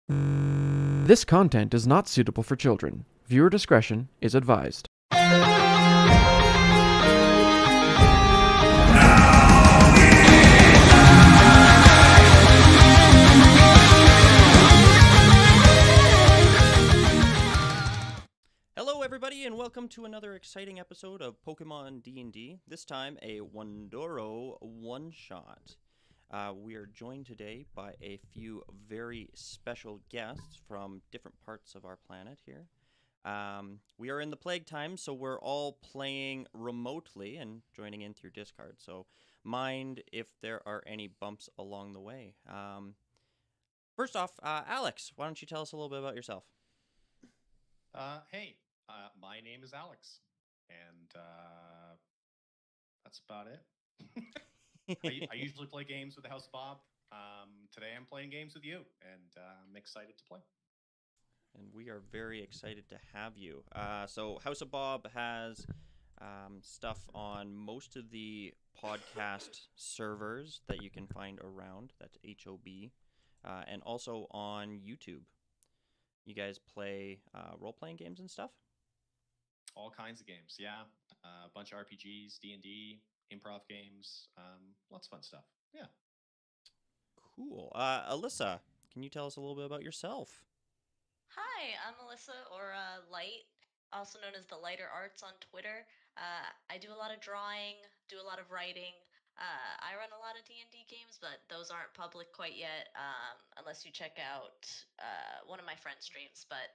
This content is not suitable for children. Viewer discretion is advised. Hello everybody and welcome to another exciting episode of Pokemon D&D, this time a Wundoro one-shot. We are joined today by a few very special guests from different parts of our planet here. We are in the plague time, so we're all playing remotely and joining in through Discord, so mind if there are any bumps along the way. First off, Alex, why don't you tell us a little bit about yourself? Hey, my name is Alex, and that's about it. I usually play games with the House of Bob. Today I'm playing games with you, and I'm excited to play. And we are very excited to have you. So House of Bob has stuff on most of the podcast servers that you can find around. That's HOB. And also on YouTube. You guys play role-playing games and stuff? All kinds of games, yeah. A bunch of RPGs, D&D, improv games, lots of fun stuff. Yeah. Cool. Alyssa, can you tell us a little bit about yourself? Hi, I'm Alyssa, or Light, also known as the Lighter Arts on Twitter. I do a lot of drawing, do a lot of writing. I run a lot of D&D games, but those aren't public quite yet, unless you check out one of my friend's streams. But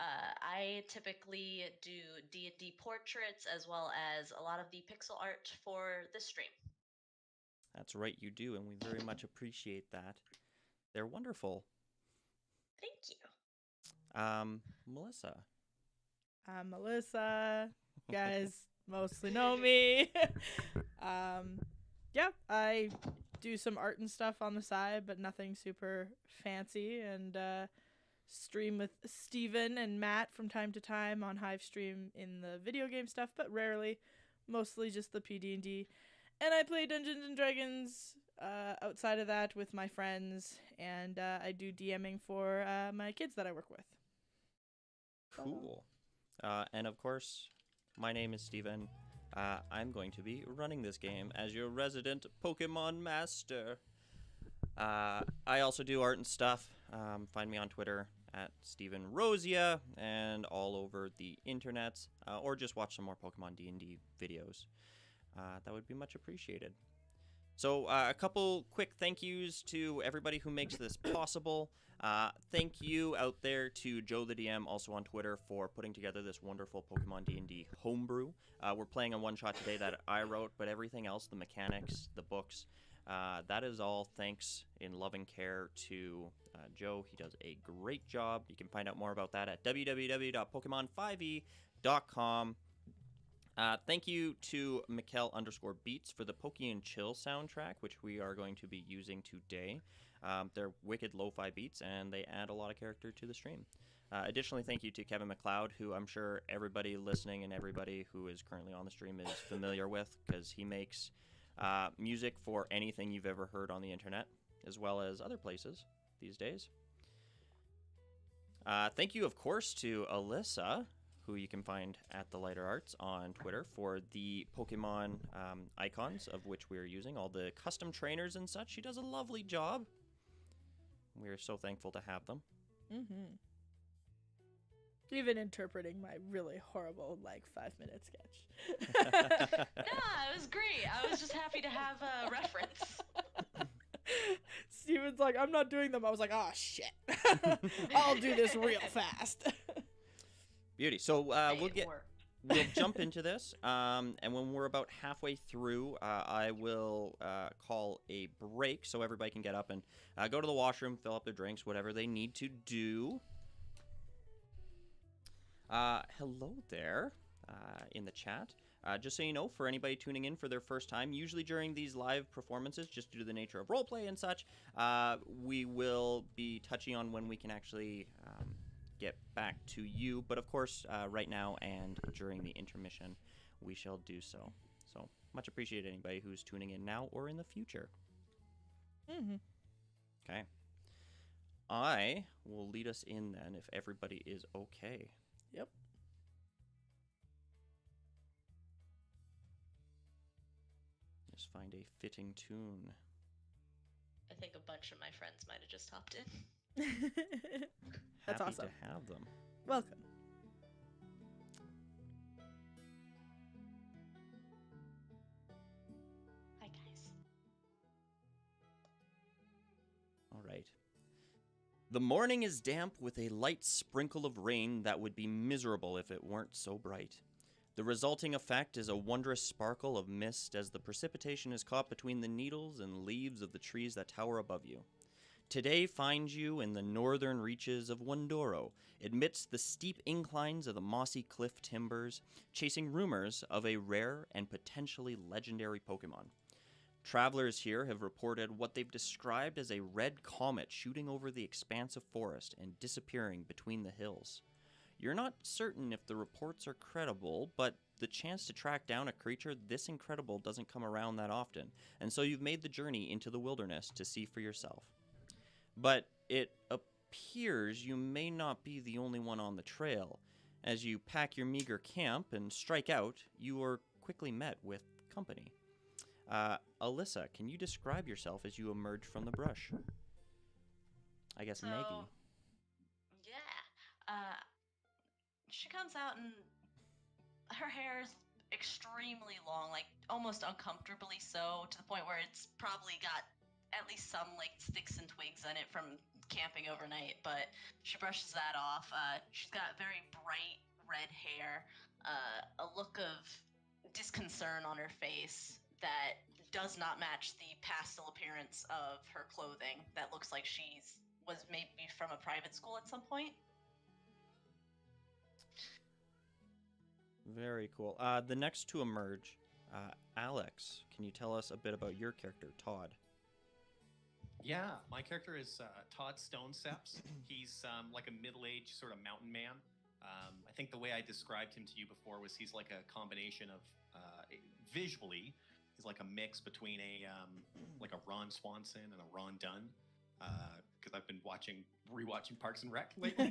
I typically do D&D portraits as well as a lot of the pixel art for this stream. That's right, you do, and we very much appreciate that. They're wonderful. Thank you. Melissa. I'm Melissa. You guys mostly know me. Yeah, I do some art and stuff on the side, but nothing super fancy, and stream with Steven and Matt from time to time on Hivestream in the video game stuff, but rarely, mostly just the PD&D. And I play Dungeons and Dragons outside of that with my friends, and I do DMing for my kids that I work with. Cool. And of course, my name is Steven. I'm going to be running this game as your resident Pokemon master. I also do art and stuff. Find me on Twitter at Steven Rosia and all over the internet, or just watch some more Pokemon D&D videos. That would be much appreciated. So a couple quick thank yous to everybody who makes this possible. Thank you out there to Joe the DM, also on Twitter, for putting together this wonderful Pokemon D&D homebrew. We're playing a one-shot today that I wrote, but everything else, the mechanics, the books, that is all thanks in loving care to Joe. He does a great job. You can find out more about that at www.pokemon5e.com. Thank you to Mikkel_Beats for the Pokemon Chill soundtrack, which we are going to be using today. They're wicked lo-fi beats, and they add a lot of character to the stream. Additionally, thank you to Kevin MacLeod, who I'm sure everybody listening and everybody who is currently on the stream is familiar with, because he makes music for anything you've ever heard on the internet, as well as other places these days. Thank you, of course, to Alyssa, who you can find at the Lighter Arts on Twitter, for the Pokemon icons, of which we are using, all the custom trainers and such. She does a lovely job. We are so thankful to have them. Mm-hmm. Even interpreting my really horrible, 5-minute sketch. Nah, it was great. I was just happy to have a reference. Steven's like, I'm not doing them. I was like, oh, shit. I'll do this real fast. Beauty. So we'll jump into this, and when we're about halfway through, I will call a break so everybody can get up and go to the washroom, fill up their drinks, whatever they need to do. Hello there in the chat. Just so you know, for anybody tuning in for their first time, usually during these live performances, just due to the nature of roleplay and such, we will be touching on when we can actually get back to you. But of course, right now and during the intermission, we shall do so. So much appreciate anybody who's tuning in now or in the future. Mm-hmm. Okay. I will lead us in then if everybody is okay. Yep. Just find a fitting tune. I think a bunch of my friends might have just hopped in. That's Happy awesome. to have them. Welcome. Hi, guys. All right. The morning is damp with a light sprinkle of rain that would be miserable if it weren't so bright. The resulting effect is a wondrous sparkle of mist as the precipitation is caught between the needles and leaves of the trees that tower above you. Today finds you in the northern reaches of Wundoro, amidst the steep inclines of the mossy cliff timbers, chasing rumors of a rare and potentially legendary Pokemon. Travelers here have reported what they've described as a red comet shooting over the expanse of forest and disappearing between the hills. You're not certain if the reports are credible, but the chance to track down a creature this incredible doesn't come around that often, and so you've made the journey into the wilderness to see for yourself. But it appears you may not be the only one on the trail. As you pack your meager camp and strike out, you are quickly met with company. Alyssa, can you describe yourself as you emerge from the brush? I guess So, Maggie. Yeah. She comes out and her hair is extremely long, like almost uncomfortably so, to the point where it's probably got at least some like sticks and twigs in it from camping overnight, but she brushes that off. She's got very bright red hair, a look of disconcern on her face that does not match the pastel appearance of her clothing that looks like she's was maybe from a private school at some point. Very cool. The next to emerge, Alex, can you tell us a bit about your character, Todd? Yeah, my character is Todd Stonesteps. He's like a middle-aged sort of mountain man. I think the way I described him to you before was he's like a combination of visually, he's like a mix between like a Ron Swanson and a Ron Dunn. Because I've been rewatching Parks and Rec lately.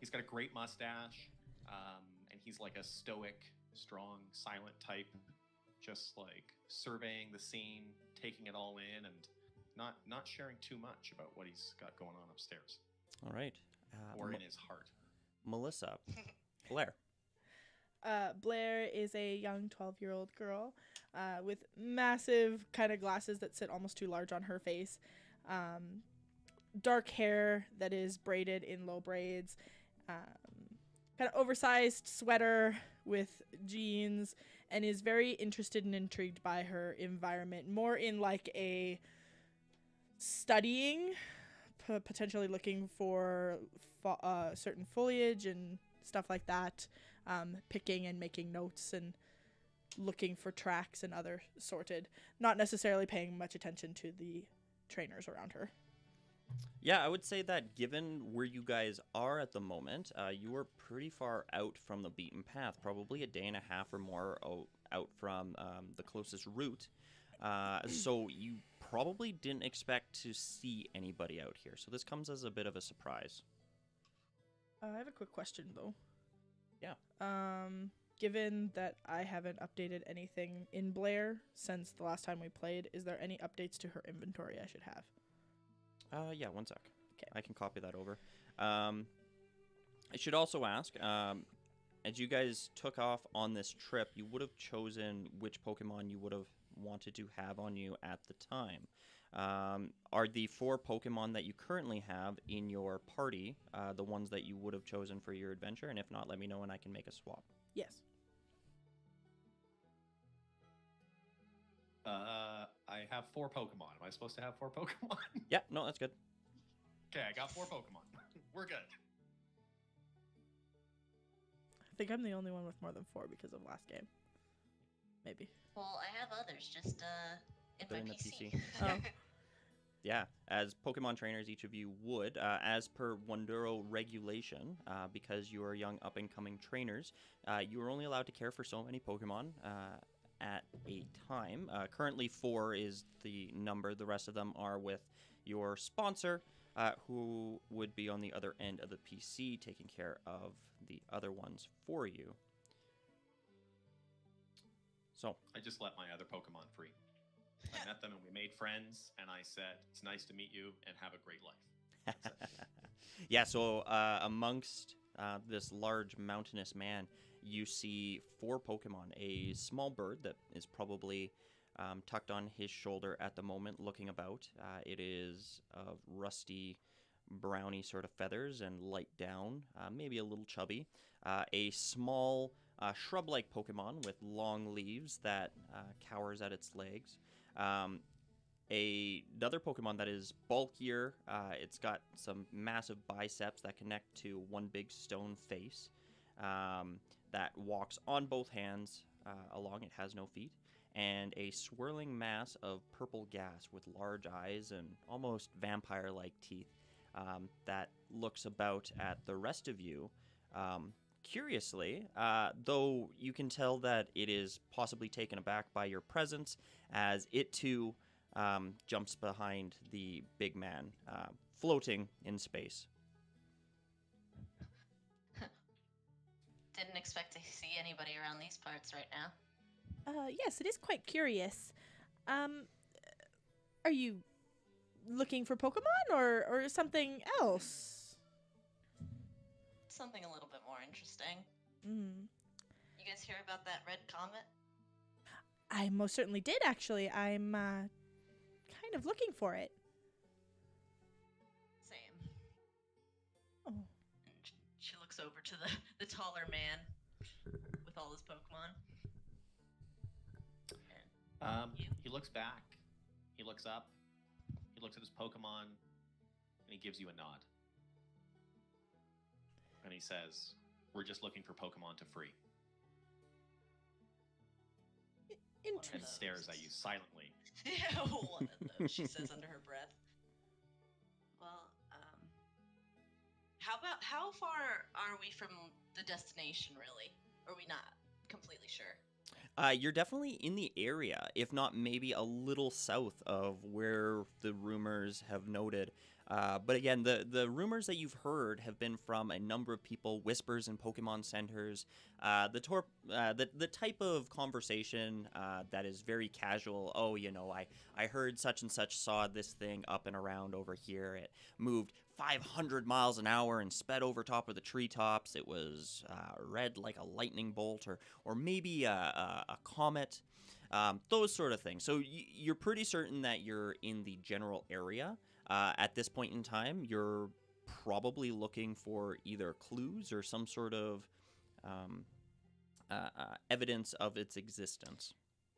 He's got a great mustache, and he's like a stoic, strong, silent type, just like surveying the scene, taking it all in, and not sharing too much about what he's got going on upstairs All right. or in his heart. Melissa, Blair. Blair is a young 12-year-old girl with massive kind of glasses that sit almost too large on her face. Dark hair that is braided in low braids. Kind of oversized sweater with jeans, and is very interested and intrigued by her environment. More in like a studying, potentially looking for certain foliage and stuff like that. Picking and making notes and looking for tracks and other sorted, not necessarily paying much attention to the trainers around her. Yeah, I would say that given where you guys are at the moment, you are pretty far out from the beaten path, probably a day and a half or more out from the closest route. So you probably didn't expect to see anybody out here. So this comes as a bit of a surprise. I have a quick question though. Yeah. Given that I haven't updated anything in Blair since the last time we played, is there any updates to her inventory I should have? Yeah, one sec. 'Kay. I can copy that over. I should also ask, as you guys took off on this trip, you would have chosen which Pokemon you would have wanted to have on you at the time. Are the 4 Pokemon that you currently have in your party the ones that you would have chosen for your adventure? And if not, let me know and I can make a swap. Yes. I have 4 Pokemon. Am I supposed to have 4 Pokemon? Yeah, no, that's good. Okay, I got 4 Pokemon. We're good. I think I'm the only one with more than 4 because of last game. Maybe. Well, I have others, just in Put my in the PC. PC. Oh. Yeah, as Pokemon trainers, each of you would, as per Wundoro regulation, because you are young up-and-coming trainers, you are only allowed to care for so many Pokemon at a time. Currently 4 is the number. The rest of them are with your sponsor, who would be on the other end of the PC taking care of the other ones for you. So I just let my other Pokemon free. I met them and we made friends, and I said, "It's nice to meet you and have a great life." That's it. yeah, so amongst this large mountainous man, you see 4 Pokemon. A small bird that is probably tucked on his shoulder at the moment, looking about. It is of rusty, browny sort of feathers and light down, maybe a little chubby. A small shrub-like Pokemon with long leaves that cowers at its legs. Another Pokemon that is bulkier. It's got some massive biceps that connect to one big stone face that walks on both hands along. It has no feet. And a swirling mass of purple gas with large eyes and almost vampire-like teeth that looks about at the rest of you. Curiously, though you can tell that it is possibly taken aback by your presence, as it too jumps behind the big man, floating in space. Didn't expect to see anybody around these parts right now. Yes, it is quite curious. Are you looking for Pokemon or something else? Something a little bit more interesting. Mm. You guys hear about that red comet? I most certainly did, actually. I'm kind of looking for it. Same. Oh. And she looks over to the taller man with all his Pokemon. He looks back. He looks up. He looks at his Pokemon, and he gives you a nod. And he says, "We're just looking for Pokemon to free." Interesting. And stares at you silently. Yeah, one of those, she says under her breath. Well, how far are we from the destination, really? Or are we not completely sure? You're definitely in the area, if not maybe a little south of where the rumors have noted. But again, the rumors that you've heard have been from a number of people, whispers in Pokemon centers, the type of conversation that is very casual. Oh, you know, I heard such and such saw this thing up and around over here. It moved 500 miles an hour and sped over top of the treetops. It was red like a lightning bolt, or maybe a comet, those sort of things. So you're pretty certain that you're in the general area. At this point in time, you're probably looking for either clues or some sort of evidence of its existence.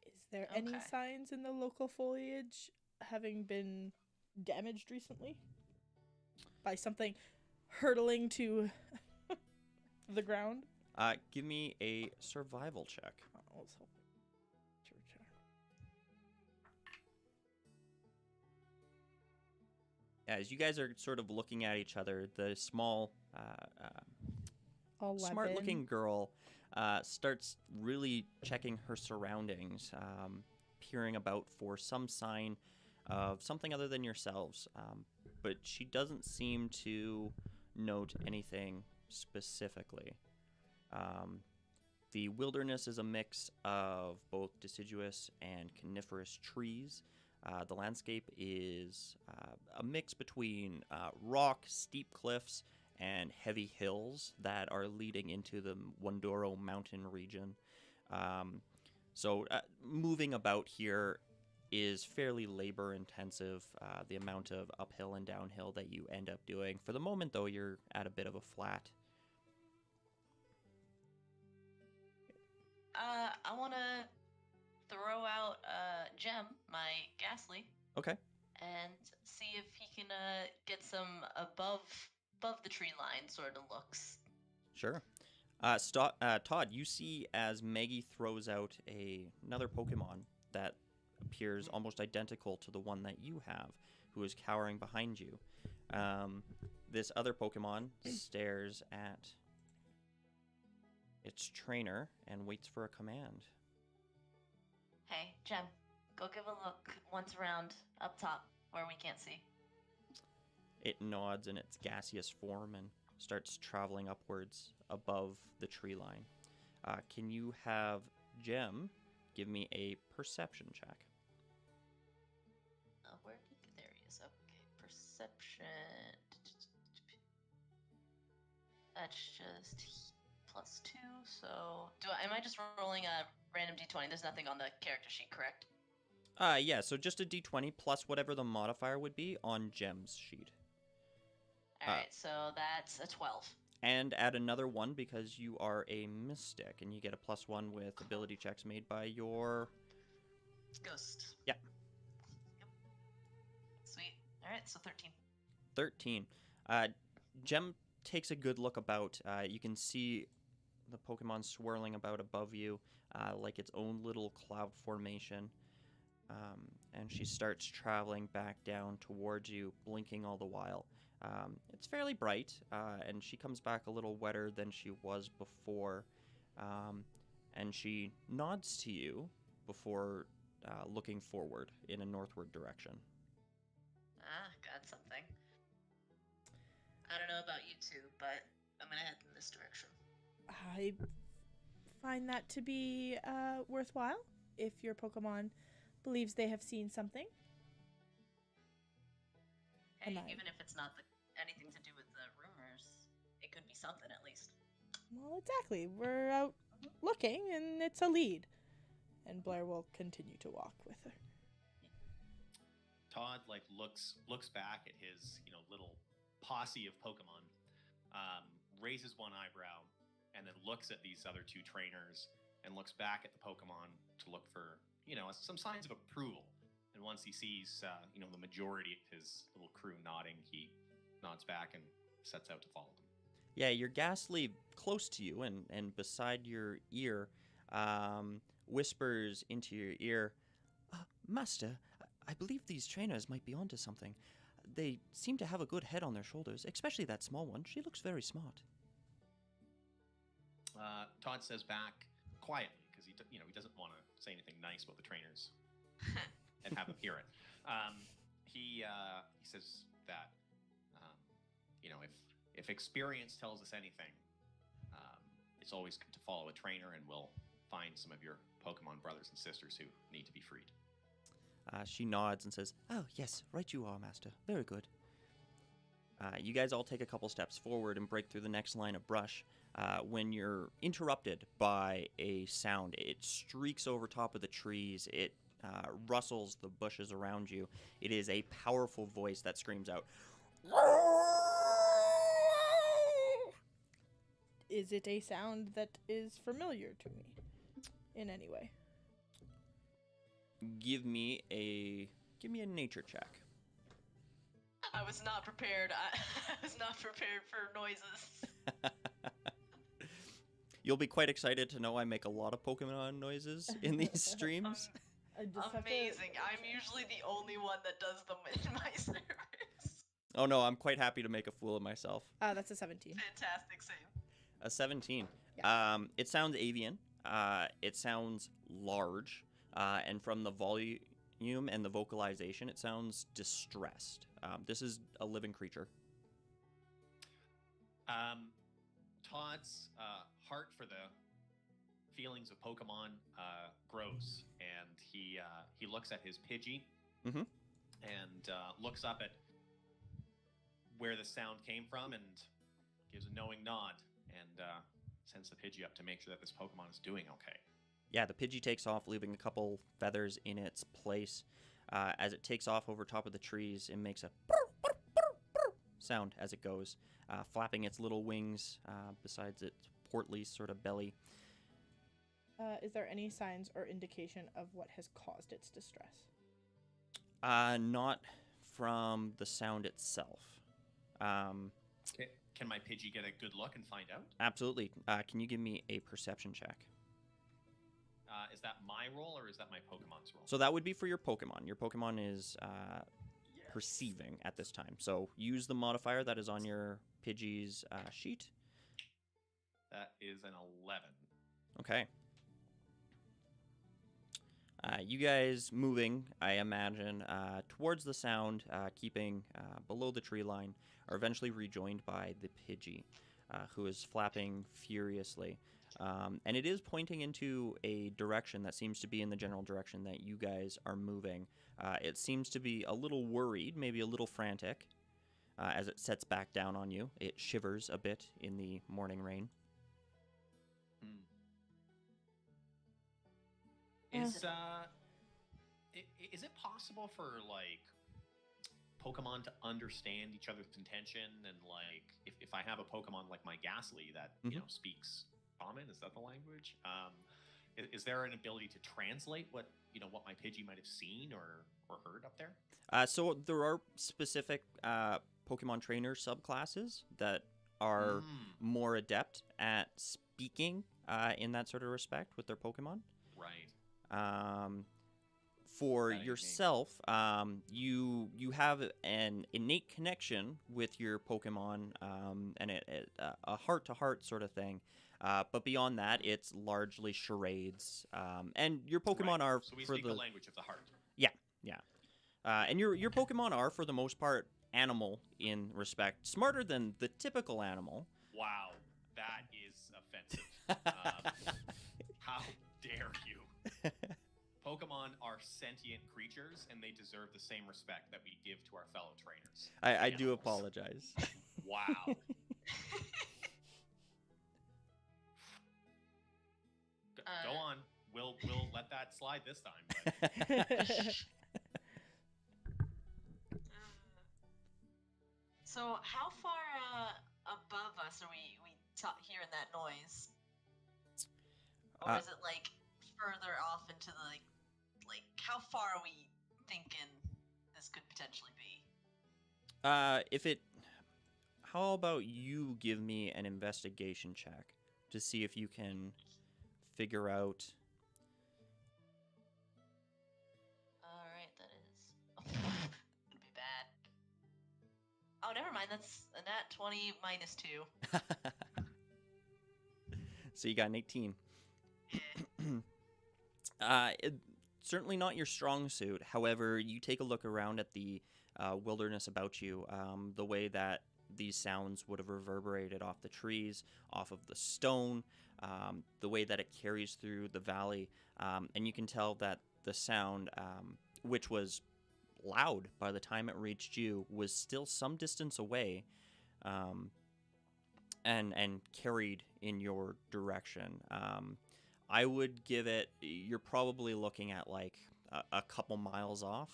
Is there any Okay. signs in the local foliage having been damaged recently? By something hurtling to the ground? Give me a survival check. Oh, let's hope to return. As you guys are sort of looking at each other, the small, 11. smart-looking girl starts really checking her surroundings, peering about for some sign of something other than yourselves. But she doesn't seem to note anything specifically. The wilderness is a mix of both deciduous and coniferous trees. The landscape is a mix between rock, steep cliffs, and heavy hills that are leading into the Wundoro mountain region. So moving about here is fairly labor intensive, the amount of uphill and downhill that you end up doing. For the moment, though, you're at a bit of a flat. I want to throw out Gem, my Ghastly, Okay. and see if he can get some above the tree line sort of looks. Sure. Todd, you see as Maggie throws out another Pokemon that appears almost identical to the one that you have, who is cowering behind you. This other Pokemon stares at its trainer and waits for a command. Hey, Jem, go give a look once around up top where we can't see. It nods in its gaseous form and starts traveling upwards above the tree line. Can you have Gem give me a perception check? There he is. Okay, perception. That's just +2. So, am I just rolling a random d20? There's nothing on the character sheet, correct? Yeah, so just a d20 plus whatever the modifier would be on Gem's sheet. All right, so that's a 12. And add another 1 because you are a mystic, and you get a +1 with ability checks made by your... Ghost. Yeah. Yep. Sweet. All right, so 13. 13. Gem takes a good look about. You can see the Pokemon swirling about above you like its own little cloud formation. And she starts traveling back down towards you, blinking all the while. It's fairly bright, and she comes back a little wetter than she was before. And she nods to you before looking forward in a northward direction. Ah, got something. I don't know about you two, but I'm gonna head in this direction. I find that to be worthwhile if your Pokemon believes they have seen something. Hey, And I- even if it's not anything to do with the rumors, it could be something at least. Well, exactly. We're out looking, and it's a lead. And Blair will continue to walk with her. Todd looks back at his little posse of Pokemon, raises one eyebrow, and then looks at these other two trainers and looks back at the Pokemon to look for some signs of approval. And once he sees the majority of his little crew nodding, he nods back and sets out to follow them. Yeah, you're ghastly close to you, and beside your ear, whispers into your ear, Master, I believe these trainers might be onto something. They seem to have a good head on their shoulders, especially that small one. She looks very smart. Todd says back quietly because he doesn't want to say anything nice about the trainers and have them hear it. He says that if experience tells us anything, it's always good to follow a trainer, and we'll find some of your Pokemon brothers and sisters who need to be freed. She nods and says, "Oh, yes, right you are, Master. Very good." You guys all take a couple steps forward and break through the next line of brush when you're interrupted by a sound. It streaks over top of the trees. It rustles the bushes around you. It is a powerful voice that screams out, Is it a sound that is familiar to me in any way? Give me a nature check. I was not prepared. I was not prepared for noises. You'll be quite excited to know I make a lot of Pokemon noises in these streams. I just have to- Amazing. I'm usually the only one that does them in my service. Oh no, I'm quite happy to make a fool of myself. That's a 17. Fantastic, same. A 17. Yeah. It sounds avian. It sounds large. And from the volume and the vocalization, it sounds distressed. This is a living creature. Todd's heart for the feelings of Pokemon grows, and he looks at his Pidgey Mhm. and looks up at where the sound came from and gives a knowing nod and sends the Pidgey up to make sure that this Pokemon is doing okay. Yeah, the Pidgey takes off, leaving a couple feathers in its place. As it takes off over top of the trees, it makes a sound as it goes, flapping its little wings besides its portly sort of belly. Is there any signs or indication of what has caused its distress? Not from the sound itself. Can my Pidgey get a good look and find out? Absolutely. Can you give me a perception check? Is that my role or is that my Pokemon's role? So that would be for your Pokemon. Your Pokemon is perceiving at this time. So use the modifier that is on your Pidgey's sheet. That is an 11. Okay. You guys moving, I imagine, towards the sound, keeping below the tree line, are eventually rejoined by the Pidgey, who is flapping furiously. And it is pointing into a direction that seems to be in the general direction that you guys are moving. It seems to be a little worried, maybe a little frantic, as it sets back down on you. It shivers a bit in the morning rain. Is it possible for like Pokemon to understand each other's intention, and like if I have a Pokemon like my Ghastly that speaks common, is that the language? Is there an ability to translate what my Pidgey might have seen or heard up there? So there are specific Pokemon trainer subclasses that are more adept at speaking in that sort of respect with their Pokemon. Right. For yourself, you have an innate connection with your Pokemon, and a heart-to-heart sort of thing. But beyond that, it's largely charades. And your Pokemon are so we for speak the the language of the heart. Yeah. And your Pokemon are for the most part animal in respect, smarter than the typical animal. Wow, that is offensive. How dare you? Pokemon are sentient creatures, and they deserve the same respect that we give to our fellow trainers. I do apologize. Wow. Go on. We'll let that slide this time. But... So how far above us are we hearing that noise? Or is it like further off into the like how far are we thinking this could potentially be? How about you give me an investigation check to see if you can figure out. Alright, that is gonna be bad. Oh, never mind, that's a nat 20 minus 2. So you got an 18. Certainly not your strong suit. However, you take a look around at the wilderness about you, the way that these sounds would have reverberated off the trees, off of the stone, the way that it carries through the valley, and you can tell that the sound, which was loud by the time it reached you, was still some distance away, and carried in your direction. I would give it, you're probably looking at like a couple miles off.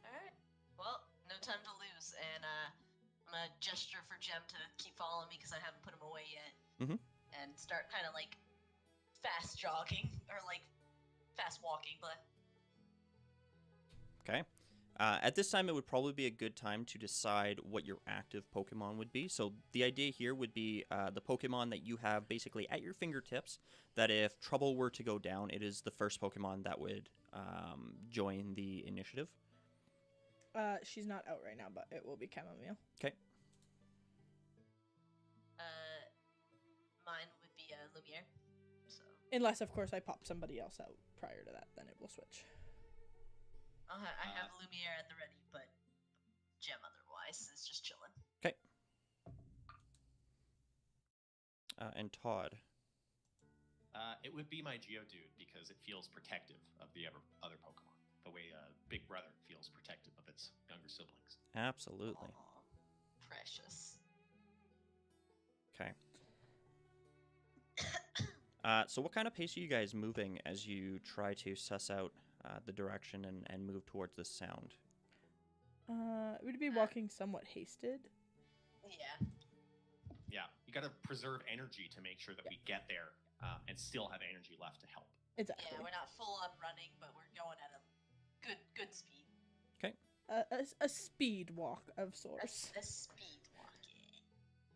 Alright, well, no time to lose, and I'm gonna gesture for Jem to keep following me because I haven't put him away yet. Mm-hmm. And start kind of like fast jogging, or like fast walking, but... Okay. At this time, it would probably be a good time to decide what your active Pokemon would be. So the idea here would be the Pokemon that you have basically at your fingertips, that if trouble were to go down, it is the first Pokemon that would join the initiative. She's not out right now, but it will be Chamomile. Okay. Mine would be Lumiere. So Unless, of course, I pop somebody else out prior to that, then it will switch. I have Lumiere at the ready, but Jem otherwise is just chilling. Okay. And Todd. It would be my Geodude because it feels protective of the other Pokemon, the way a big brother feels protective of its younger siblings. Absolutely. Aww, precious. Okay. So what kind of pace are you guys moving as you try to suss out the direction and move towards this sound? We'd be walking somewhat hasted. Yeah. Yeah, you got to preserve energy to make sure that we get there and still have energy left to help. Exactly. Yeah, we're not full on running, but we're going at a good speed. Okay. A speed walk of sorts. A speed walk,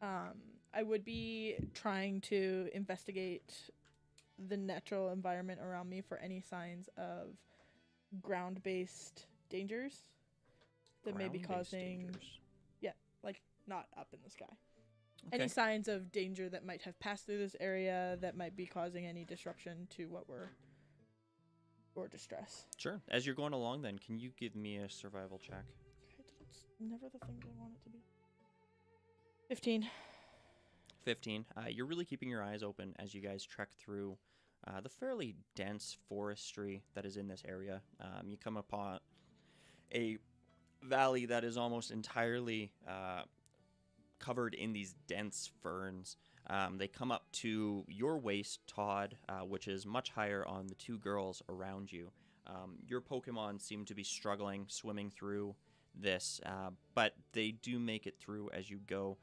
yeah. I would be trying to investigate the natural environment around me for any signs of ground-based dangers that may be causing Dangers. like not up in the sky. Okay. Any signs of danger that might have passed through this area that might be causing any disruption to what we're or distress. Sure. As you're going along, then, can you give me a survival check? It's never the things I want it to be. 15. 15. You're really keeping your eyes open as you guys trek through the fairly dense forestry that is in this area. You come upon a valley that is almost entirely covered in these dense ferns. They come up to your waist, Todd, which is much higher on the two girls around you. Your Pokemon seem to be struggling, swimming through this, but they do make it through as you go.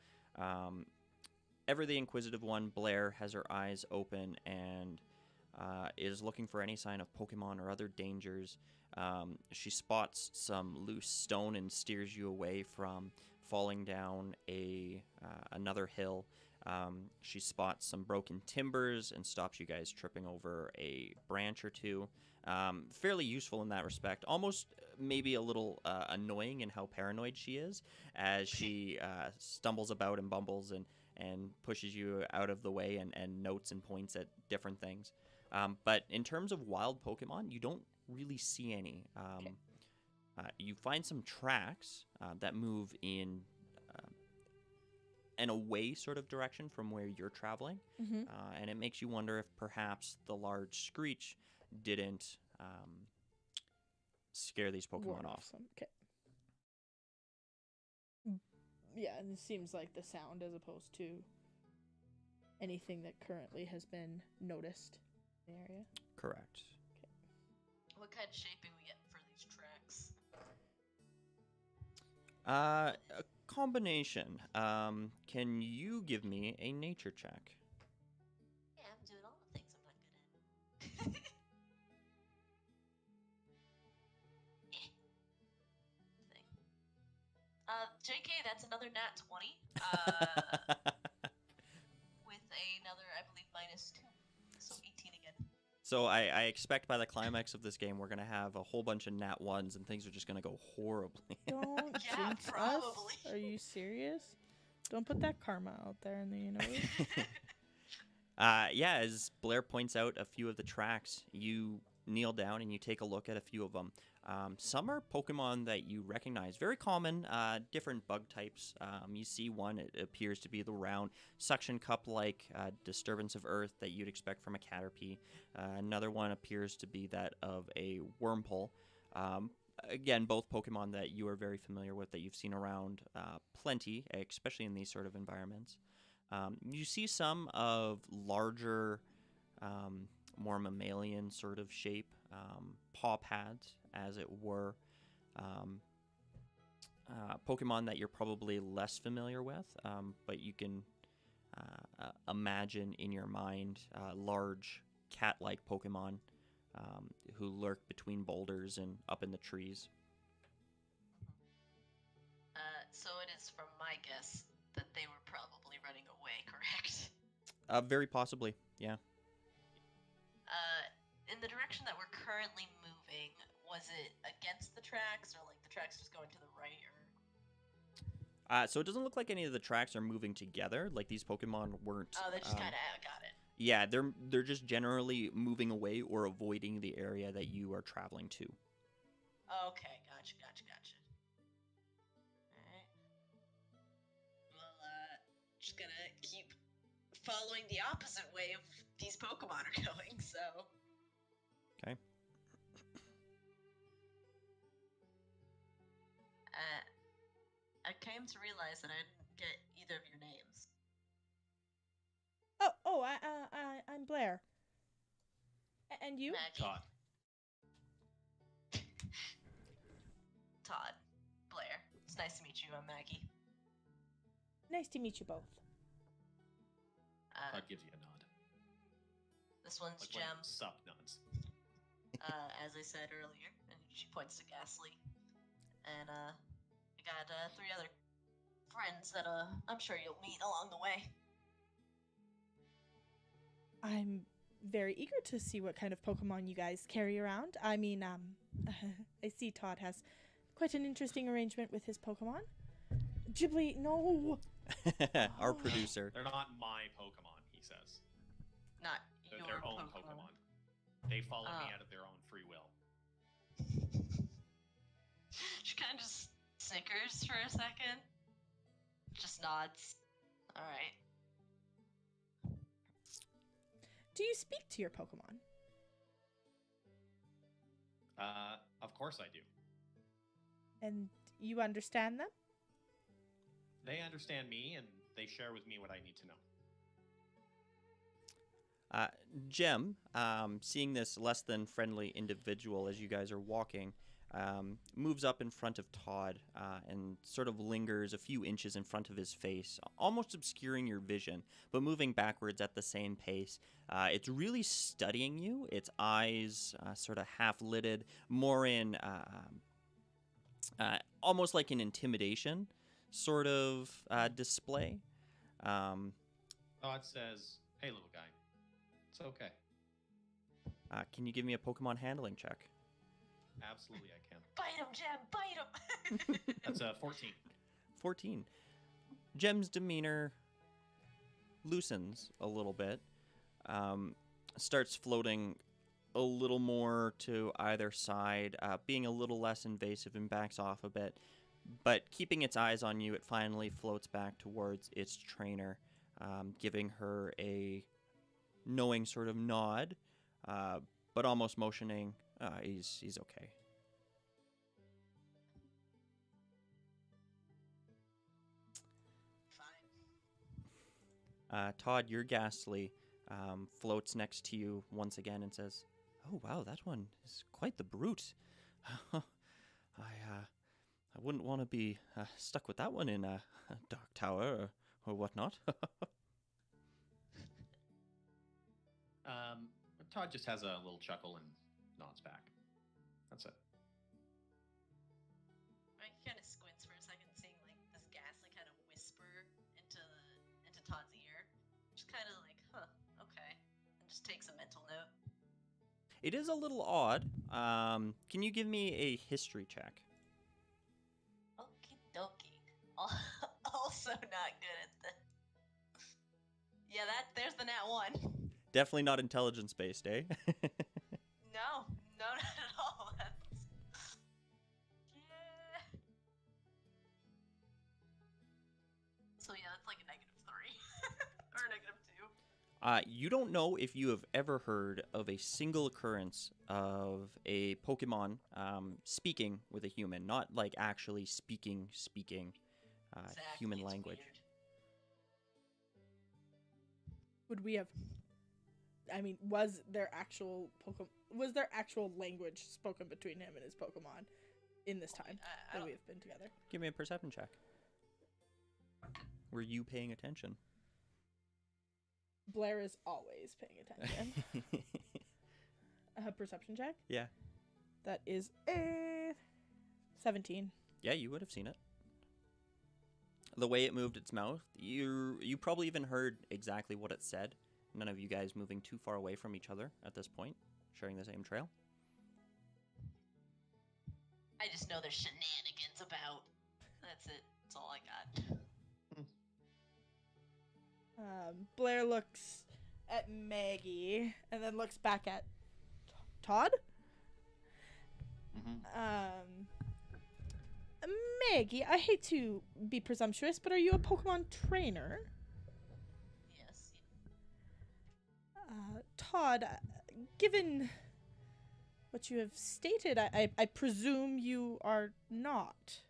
Ever the inquisitive one, Blair, has her eyes open and is looking for any sign of Pokemon or other dangers. She spots some loose stone and steers you away from falling down another hill. She spots some broken timbers and stops you guys tripping over a branch or two. Fairly useful in that respect. Almost maybe a little annoying in how paranoid she is as she stumbles about and bumbles and pushes you out of the way and notes and points at different things. But in terms of wild Pokemon, you don't really see any. You find some tracks that move in an away sort of direction from where you're traveling. Mm-hmm. And it makes you wonder if perhaps the large screech didn't scare these Pokemon off. Okay. Yeah, and it seems like the sound as opposed to anything that currently has been noticed in the area. Correct. What kind of shaping we get for these tracks? A combination. Can you give me a nature check? Yeah, I'm doing all the things I'm not good at. Thing. JK, that's another nat 20. With another, I believe, -2. So 18 again. So I expect by the climax of this game, we're going to have a whole bunch of nat 1s and things are just going to go horribly. Don't Yeah, jinx probably. us. Are you serious? Don't put that karma out there in the universe. Yeah, as Blair points out a few of the tracks, you kneel down and you take a look at a few of them. Some are Pokemon that you recognize. Very common, different bug types. You see one, it appears to be the round suction cup-like disturbance of Earth that you'd expect from a Caterpie. Another one appears to be that of a Wurmple. Again, both Pokemon that you are very familiar with, that you've seen around plenty, especially in these sort of environments. You see some of larger, more mammalian sort of shape, paw pads, as it were. Pokemon that you're probably less familiar with, but you can imagine in your mind large cat-like Pokemon who lurk between boulders and up in the trees. So it is from my guess that they were probably running away, correct? Very possibly, yeah. In the direction that we're currently moving, was it against the tracks, or like the tracks just going to the right, or? So it doesn't look like any of the tracks are moving together. Like these Pokemon weren't. Oh, they just kind of got it. Yeah, they're just generally moving away or avoiding the area that you are traveling to. Okay, gotcha. Alright. Well, just gonna keep following the opposite way of these Pokemon are going, so. Okay. I came to realize that I didn't get either of your names. I'm Blair. And you? Maggie. Todd. Todd. Blair. It's nice to meet you. I'm Maggie. Nice to meet you both. Todd gives you a nod. This one's Like Gem. sup nods. As I said earlier, and she points to Ghastly. And I got 3 other friends that I'm sure you'll meet along the way. I'm very eager to see what kind of Pokemon you guys carry around. I mean, I see Todd has quite an interesting arrangement with his Pokemon. Ghibli, no! Our producer. They're not my Pokemon, he says. Not They're your their own Pokemon. Pokemon. They follow me Oh. out of their own free will. She kind of just snickers for a second. Just nods. All right. Do you speak to your Pokemon? Of course I do. And you understand them? They understand me, and they share with me what I need to know. Jem, seeing this less than friendly individual as you guys are walking, moves up in front of Todd and sort of lingers a few inches in front of his face, almost obscuring your vision, but moving backwards at the same pace. It's really studying you, its eyes sort of half-lidded, more in almost like an intimidation sort of display. Todd says, "Hey, little guy, it's okay." Can you give me a Pokemon handling check? Absolutely, I can. Bite him, Jem. Bite him. That's 14. 14. Jem's demeanor loosens a little bit, starts floating a little more to either side, being a little less invasive and backs off a bit. But keeping its eyes on you, it finally floats back towards its trainer, giving her a knowing sort of nod, but almost motioning, he's okay. Fine. Todd, your ghastly floats next to you once again and says, "Oh wow, that one is quite the brute. I wouldn't want to be stuck with that one in a dark tower or whatnot." Todd just has a little chuckle and nods back. That's it. He kind of squints for a second, seeing like this ghastly kind of whisper into Todd's ear. Just kind of like, huh, okay, and just takes a mental note. It is a little odd. Can you give me a history check? Okie dokie. Also not good at the. Yeah, there's the nat 1. Definitely not intelligence based, eh? No, not at all. Yeah. So yeah, that's like a -3 or a -2. You don't know if you have ever heard of a single occurrence of a Pokemon speaking with a human, not like actually speaking Exactly, human it's language. weird. Would we have? I mean, was there actual language spoken between him and his Pokemon in this time I that don't- we have been together? Give me a perception check. Were you paying attention? Blair is always paying attention. A perception check? Yeah. That is a 17. Yeah, you would have seen it. The way it moved its mouth, you probably even heard exactly what it said. None of you guys moving too far away from each other at this point, sharing the same trail. I just know there's shenanigans about. That's it. That's all I got. Blair looks at Maggie and then looks back at Todd. Mm-hmm. Maggie, I hate to be presumptuous, but are you a Pokemon trainer? Yes. Todd, given what you have stated, I presume you are not.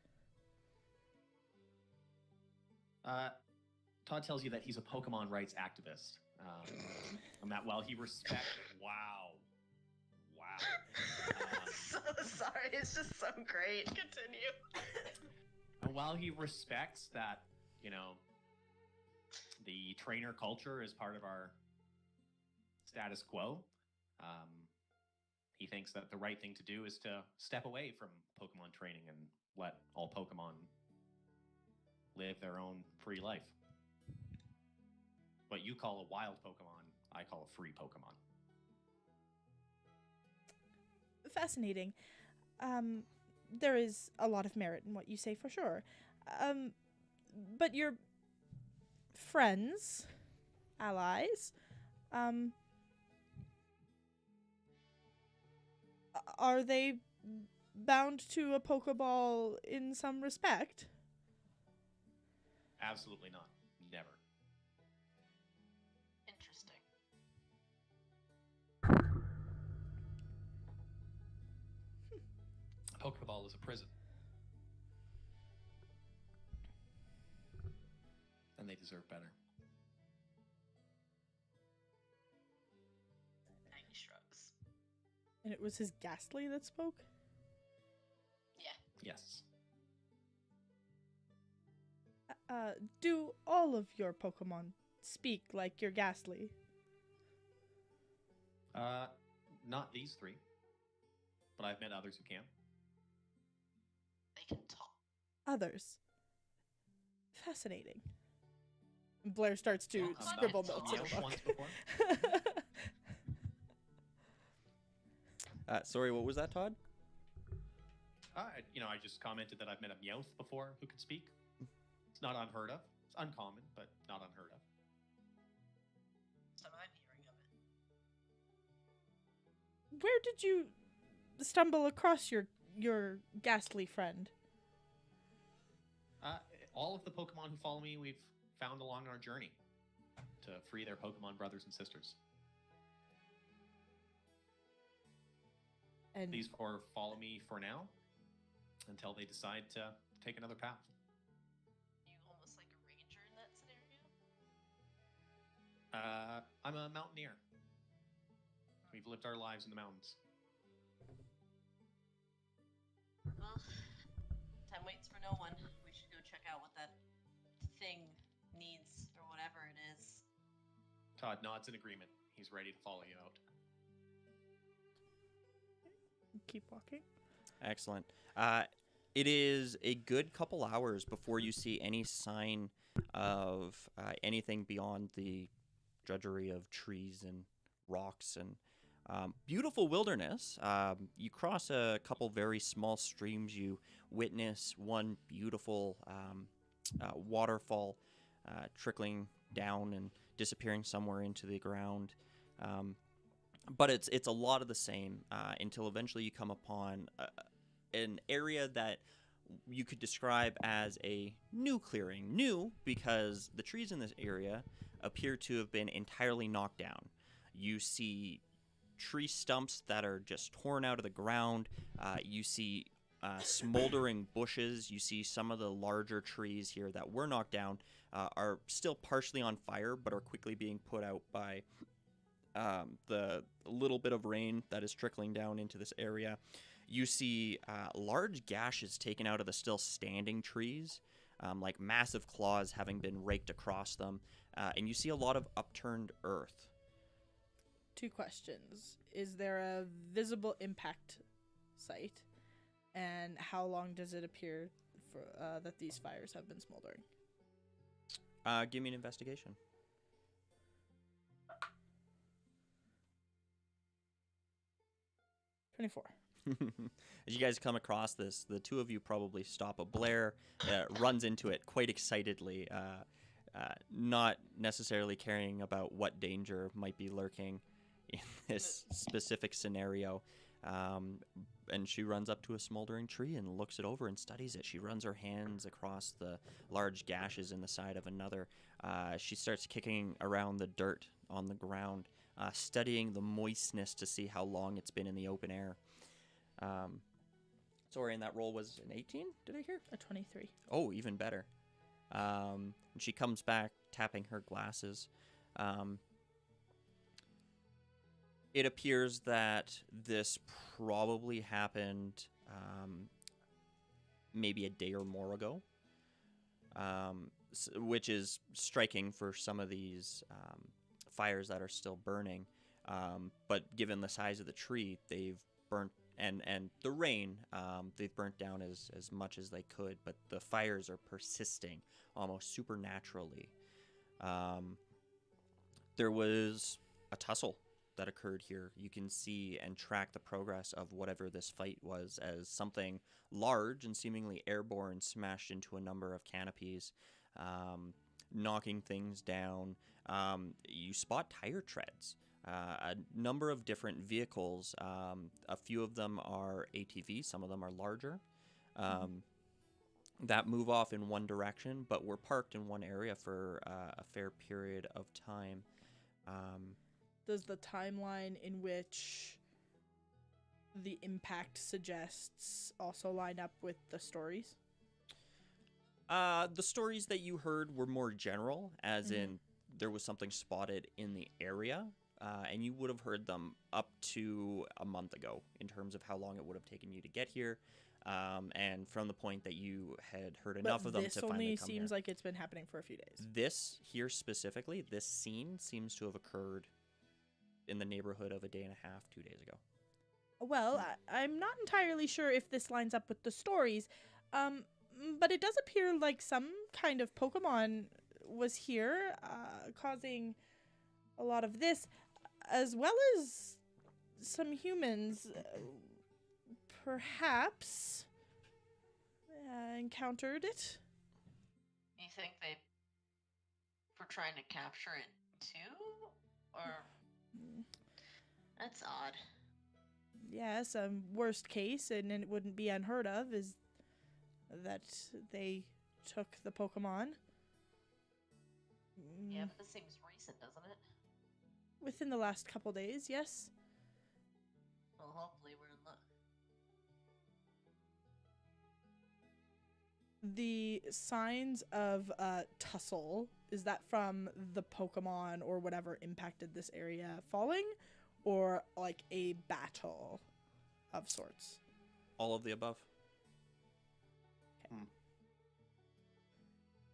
Todd tells you that he's a Pokemon rights activist. And that while he respects... Wow. So sorry. It's just so great. Continue. And while he respects that, the trainer culture is part of our status quo, he thinks that the right thing to do is to step away from Pokemon training and let all Pokemon live their own free life. What you call a wild Pokemon, I call a free Pokemon. Fascinating. There is a lot of merit in what you say for sure. But your friends, allies, Are they bound to a Pokeball in some respect? Absolutely not. Never. Interesting. A Pokeball is a prison. And they deserve better. Maggie shrugs. And it was his Ghastly that spoke? Yeah. Yes. Do all of your Pokemon speak like your Ghastly? Not these three. But I've met others who can. They can talk. Others. Fascinating. Blair starts to Well, scribble I've notes in met a once book. before. Sorry, what was that, Todd? I just commented that I've met a Meowth before who could speak. It's not unheard of. It's uncommon, but not unheard of. So I'm hearing of it. Where did you stumble across your Ghastly friend? All of the Pokemon who follow me, we've found along our journey to free their Pokemon brothers and sisters. And These four follow me for now until they decide to take another path. You almost like a ranger in that scenario? I'm a mountaineer. We've lived our lives in the mountains. Well, time waits for no one. We should go check out what that thing needs or whatever it is. Todd nods in agreement. He's ready to follow you out. keep walking. Excellent. It is a good couple hours before you see any sign of anything beyond the drudgery of trees and rocks and beautiful wilderness. You cross a couple very small streams. You witness one beautiful waterfall trickling down and disappearing somewhere into the ground. But it's a lot of the same until eventually you come upon an area that you could describe as a new clearing. New because the trees in this area appear to have been entirely knocked down. You see tree stumps that are just torn out of the ground. You see smoldering bushes. You see some of the larger trees here that were knocked down are still partially on fire, but are quickly being put out by the little bit of rain that is trickling down into this area. You see large gashes taken out of the still standing trees, like massive claws having been raked across them. And you see a lot of upturned earth. 2 questions. Is there a visible impact site? And how long does it appear for that these fires have been smoldering? Give me an investigation. As you guys come across this, the two of you probably stop. Blair runs into it quite excitedly, not necessarily caring about what danger might be lurking in this specific scenario. And she runs up to a smoldering tree and looks it over and studies it. She runs her hands across the large gashes in the side of another. She starts kicking around the dirt on the ground, studying the moistness to see how long it's been in the open air. Sorry, and that roll was an 18, did I hear? A 23. Oh, even better. And she comes back, tapping her glasses. It appears that this probably happened maybe a day or more ago, which is striking for some of these fires that are still burning. But given the size of the tree, they've burnt, and the rain, they've burnt down as much as they could, but the fires are persisting almost supernaturally. There was a tussle that occurred here. You can see and track the progress of whatever this fight was as something large and seemingly airborne smashed into a number of canopies, knocking things down. You spot tire treads a number of different vehicles. A few of them are ATVs, some of them are larger, that move off in one direction, but were parked in one area for a fair period of time. Does the timeline in which the impact suggests also line up with the stories? The stories that you heard were more general, as in there was something spotted in the area, and you would have heard them up to a month ago in terms of how long it would have taken you to get here, and from the point that you had heard enough of them to finally come here. This only seems like it's been happening for a few days. This here specifically, this scene seems to have occurred in the neighborhood of a day and a half, 2 days ago. Well, I'm not entirely sure if this lines up with the stories, but it does appear like some kind of Pokemon was here, causing a lot of this, as well as some humans, perhaps, encountered it. You think they were trying to capture it too? Or... That's odd. Yes, worst case, and it wouldn't be unheard of, is that they took the Pokemon. Yeah, but this seems recent, doesn't it? Within the last couple days, yes. Well, hopefully we're in luck. The signs of tussle, is that from the Pokemon or whatever impacted this area falling? Or like a battle of sorts? All of the above.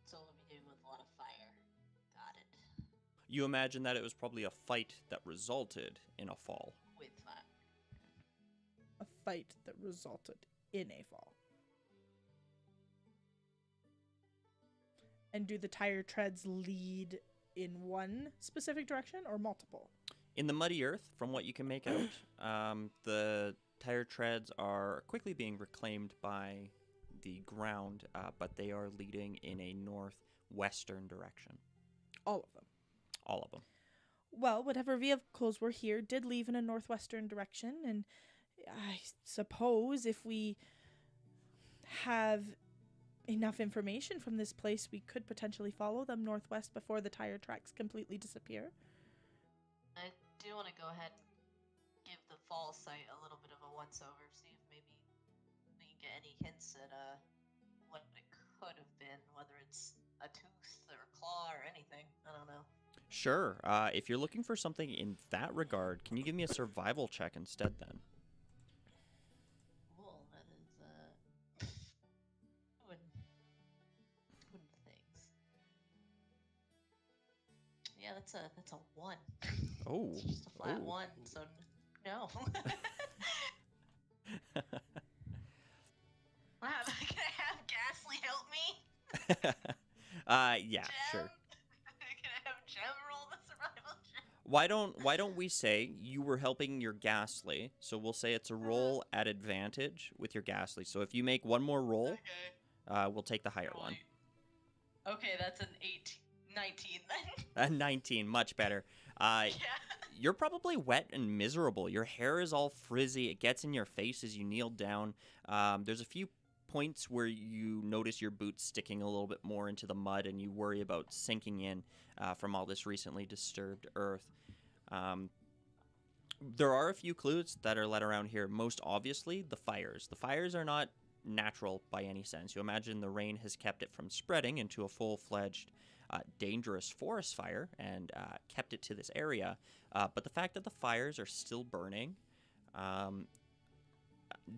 So we'll be dealing with a lot of fire. Got it. You imagine that it was probably a fight that resulted in a fall. With fire. A fight that resulted in a fall. And do the tire treads lead in one specific direction or multiple? In the muddy earth, from what you can make out, the tire treads are quickly being reclaimed by the ground, but they are leading in a northwestern direction. All of them. All of them. Well, whatever vehicles were here did leave in a northwestern direction, and I suppose if we have enough information from this place, we could potentially follow them northwest before the tire tracks completely disappear. I do want to go ahead and give the fall site a little bit of a once-over, see if maybe we can get any hints at what it could have been, whether it's a tooth or a claw or anything. I don't know. Sure. If you're looking for something in that regard, can you give me a survival check instead then? Cool, that is, wooden things. Yeah, that's a 1. Oh. It's just a flat oh. 1, so no. Wow, can I have Ghastly help me? Yeah, Gem? sure. Can I have Gem roll the survival check? Why don't we say you were helping your Ghastly, so we'll say it's a roll at advantage with your Ghastly. So if you make one more roll, Okay. we'll take the higher one. Okay, that's an 19 then. A 19, much better. Yeah. You're probably wet and miserable. Your hair is all frizzy. It gets in your face as you kneel down. There's a few points where you notice your boots sticking a little bit more into the mud, and you worry about sinking in from all this recently disturbed earth. There are a few clues that are led around here. Most obviously, the fires. The fires are not natural by any sense. You imagine the rain has kept it from spreading into a full-fledged dangerous forest fire and kept it to this area. But the fact that the fires are still burning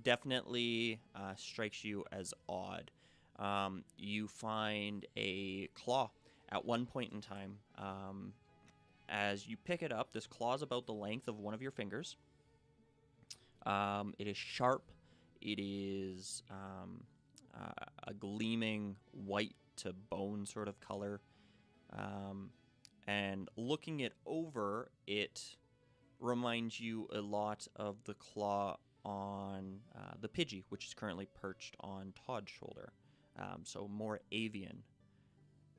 definitely strikes you as odd. You find a claw at one point in time. As you pick it up, this claw is about the length of one of your fingers. It is sharp. It is a gleaming white to bone sort of color. And looking it over, it reminds you a lot of the claw on the Pidgey, which is currently perched on Todd's shoulder. So more avian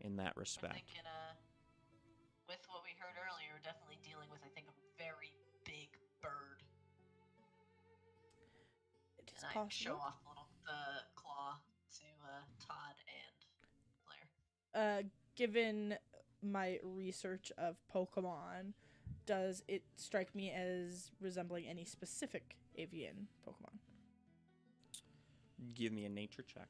in that I'm respect. thinking, with what we heard earlier, we're definitely dealing with, I think, a very big bird. It is And I show possible. off the claw to Todd and Blair. Given my research of Pokemon, does it strike me as resembling any specific avian Pokemon? Give me a nature check.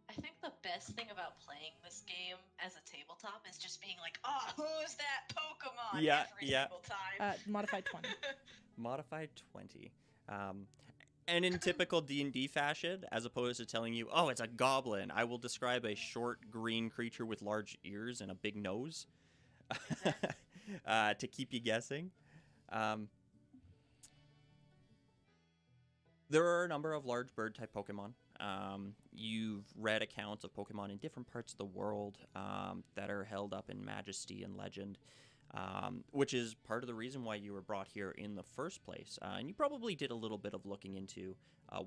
I think the best thing about playing this game as a tabletop is just being like, oh, who's that Pokemon Yeah, every yeah. single time. Modified 20. Modified 20. And in typical D&D fashion, as opposed to telling you, oh, it's a goblin, I will describe a short green creature with large ears and a big nose to keep you guessing. There are a number of large bird-type Pokemon. You've read accounts of Pokemon in different parts of the world that are held up in majesty and legend. Which is part of the reason why you were brought here in the first place. And you probably did a little bit of looking into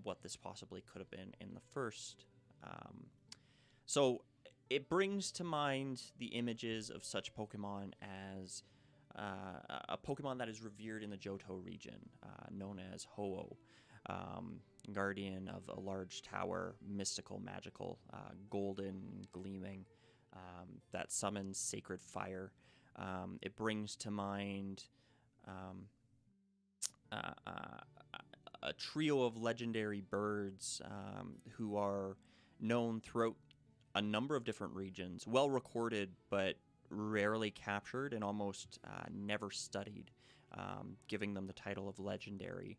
what this possibly could have been in the first. So it brings to mind the images of such Pokemon as a Pokemon that is revered in the Johto region, known as Ho-Oh. Guardian of a large tower, mystical, magical, golden, gleaming, that summons sacred fire. It brings to mind a trio of legendary birds who are known throughout a number of different regions, well recorded but rarely captured and almost never studied, giving them the title of legendary.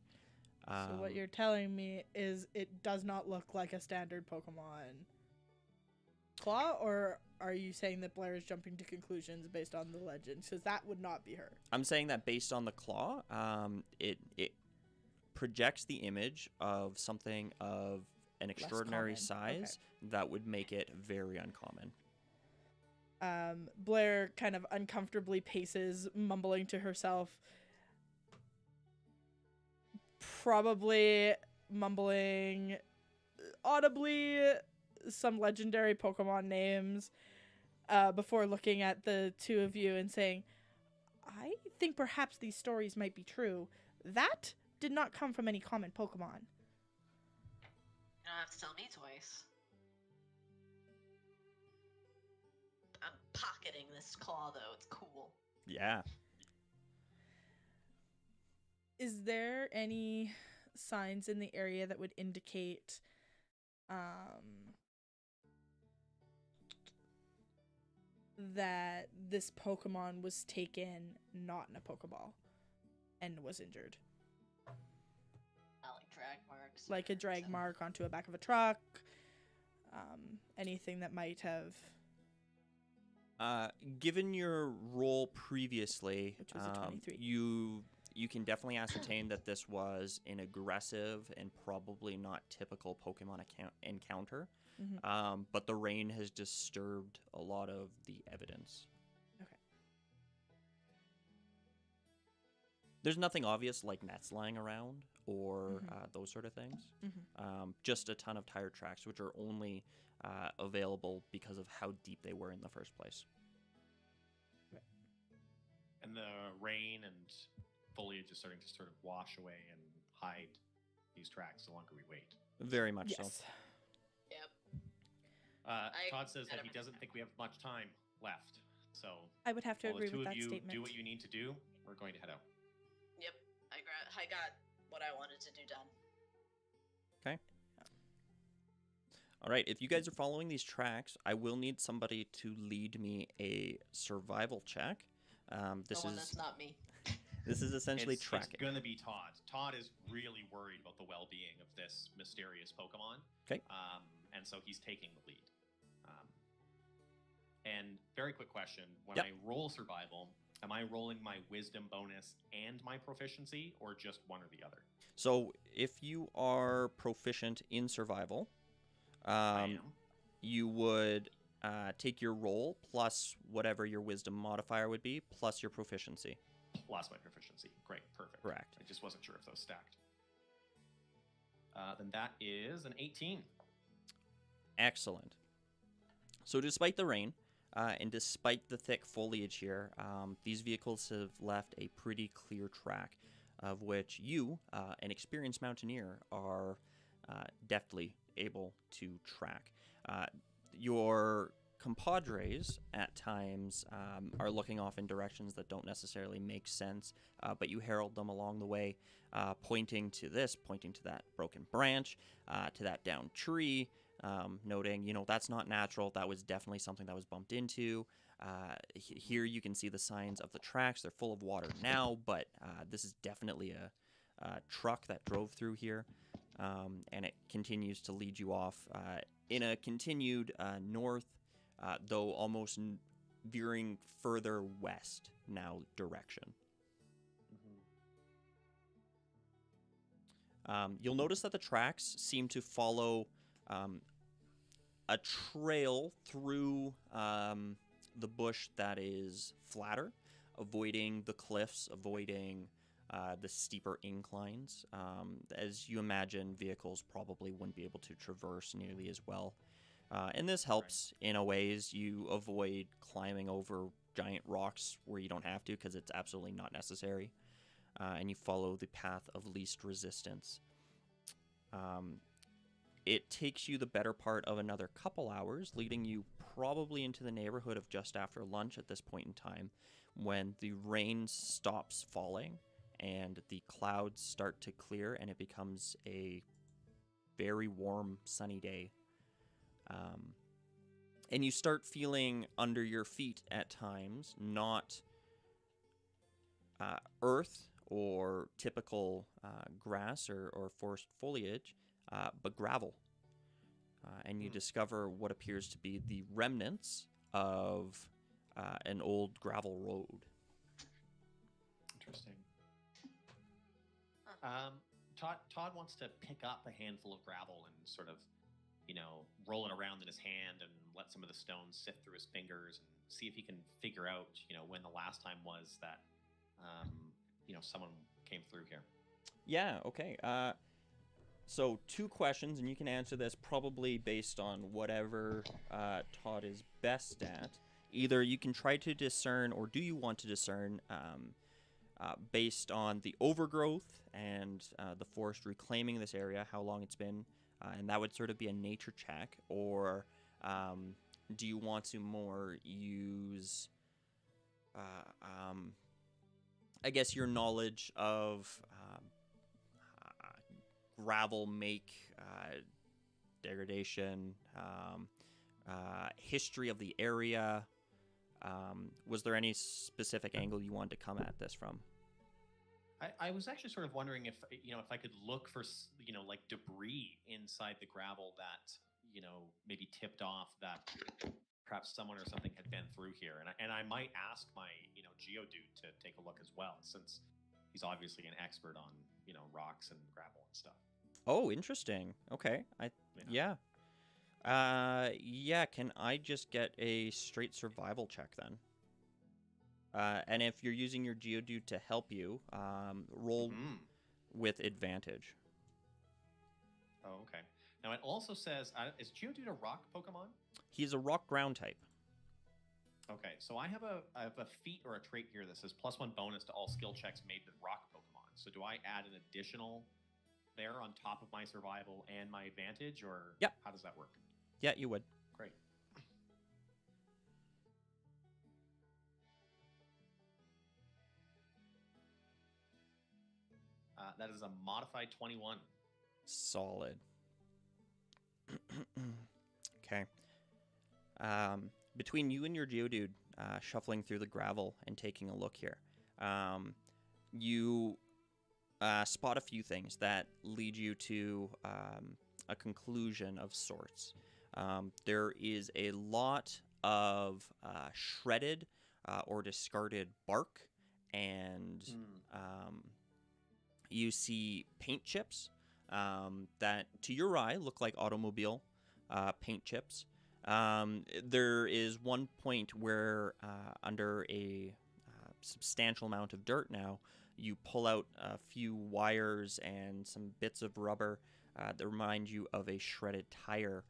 So what you're telling me is it does not look like a standard Pokemon claw, or are you saying that Blair is jumping to conclusions based on the legends? Because that would not be her. I'm saying that based on the claw, it projects the image of something of an extraordinary common. size that would make it very uncommon. Blair kind of uncomfortably paces, mumbling to herself, probably mumbling audibly some legendary Pokemon names before looking at the two of you and saying, I think perhaps these stories might be true. That did not come from any common Pokemon. You don't have to tell me twice. I'm pocketing this claw, though. It's cool. Yeah. Is there any signs in the area that would indicate that this Pokemon was taken not in a Pokeball and was injured? Not like drag marks. Like a or drag something. mark onto a back of a truck? Anything that might have... Given your role previously, Which was a 23. you can definitely ascertain that this was an aggressive and probably not typical Pokemon encounter. Mm-hmm. But the rain has disturbed a lot of the evidence. Okay. There's nothing obvious like nets lying around or Mhm. those sort of things. Mm-hmm. Just a ton of tire tracks, which are only available because of how deep they were in the first place. And the rain and foliage is starting to sort of wash away and hide these tracks the longer we wait. Very much so. Yes. Yep. Todd says that he every doesn't time. think we have much time left. So I would have to while agree the two with of that you statement. do what you need to do, we're going to head out. Yep. I got what I wanted to do done. Okay. All right. If you guys are following these tracks, I will need somebody to lead me a survival check. That's not me. This is essentially It's tracking. going to be Todd. Todd is really worried about the well-being of this mysterious Pokemon. Okay. And so he's taking the lead. And very quick question. When Yep. I roll survival, am I rolling my wisdom bonus and my proficiency, or just one or the other? So if you are proficient in survival, I am. you would take your roll plus whatever your wisdom modifier would be, plus your proficiency. Plus my proficiency. Great. Perfect. Correct. I just wasn't sure if those stacked. Then that is an 18. Excellent. So despite the rain, and despite the thick foliage here, these vehicles have left a pretty clear track, of which you, an experienced mountaineer, are deftly able to track. Your compadres at times are looking off in directions that don't necessarily make sense, but you herald them along the way, pointing to this, pointing to that broken branch, to that downed tree, noting, that's not natural. That was definitely something that was bumped into. Here you can see the signs of the tracks. They're full of water now, but this is definitely a truck that drove through here, and it continues to lead you off in a continued north, though almost veering further west now direction. You'll notice that the tracks seem to follow a trail through the bush that is flatter, avoiding the cliffs, avoiding the steeper inclines. As you imagine, vehicles probably wouldn't be able to traverse nearly as well. And this helps in a ways. You avoid climbing over giant rocks where you don't have to because it's absolutely not necessary. And you follow the path of least resistance. It takes you the better part of another couple hours, leading you probably into the neighborhood of just after lunch at this point in time, when the rain stops falling and the clouds start to clear and it becomes a very warm, sunny day. And you start feeling under your feet at times, not earth or typical grass or forest foliage, but gravel. And you discover what appears to be the remnants of an old gravel road. Interesting. Todd wants to pick up a handful of gravel and sort of, roll it around in his hand and let some of the stones sift through his fingers and see if he can figure out, when the last time was that, someone came through here. Yeah, okay. So 2 questions, and you can answer this probably based on whatever Todd is best at. Either you can try to discern, or do you want to discern, based on the overgrowth and the forest reclaiming this area, how long it's been, and that would sort of be a nature check, or do you want to more use, I guess, your knowledge of gravel make degradation, history of the area. Was there any specific angle you wanted to come at this from? I was actually sort of wondering if I could look for like debris inside the gravel that maybe tipped off that perhaps someone or something had been through here, and I might ask my Geodude to take a look as well, since he's obviously an expert on rocks and gravel and stuff. Oh, interesting. Okay. Yeah. Can I just get a straight survival check then? And if you're using your Geodude to help you, roll with advantage. Oh, okay. Now it also says, is Geodude a rock Pokemon? He's a rock ground type. Okay, so I have a feat or a trait here that says +1 bonus to all skill checks made with rock Pokemon. So do I add an additional there on top of my survival and my advantage, or how does that work? Yeah, you would. Great. That is a modified 21. Solid. Okay. Between you and your Geodude shuffling through the gravel and taking a look here, you spot a few things that lead you to a conclusion of sorts. There is a lot of shredded or discarded bark, and you see paint chips that, to your eye, look like automobile paint chips. There is one point where, under a substantial amount of dirt now, you pull out a few wires and some bits of rubber that remind you of a shredded tire.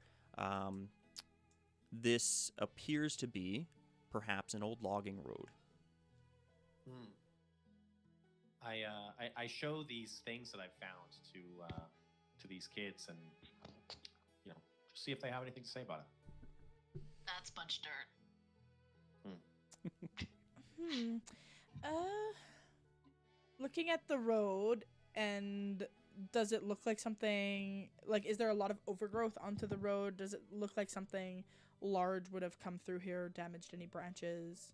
This appears to be perhaps an old logging road. Hmm. I show these things that I've found to these kids, and just see if they have anything to say about it. That's a bunch of dirt. Looking at the road, and does it look like something, like, is there a lot of overgrowth onto the road? Does it look like something large would have come through here, damaged any branches?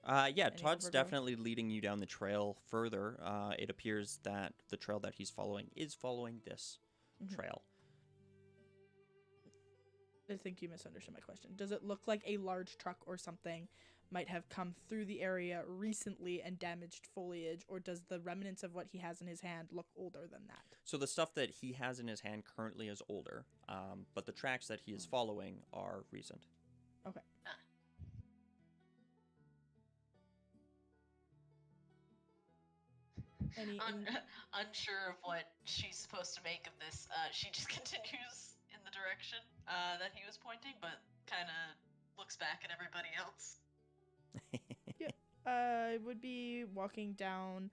Yeah, Any Todd's overgrowth? definitely leading you down the trail further. It appears that the trail that he's following is following this Mhm. trail. I think you misunderstood my question. Does it look like a large truck or something might have come through the area recently and damaged foliage, or does the remnants of what he has in his hand look older than that? So the stuff that he has in his hand currently is older, but the tracks that he is following are recent. Okay. Any Unsure of what she's supposed to make of this, she just continues in the direction that he was pointing, but kind of looks back at everybody else. I would be walking down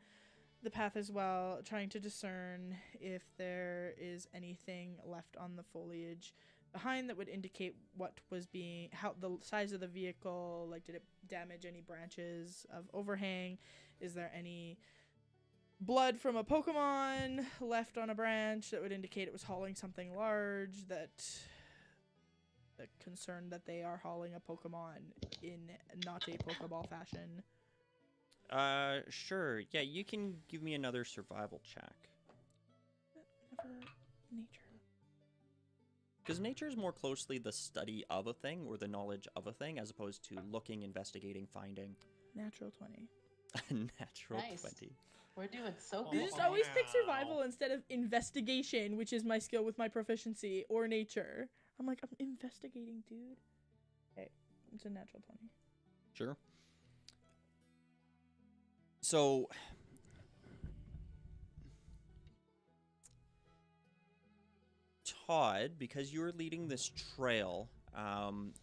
the path as well, trying to discern if there is anything left on the foliage behind that would indicate what was how the size of the vehicle, like, did it damage any branches of overhang? Is there any blood from a Pokemon left on a branch that would indicate it was hauling something large, that the concern that they are hauling a Pokemon in not a Pokeball fashion? Sure. Yeah, you can give me another survival check. Never nature. Because nature is more closely the study of a thing or the knowledge of a thing, as opposed to looking, investigating, finding. Natural 20. Natural Nice. 20. We're doing so Oh, good. You just wow. always pick survival instead of investigation, which is my skill with my proficiency, or nature. I'm like, I'm investigating, dude. Okay, it's a natural 20. Sure. So, Todd, because you're leading this trail,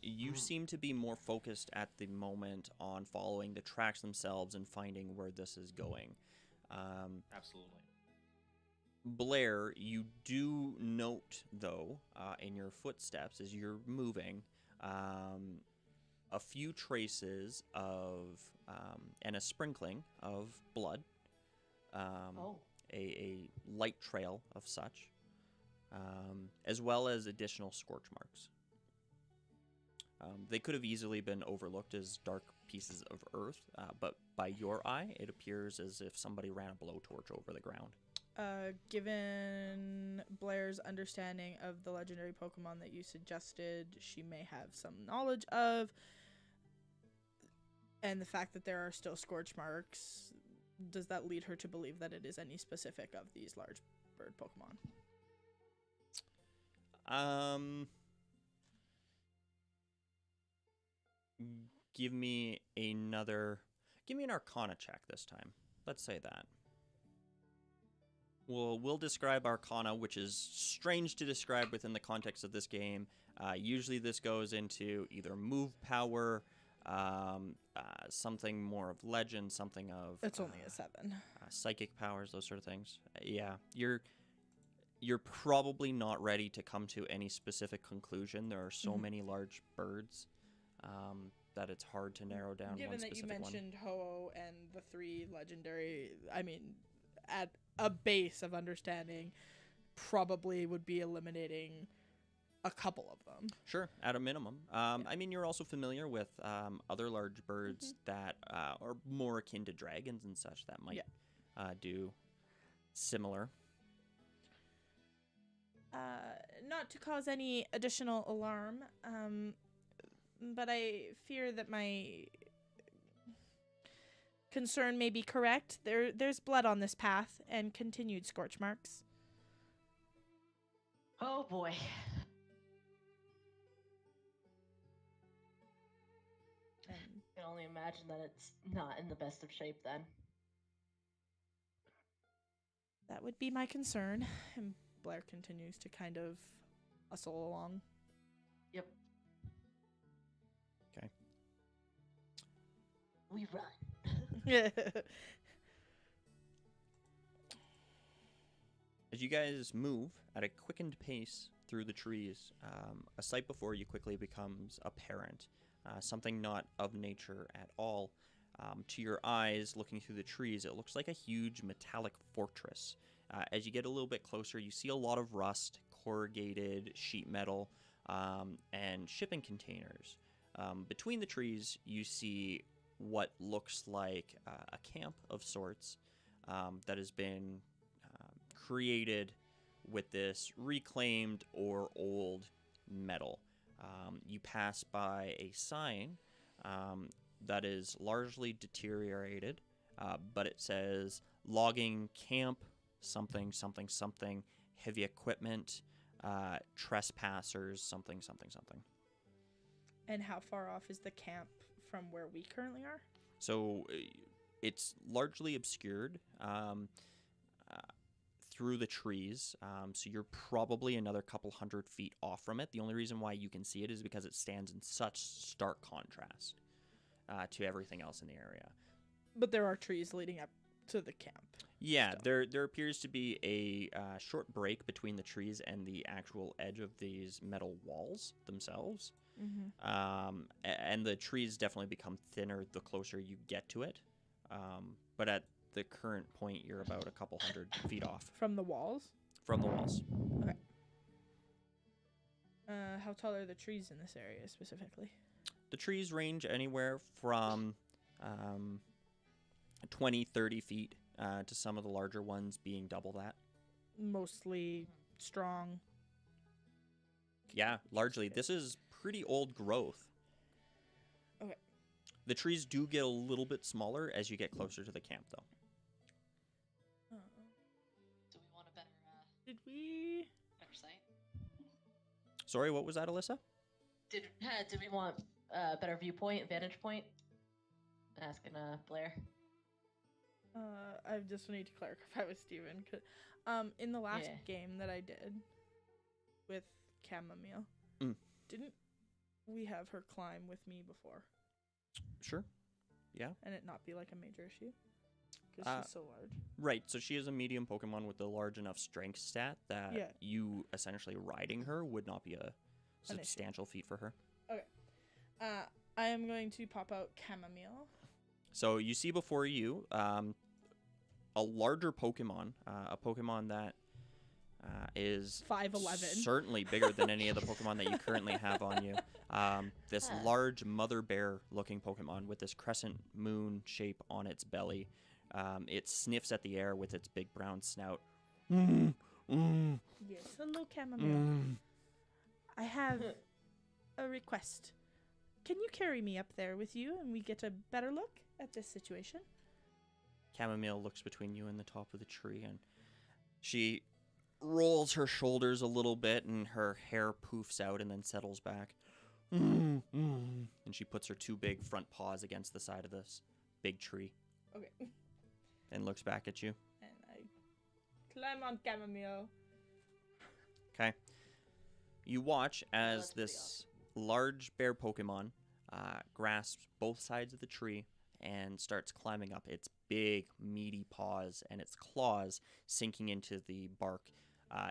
you seem to be more focused at the moment on following the tracks themselves and finding where this is going. Absolutely. Blair, you do note, though, in your footsteps as you're moving, a few traces of, and a sprinkling of blood, a light trail of such, as well as additional scorch marks. They could have easily been overlooked as dark pieces of earth, but by your eye, it appears as if somebody ran a blowtorch over the ground. Given Blair's understanding of the legendary Pokemon that you suggested she may have some knowledge of, and the fact that there are still scorch marks, does that lead her to believe that it is any specific of these large bird Pokemon? Give me an Arcana check this time. Let's say that. We'll describe Arcana, which is strange to describe within the context of this game. Usually this goes into either move power, something more of legend, something of... It's only a 7. Psychic powers, those sort of things. Yeah, you're probably not ready to come to any specific conclusion. There are so many large birds that it's hard to narrow down Given one that you specific one. mentioned Ho-Oh and the 3 legendary, I mean, at a base of understanding, probably would be eliminating a couple of them. Sure, at a minimum. I mean, you're also familiar with other large birds that are more akin to dragons and such that might do similar. Not to cause any additional alarm, but I fear that my concern may be correct. There's blood on this path and continued scorch marks. Oh boy. And I can only imagine that it's not in the best of shape then. that would be my concern. And Blair continues to kind of hustle along. Yep. we run. As you guys move at a quickened pace through the trees, a sight before you quickly becomes apparent. Something not of nature at all. To your eyes, looking through the trees, it looks like a huge metallic fortress. As you get a little bit closer, you see a lot of rust, corrugated sheet metal, and shipping containers. Between the trees, you see what looks like a camp of sorts that has been created with this reclaimed or old metal. You pass by a sign that is largely deteriorated, but it says logging camp, something, something, something, heavy equipment, trespassers, something, something, something. And how far off is the camp from where we currently are? So it's largely obscured through the trees, so you're probably another couple 100 feet off from it. The only reason why you can see it is because it stands in such stark contrast to everything else in the area. But there are trees leading up to the camp. Yeah, still. there appears to be a short break between the trees and the actual edge of these metal walls themselves. Mm-hmm. And the trees definitely become thinner the closer you get to it. But at the current point, you're about a couple 100 feet off From the walls? from the walls. Okay. How tall are the trees in this area specifically? The trees range anywhere from 20, 30 feet to some of the larger ones being double that. Mostly strong. Yeah, largely. This is pretty old growth. Okay. The trees do get a little bit smaller as you get closer to the camp, though. Do we want a better Did we? better sight? Sorry, what was that, Alyssa? Did we want a better viewpoint, vantage point? Asking Blair. I just need to clarify with Steven. In the last Yeah. game that I did with Chamomile, didn't we have her climb with me before? Sure. Yeah. And it not be like a major issue? Because she's so large. Right, so she is a medium Pokemon with a large enough strength stat that Yeah. you essentially riding her would not be a issue. substantial feat for her. I am going to pop out Chamomile. So you see before you a larger Pokemon, a Pokemon that is 5'11". certainly bigger than any of the Pokemon that you currently have on you. This large mother bear looking Pokemon with this crescent moon shape on its belly. It sniffs at the air with its big brown snout. Yes, hello Chamomile. I have a request. Can you carry me up there with you and we get a better look at this situation? Chamomile looks between you and the top of the tree, and she rolls her shoulders a little bit, and her hair poofs out and then settles back. And she puts her two big front paws against the side of this big tree Okay. and looks back at you. And I climb on Chamomile. Okay. You watch as that's pretty this large bear Pokemon grasps both sides of the tree and starts climbing up its big, meaty paws and its claws sinking into the bark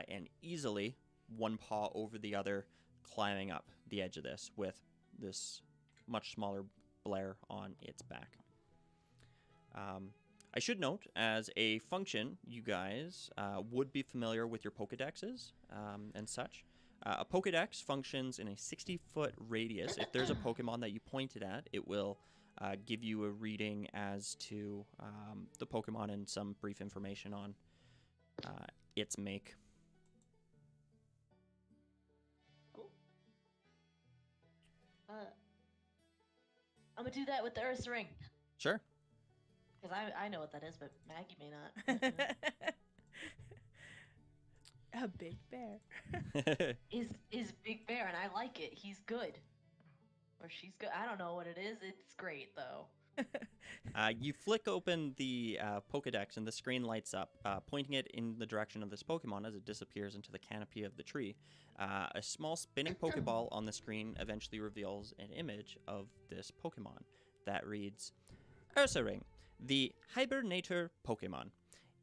and easily, one paw over the other, climbing up the edge of this with this much smaller Blair on its back. I should note, as a function, you guys would be familiar with your Pokedexes and such. A Pokedex functions in a 60-foot radius. If there's a Pokemon that you pointed at, it will give you a reading as to the Pokemon and some brief information on its make. Cool. I'm gonna do that with the Earth Ring. Sure. Because I know what that is, but Maggie may not. A big bear. is Big Bear, and I like it. He's good. Or she's good. I don't know what it is. It's great, though. You flick open the Pokedex, and the screen lights up, pointing it in the direction of this Pokemon as it disappears into the canopy of the tree. A small spinning Pokeball on the screen eventually reveals an image of this Pokemon that reads, Ursaring, the hibernator Pokemon.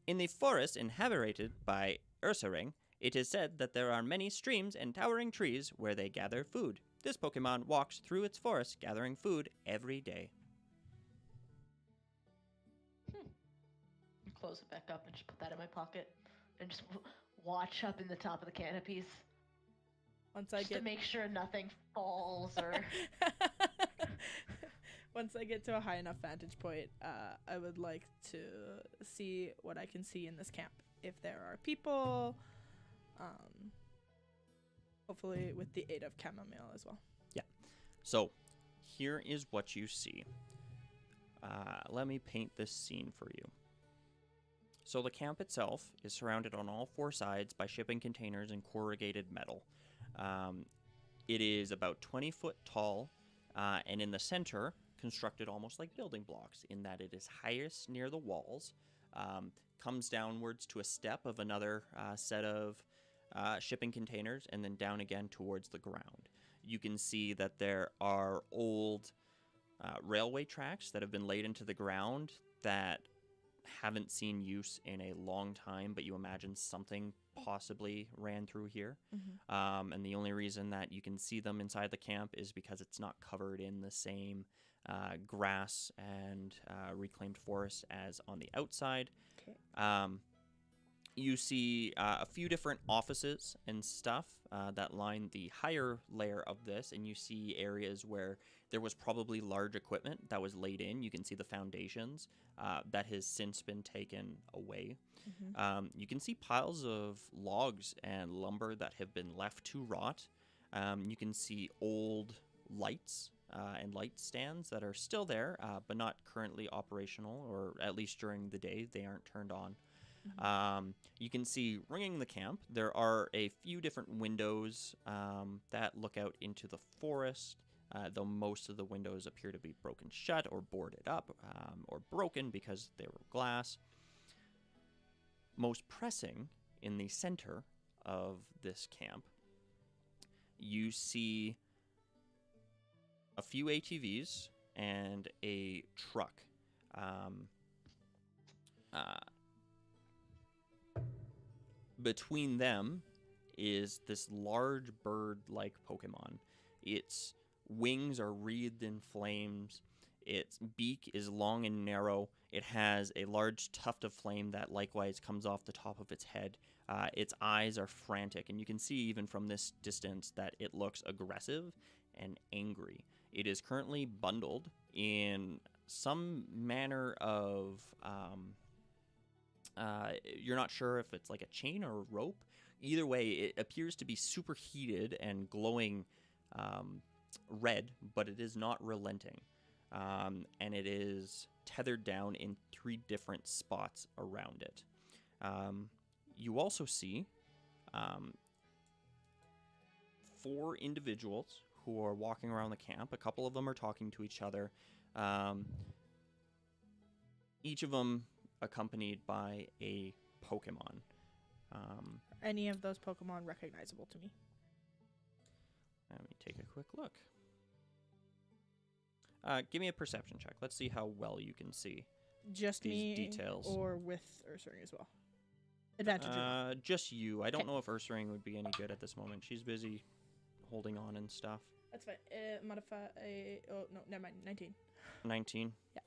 In the forest inhabited by Ursaring, it is said that there are many streams and towering trees where they gather food. This Pokemon walks through its forest gathering food every day. Close it back up and just put that in my pocket and just watch up in the top of the canopies Once I just get to make sure nothing falls or Once I get to a high enough vantage point, I would like to see what I can see in this camp. If there are people, hopefully with the aid of chamomile as well. So, here is what you see. Let me paint this scene for you. So the camp itself is surrounded on all four sides by shipping containers and corrugated metal. It is about 20 foot tall, and in the center, constructed almost like building blocks, in that it is highest near the walls, comes downwards to a step of another set of shipping containers, and then down again towards the ground. You can see that there are old railway tracks that have been laid into the ground that haven't seen use in a long time, but you imagine something possibly ran through here. And the only reason that you can see them inside the camp is because it's not covered in the same grass and reclaimed forest as on the outside. Okay. You see a few different offices and stuff that line the higher layer of this, and you see areas where there was probably large equipment that was laid in. You can see the foundations that has since been taken away. You can see piles of logs and lumber that have been left to rot. You can see old lights and light stands that are still there, but not currently operational, or at least during the day they aren't turned on. You can see ringing the camp, there are a few different windows that look out into the forest, though most of the windows appear to be broken shut or boarded up, or broken because they were glass. Most pressing, in the center of this camp, you see a few ATVs and a truck. Between them is this large bird-like Pokemon. Its wings are wreathed in flames. Its beak is long and narrow. It has a large tuft of flame that likewise comes off the top of its head. Its eyes are frantic, and you can see even from this distance that it looks aggressive and angry. It is currently bundled in some manner of... you're not sure if it's like a chain or a rope. Either way, it appears to be superheated and glowing red, but it is not relenting. And it is tethered down in 3 different spots around it. You also see 4 individuals who are walking around the camp. A couple of them are talking to each other. Each of them accompanied by a Pokemon. Any of those Pokemon recognizable to me? Let me take a quick look. Give me a perception check. Let's see how well you can see Just these me details. or with Ursaring as well? Advantage. or not? Just you. I don't Okay. know if Ursaring would be any good at this moment. She's busy holding on and stuff. That's fine. Modify. Oh no, never mind. 19. 19. Yeah.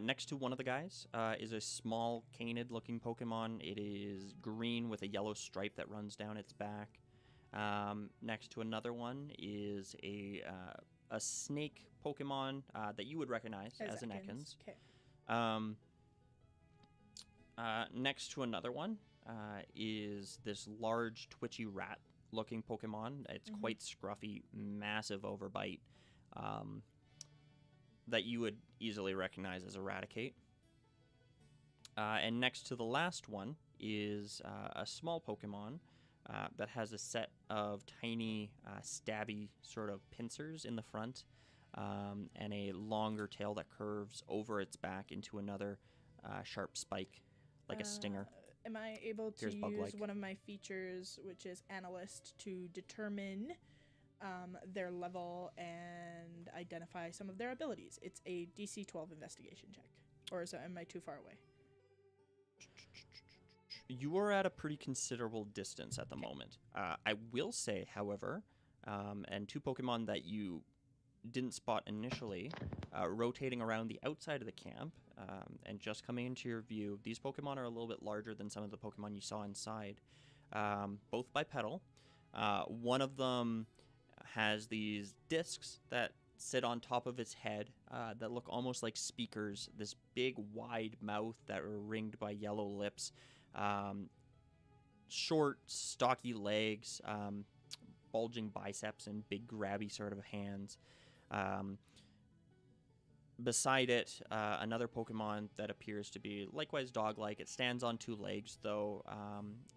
Next to one of the guys is a small canid-looking Pokemon. It is green with a yellow stripe that runs down its back. Next to another one is a snake Pokemon that you would recognize as an Ekans. Okay. Next to another one is this large, twitchy rat-looking Pokemon. It's quite scruffy, massive overbite. That you would easily recognize as Eradicate. And next to the last one is a small Pokemon that has a set of tiny stabby sort of pincers in the front. and a longer tail that curves over its back into another sharp spike, like a stinger. Am I able to Appears use bug-like. one of my features, which is Analyst, to determine their level and identify some of their abilities? It's a DC 12 investigation check. Or am I too far away? You are at a pretty considerable distance at the moment. I will say, however, and two Pokemon that you didn't spot initially, rotating around the outside of the camp and just coming into your view, these Pokemon are a little bit larger than some of the Pokemon you saw inside, both bipedal. One of them has these discs that sit on top of its head that look almost like speakers, this big wide mouth that are ringed by yellow lips, short stocky legs, bulging biceps, and big grabby sort of hands. Beside it, another Pokemon that appears to be likewise dog-like. It stands on two legs, though,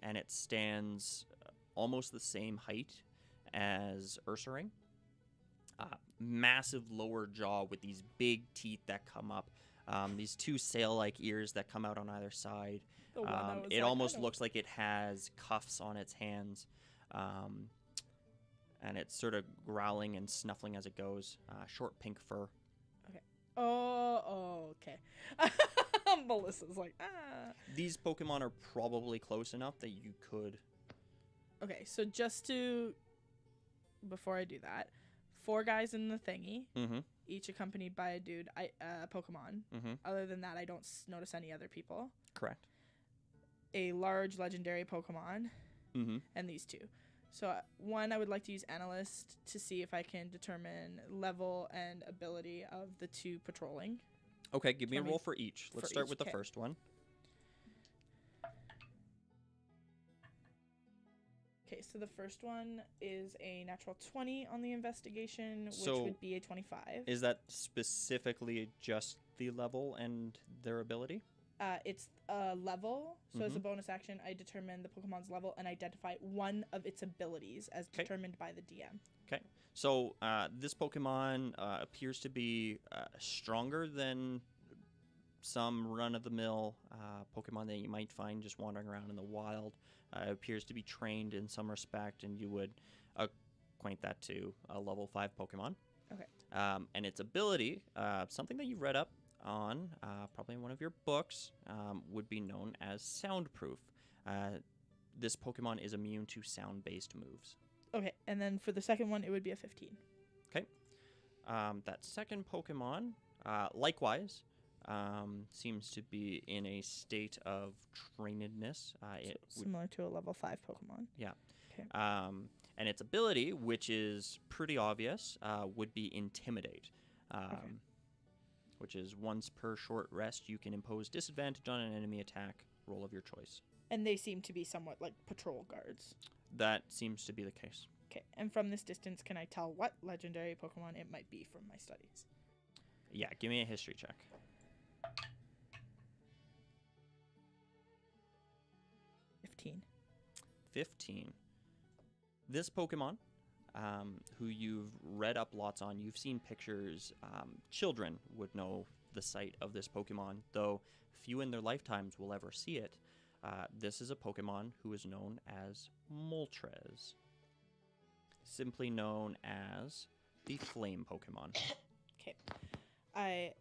and it stands almost the same height as Ursaring. Massive lower jaw with these big teeth that come up. These two sail-like ears that come out on either side. The one that was It like, almost I don't- looks like it has cuffs on its hands. And it's sort of growling and snuffling as it goes. Short pink fur. Oh, okay. Melissa's like, ah. These Pokemon are probably close enough that you could... Okay, so just to, before I do that, 4 guys in the thingy, Mm-hmm. each accompanied by a dude, Pokemon. Mm-hmm. Other than that, I don't notice any other people. Correct. A large legendary Pokemon, Mm-hmm. and these 2. So one, I would like to use Analyst to see if I can determine level and ability of the 2 patrolling. Okay, give me a Tell me roll for each. Let's for start each, with the 'kay. first one. Okay, so the first one is a natural 20 on the investigation, which So would be a 25. Is that specifically just the level and their ability? It's a level, so as a Mhm. bonus action, I determine the Pokemon's level and identify one of its abilities as 'Kay. determined by the DM. So this Pokemon appears to be stronger than some run-of-the-mill Pokemon that you might find just wandering around in the wild. Appears to be trained in some respect, and you would acquaint that to a level 5 Pokemon. Okay. And its ability, something that you read up on, probably in one of your books, would be known as Soundproof. This Pokemon is immune to sound-based moves. Okay, and then for the second one, it would be a 15. That second Pokemon, likewise, seems to be in a state of trainedness. It would, Similar to a level 5 Pokemon. and its ability, which is pretty obvious, would be Intimidate, which is once per short rest, you can impose disadvantage on an enemy attack roll of your choice. And they seem to be somewhat like patrol guards. That seems to be the case. Okay, and from this distance, can I tell what legendary Pokemon it might be from my studies? Yeah, give me a history check. 15. This Pokemon, who you've read up lots on, you've seen pictures, children would know the sight of this Pokemon, though few in their lifetimes will ever see it. This is a Pokemon who is known as Moltres, simply known as the Flame Pokemon. Okay. I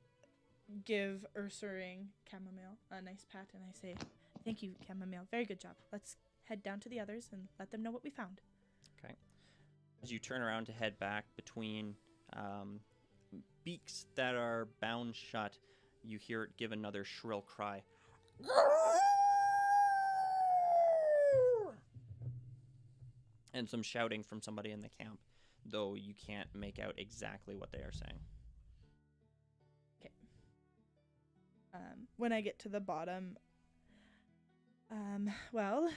give Ursaring Chamomile a nice pat and I say, "Thank you, Chamomile. Very good job. Let's head down to the others and let them know what we found." As you turn around to head back between beaks that are bound shut, you hear it give another shrill cry. And some shouting from somebody in the camp, though you can't make out exactly what they are saying. When I get to the bottom, well,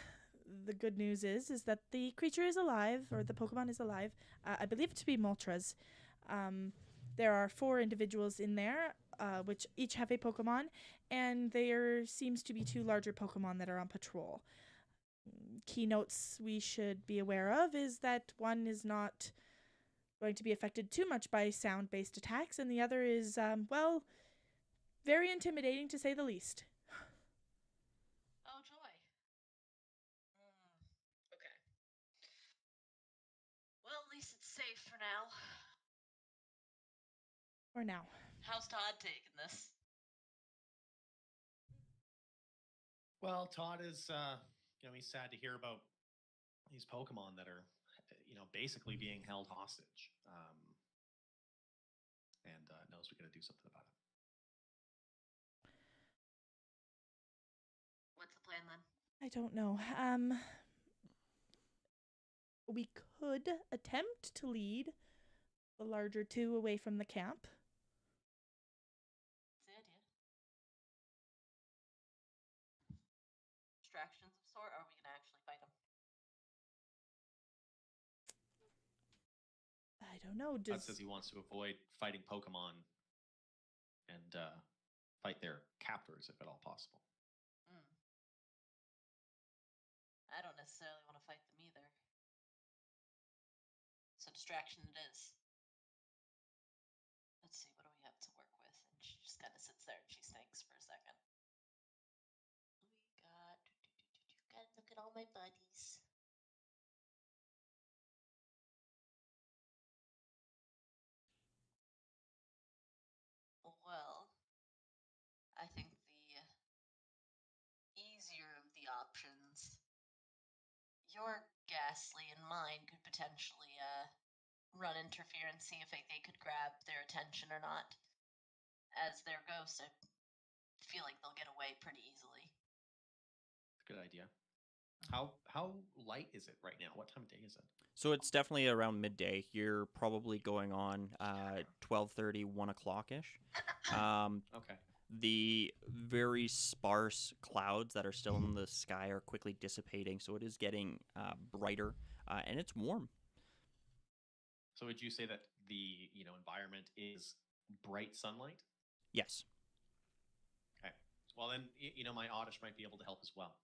the good news is that the creature is alive, or the Pokemon is alive. I believe it to be Moltres. There are 4 individuals in there, which each have a Pokemon, and there seems to be 2 larger Pokemon that are on patrol. Keynotes we should be aware of is that one is not going to be affected too much by sound-based attacks, and the other is, well, very intimidating to say the least. Oh, joy. Okay. Well, at least it's safe for now. For now. How's Todd taking this? Well, Todd is, he's sad to hear about these Pokemon that are, basically being held hostage. And knows we got to do something about it. What's the plan then? I don't know. We could attempt to lead the larger two away from the camp. What's the idea? Distractions of sort, or are we gonna actually fight them? I don't know. Todd says he wants to avoid fighting Pokemon and fight their captors if at all possible. I don't necessarily want to fight them either. So distraction it is. Let's see, what do we have to work with? And she just kind of sits there and she thinks for a second. We got... Gotta look at all my buddies. Well, I think the easier of the options, your Ghastly and mine could potentially run interference, see if they could grab their attention or not. As their ghosts, I feel like they'll get away pretty easily. Good idea. How light is it right now? What time of day is it? So it's definitely around midday. You're probably going on 12:30, 1 o'clock-ish. Okay. The very sparse clouds that are still in the sky are quickly dissipating, so it is getting brighter, and it's warm. So would you say that the environment is bright sunlight? Yes. Okay. Well, then my Oddish might be able to help as well,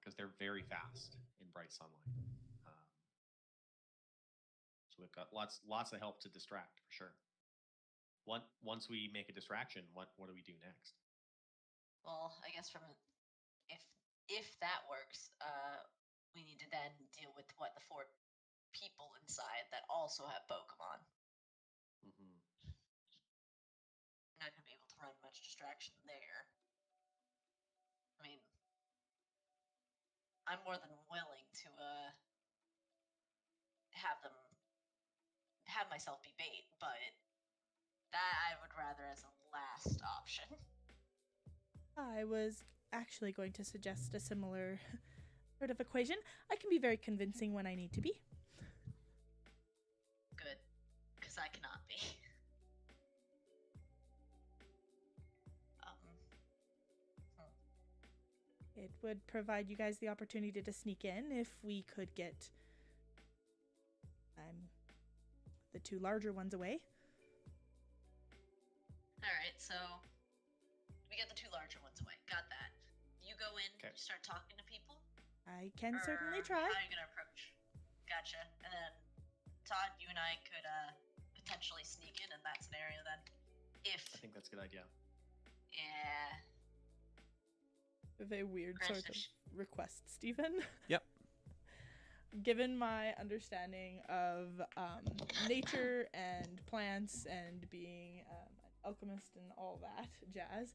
because they're very fast in bright sunlight. So we've got lots of help to distract for sure. Once we make a distraction, what do we do next? Well, I guess if that works, we need to then deal with the 4 people inside that also have Pokemon. Mm-hmm. We're not gonna be able to run much distraction there. I mean, I'm more than willing to have myself be bait, but that I would rather as a last option. I was actually going to suggest a similar sort of equation. I can be very convincing when I need to be. Good, because I cannot be. It would provide you guys the opportunity to sneak in if we could get the 2 larger ones away. Alright, so we get the 2 larger ones away. Got that. You go in, Okay. you start talking to people? I can certainly Or try. How are you gonna approach? Gotcha. And then, Todd, you and I could potentially sneak in that scenario then. I think that's a good idea. Yeah. With a weird sort of British. request, Stephen. Yep. Given my understanding of nature and plants and being an alchemist and all that jazz,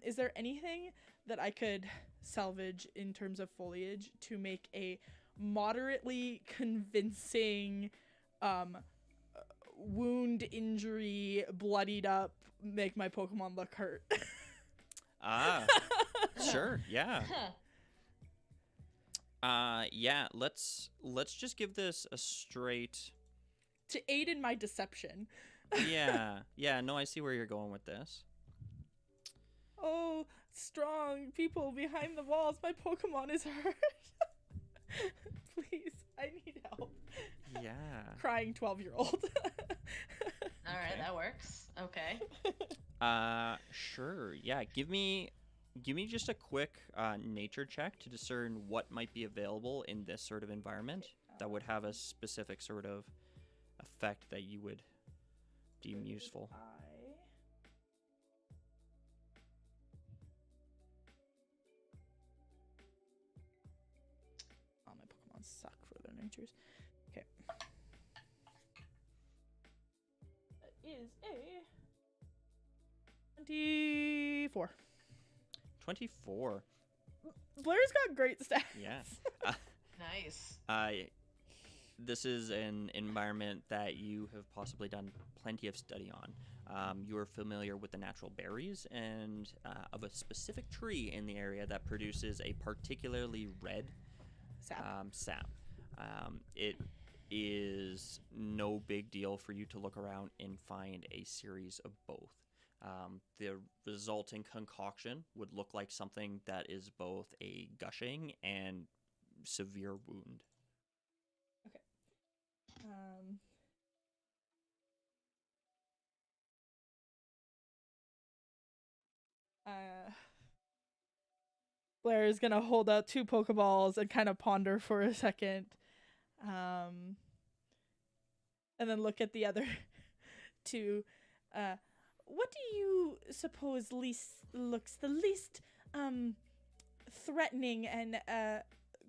is there anything that I could salvage in terms of foliage to make a moderately convincing wound, injury, bloodied up, make my Pokemon look hurt? Sure, yeah. Yeah, let's just give this a straight... To aid in my deception. Yeah, no, I see where you're going with this. Oh, strong people behind the walls, my Pokemon is hurt. Please, I need help. Yeah. Crying 12-year-old. Alright, Okay. that works. Okay. Sure, yeah, give me just a quick nature check to discern what might be available in this sort of environment that would have a specific sort of effect that you would deem useful. Oh, my Pokemon suck for their natures. Okay. That is a 24. 24. Blair's got great stats. Yeah. Nice. This is an environment that you have possibly done plenty of study on. You are familiar with the natural berries and of a specific tree in the area that produces a particularly red sap. It is no big deal for you to look around and find a series of both. The resulting concoction would look like something that is both a gushing and severe wound. Blair is gonna hold out 2 Pokeballs and kind of ponder for a second, and then look at the other 2. What do you suppose looks the least threatening and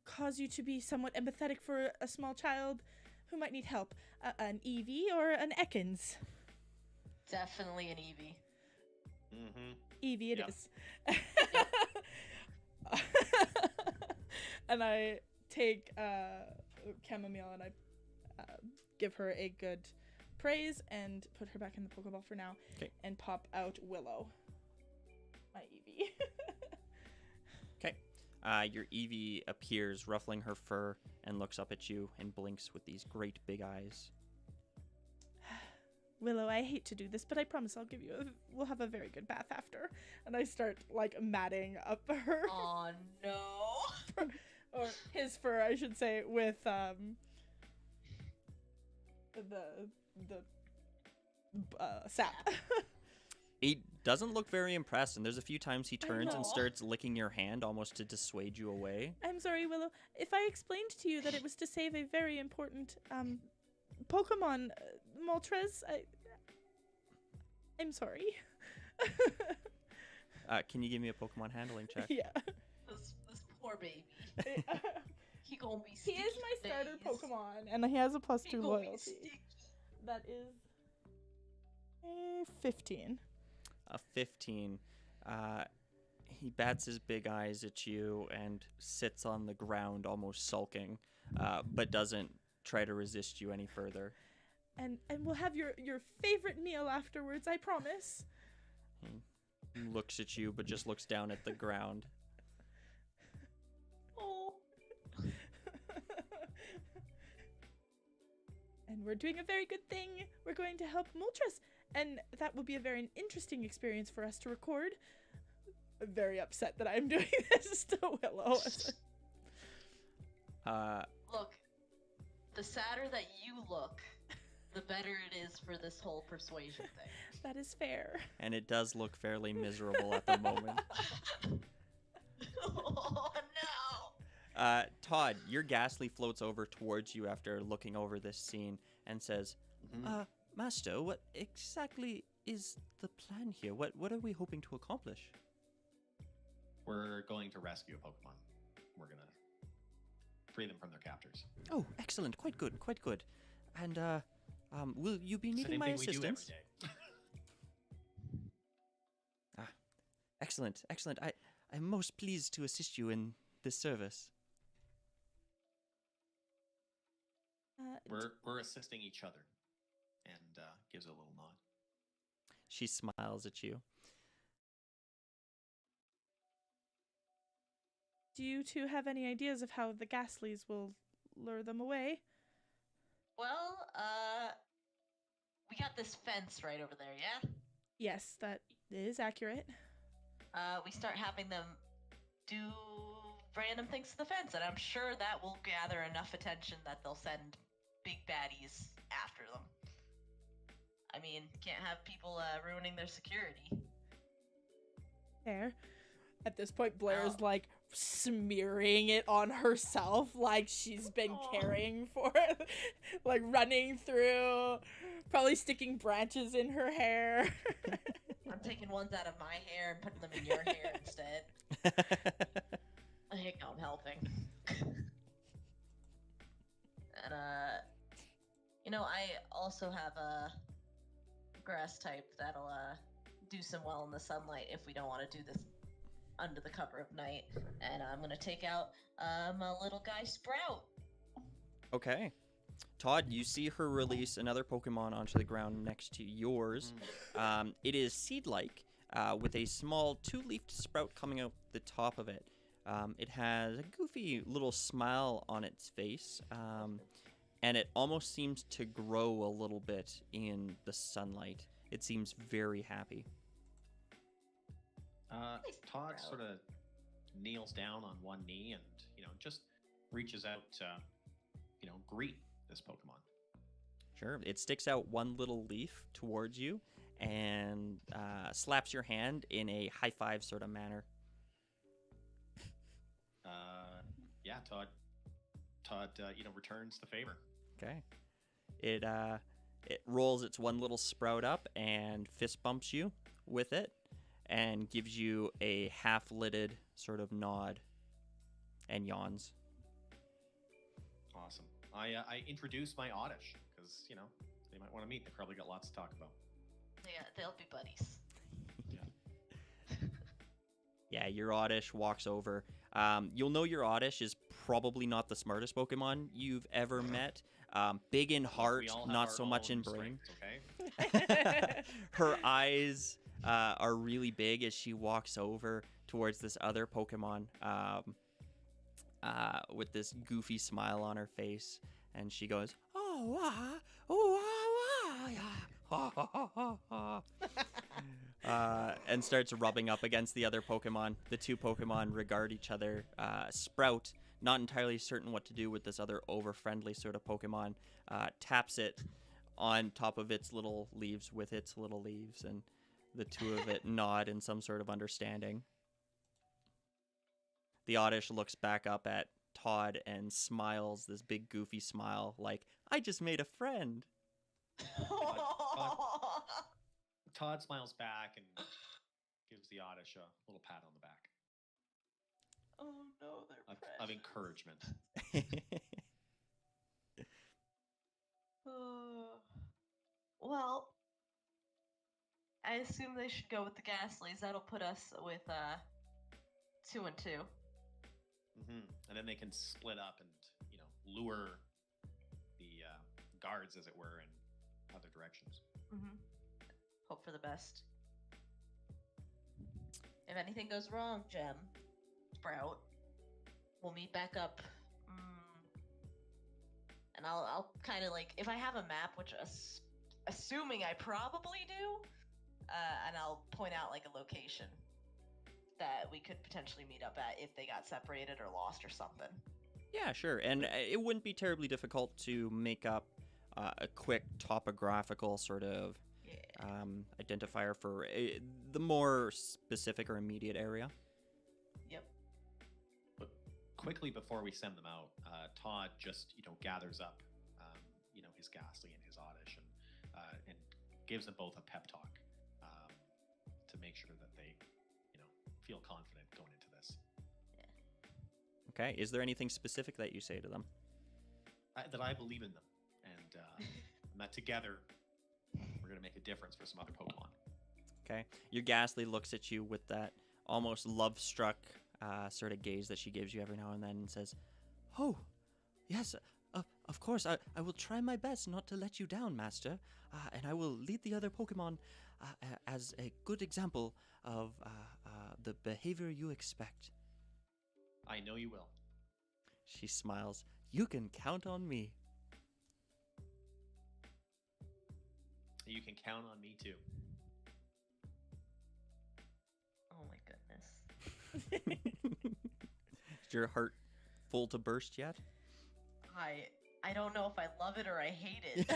cause you to be somewhat empathetic for a small child who might need help? An Eevee or an Ekans? Definitely an Eevee. Mm-hmm. Eevee it Yep. is. And I take Chamomile and I give her a good praise and put her back in the Pokeball for now. Okay. And pop out Willow, my Eevee. Okay. Your Eevee appears, ruffling her fur, and looks up at you and blinks with these great big eyes. Willow, I hate to do this, but I promise we'll have a very good bath after. And I start like matting up her Oh no. or his fur, I should say, with the sap. He doesn't look very impressed, and there's a few times he turns and know. starts licking your hand almost to dissuade you away. I'm sorry, Willow. If I explained to you that it was to save a very important Pokemon, Moltres, I'm sorry. Can you give me a Pokemon handling check? Yeah. This poor baby. He gonna be He sticky is my starter days. Pokemon, and he has a +2 He gonna be loyalty. sticky. That is a 15. A 15. He bats his big eyes at you and sits on the ground almost sulking, but doesn't try to resist you any further. And we'll have your favorite meal afterwards, I promise. He looks at you, but just looks down at the ground. Oh. And we're doing a very good thing. We're going to help Moltres, and that will be a very interesting experience for us to record. I'm very upset that I'm doing this to Willow. Look, the sadder that you look, the better it is for this whole persuasion thing. That is fair. And it does look fairly miserable at the moment. Oh no! Todd, your Ghastly floats over towards you after looking over this scene and says, Mhm. Master, what exactly is the plan here? What are we hoping to accomplish? We're going to rescue a Pokemon. We're going to free them from their captors. Oh, excellent. Quite good, quite good. And, will you be needing Same my thing we do every assistance? day. Excellent, excellent. I'm most pleased to assist you in this service. We're assisting each other, and gives a little nod. She smiles at you. Do you two have any ideas of how the Ghastlies will lure them away? Well, we got this fence right over there, yeah? Yes, that is accurate. We start having them do random things to the fence, and I'm sure that will gather enough attention that they'll send big baddies after them. I mean, can't have people ruining their security. There. At this point, Blair is Oh. like smearing it on herself like she's been caring for it, like running through, probably sticking branches in her hair. I'm taking ones out of my hair and putting them in your hair instead. I think I'm helping. And I also have a grass type that'll do some well in the sunlight if we don't want to do this under the cover of night. And I'm gonna take out my little guy Sprout. Okay. Todd, you see her release another Pokemon onto the ground next to yours. It is seed-like, with a small two-leafed sprout coming out the top of it. It has a goofy little smile on its face, and it almost seems to grow a little bit in the sunlight. It seems very happy. Todd sort of kneels down on one knee and, just reaches out to, greet this Pokemon. Sure. It sticks out one little leaf towards you and slaps your hand in a high-five sort of manner. Yeah, Todd, returns the favor. Okay. It rolls its one little sprout up and fist bumps you with it and gives you a half-lidded sort of nod and yawns. Awesome. I introduce my Oddish because, they might want to meet. They probably got lots to talk about. Yeah, they'll be buddies. Yeah, your Oddish walks over. You'll know your Oddish is probably not the smartest Pokemon you've ever met. Big in heart, We all have not our so much in own brain. strengths, okay? Her eyes are really big as she walks over towards this other Pokemon with this goofy smile on her face. And she goes, and starts rubbing up against the other Pokemon. The two Pokemon regard each other. Sprout, not entirely certain what to do with this other over-friendly sort of Pokemon, taps it on top of its little leaves with its little leaves, and the two of it nod in some sort of understanding. The Oddish looks back up at Todd and smiles this big goofy smile like, I just made a friend. Todd smiles back and gives the Oddish a little pat on the back Oh no, they're of precious. encouragement. Well, I assume they should go with the Ghastlies. That'll put us with 2 and 2. And then they can split up and, lure the guards, as it were, in other directions. Hope for the best. If anything goes wrong, Sprout, we'll meet back up. And I'll kind of if I have a map, which assuming I probably do, and I'll point out a location that we could potentially meet up at if they got separated or lost or something. Yeah, sure. And it wouldn't be terribly difficult to make up a quick topographical sort of identifier for the more specific or immediate area. Yep. But quickly before we send them out, Todd just, gathers up, his Ghastly and his Oddish and gives them both a pep talk to make sure that they, feel confident going into this. Okay. Is there anything specific that you say to them? That I believe in them, and that together we're going to make a difference for some other Pokemon. Okay. Your Ghastly looks at you with that almost love-struck sort of gaze that she gives you every now and then and says, "Oh, yes, of course. I will try my best not to let you down, Master, and I will lead the other Pokemon as a good example of the behavior you expect." I know you will. She smiles. "You can count on me." You can count on me too. Oh my goodness. Is your heart full to burst yet? I don't know if I love it or I hate it.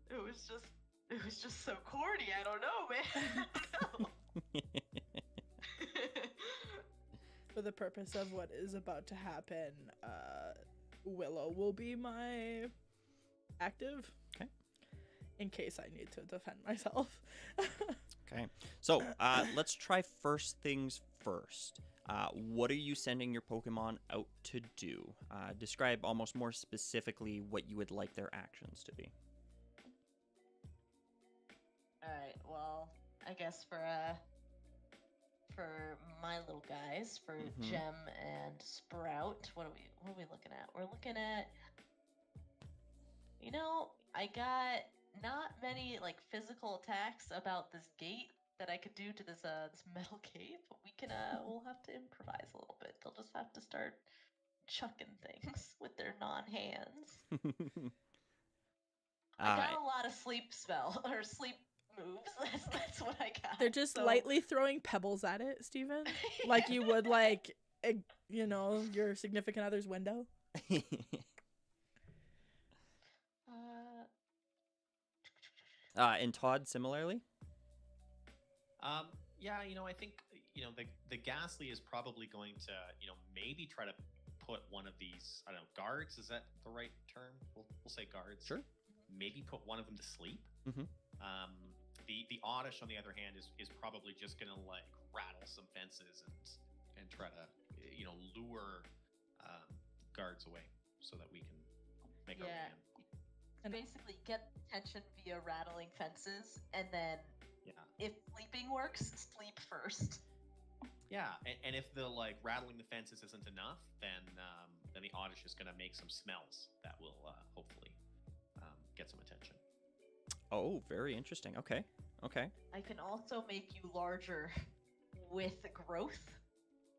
It was just It was just so corny. I don't know, man. For the purpose of what is about to happen, Willow will be my active. Okay. In case I need to defend myself. Okay. So let's try first things first. What are you sending your Pokemon out to do? Describe almost more specifically what you would like their actions to be. Alright, well, I guess for my little guys, for Mhm. Gem and Sprout, what are we looking at? We're looking at, I got not many like physical attacks about this gate that I could do to this metal cave, but we'll have to improvise a little bit. They'll just have to start chucking things with their non-hands. I got a lot of sleep sleep moves. That's what I got. They're just So- lightly throwing pebbles at it, Steven. Like you would like, your significant other's window. And Todd, similarly? Yeah, I think the Ghastly is probably going to maybe try to put one of these, I don't know, guards. Is that the right term? We'll say guards. Sure. Maybe put one of them to sleep. Mhm. The Oddish, on the other hand, is probably just gonna like rattle some fences and try to lure guards away so that we can make our way Yeah. in. Basically get attention via rattling fences, and then Yeah. if sleeping works, sleep first. Yeah, and if the like rattling the fences isn't enough, then the Oddish is gonna make some smells that will hopefully get some attention. Oh, very interesting. Okay. I can also make you larger with growth.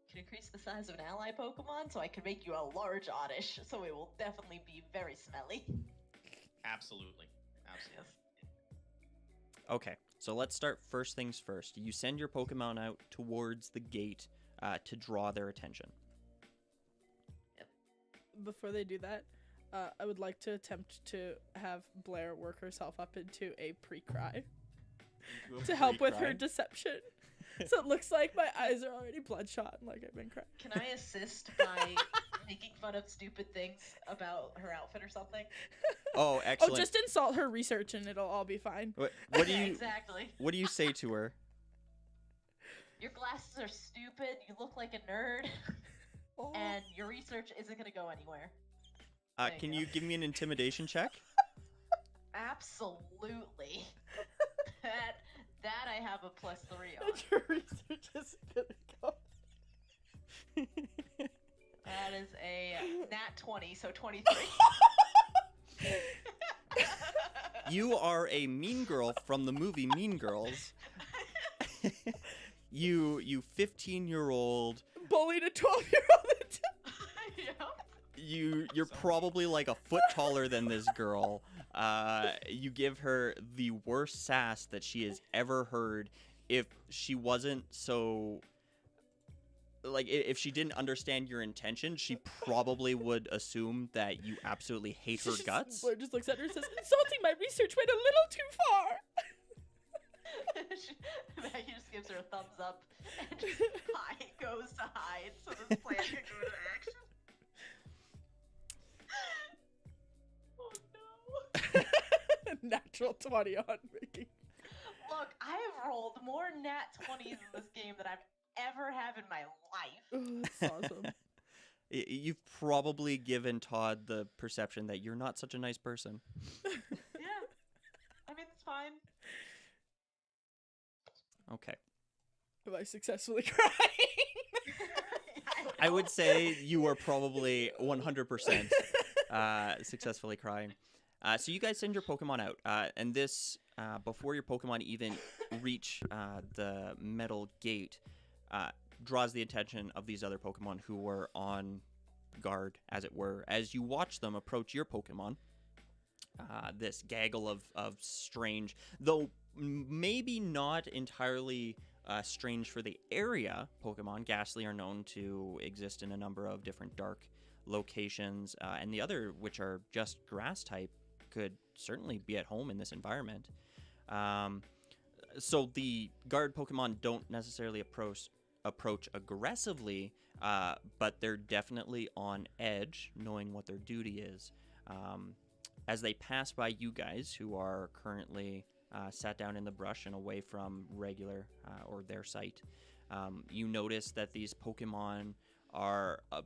Can increase the size of an ally Pokemon, so I can make you a large Oddish, so it will definitely be very smelly. Absolutely. Yes. Okay. So let's start first things first. You send your Pokemon out towards the gate to draw their attention. Before they do that, I would like to attempt to have Blair work herself up into a pre-cry to help with her deception. So it looks like my eyes are already bloodshot and like I've been crying. Can I assist by making fun of stupid things about her outfit or something? Oh, excellent. Oh, just insult her research and it'll all be fine. What do Yeah, you exactly. What do you say to her? Your glasses are stupid, you look like a nerd, Oh. and your research isn't gonna go anywhere. Can you give me an intimidation check? Absolutely. that I have a +3 on. And your research isn't gonna go. That is a nat 20, so 23. You are a mean girl from the movie Mean Girls. you 15-year-old. Bullied a 12-year-old into Yep. You're probably like a foot taller than this girl. You give her the worst sass that she has ever heard. If she wasn't so, like, if she didn't understand your intention, she probably would assume that you absolutely hate her guts. Blair just looks at her and says, "Insulting my research went a little too far." Maggie just gives her a thumbs up and just goes to hide so this plan can go into action. Oh no. Natural 20 on making. Look, I have rolled more nat 20s in this game than I've ever have in my life. Oh, that's awesome. You've probably given Todd the perception that you're not such a nice person. Yeah. I mean, it's fine. Okay. Am I successfully crying? I would say you are probably 100% successfully crying. So you guys send your Pokemon out, and this, before your Pokemon even reach the metal gate, draws the attention of these other Pokemon who were on guard, as it were. As you watch them approach your Pokemon, this gaggle of strange, though maybe not entirely strange for the area Pokemon. Ghastly are known to exist in a number of different dark locations, and the other, which are just grass type, could certainly be at home in this environment. So the guard Pokemon don't necessarily approach aggressively, but they're definitely on edge, knowing what their duty is. As they pass by you guys, who are currently sat down in the brush and away from regular or their sight, you notice that these Pokemon are a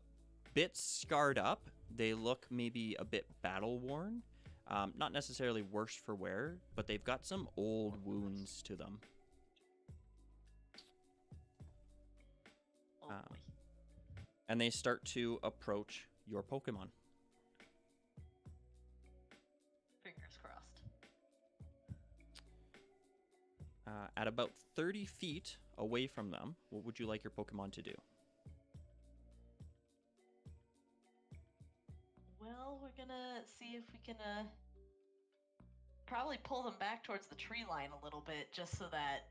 bit scarred up. They look maybe a bit battle worn. Not necessarily worse for wear, but they've got some old wounds to them. Oh boy. And they start to approach your Pokemon. Fingers crossed. At about 30 feet away from them, what would you like your Pokemon to do? Well, we're gonna see if we can probably pull them back towards the tree line a little bit, just so that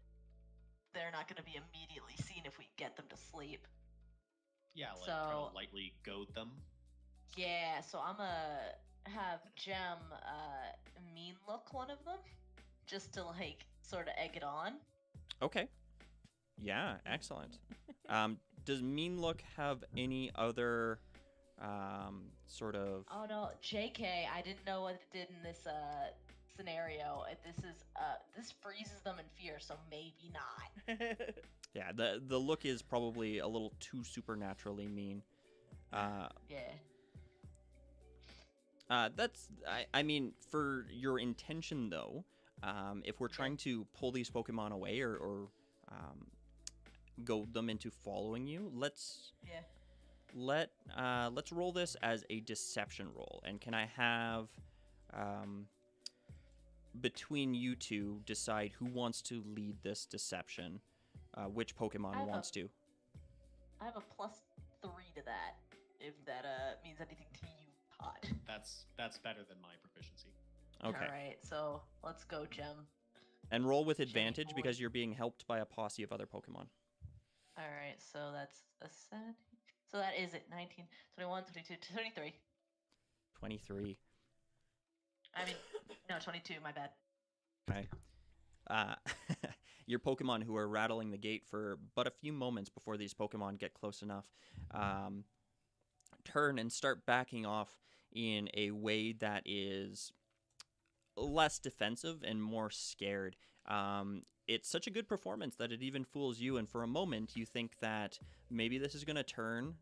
they're not gonna be immediately seen if we get them to sleep. Yeah, like try So- to lightly goad them. Yeah, so I'm gonna have Gem mean look one of them, just to like sort of egg it on. Okay. Yeah, excellent. Does Mean Look have any other sort of... Oh no, JK, I didn't know what it did in this scenario. This freezes them in fear, so maybe not. Yeah, the look is probably a little too supernaturally mean. Yeah. I mean, for your intention though, if we're trying to pull these Pokemon away or goad them into following you, let's roll this as a deception roll. And can I have between you two decide who wants to lead this deception? Which Pokemon wants to? I have a +3 to that, if that means anything to you, Todd. That's better than my proficiency. Okay. Alright, so let's go, Gem. And roll with Shiny advantage boy. because you're being helped by a posse of other Pokemon. Alright, so that's a set. So that is it. 19, 21, 22, 23. 23. I mean, no, 22, my bad. Okay. Your Pokemon, who are rattling the gate for but a few moments before these Pokemon get close enough, turn and start backing off in a way that is less defensive and more scared. It's such a good performance that it even fools you, and for a moment you think that maybe this is going to turn.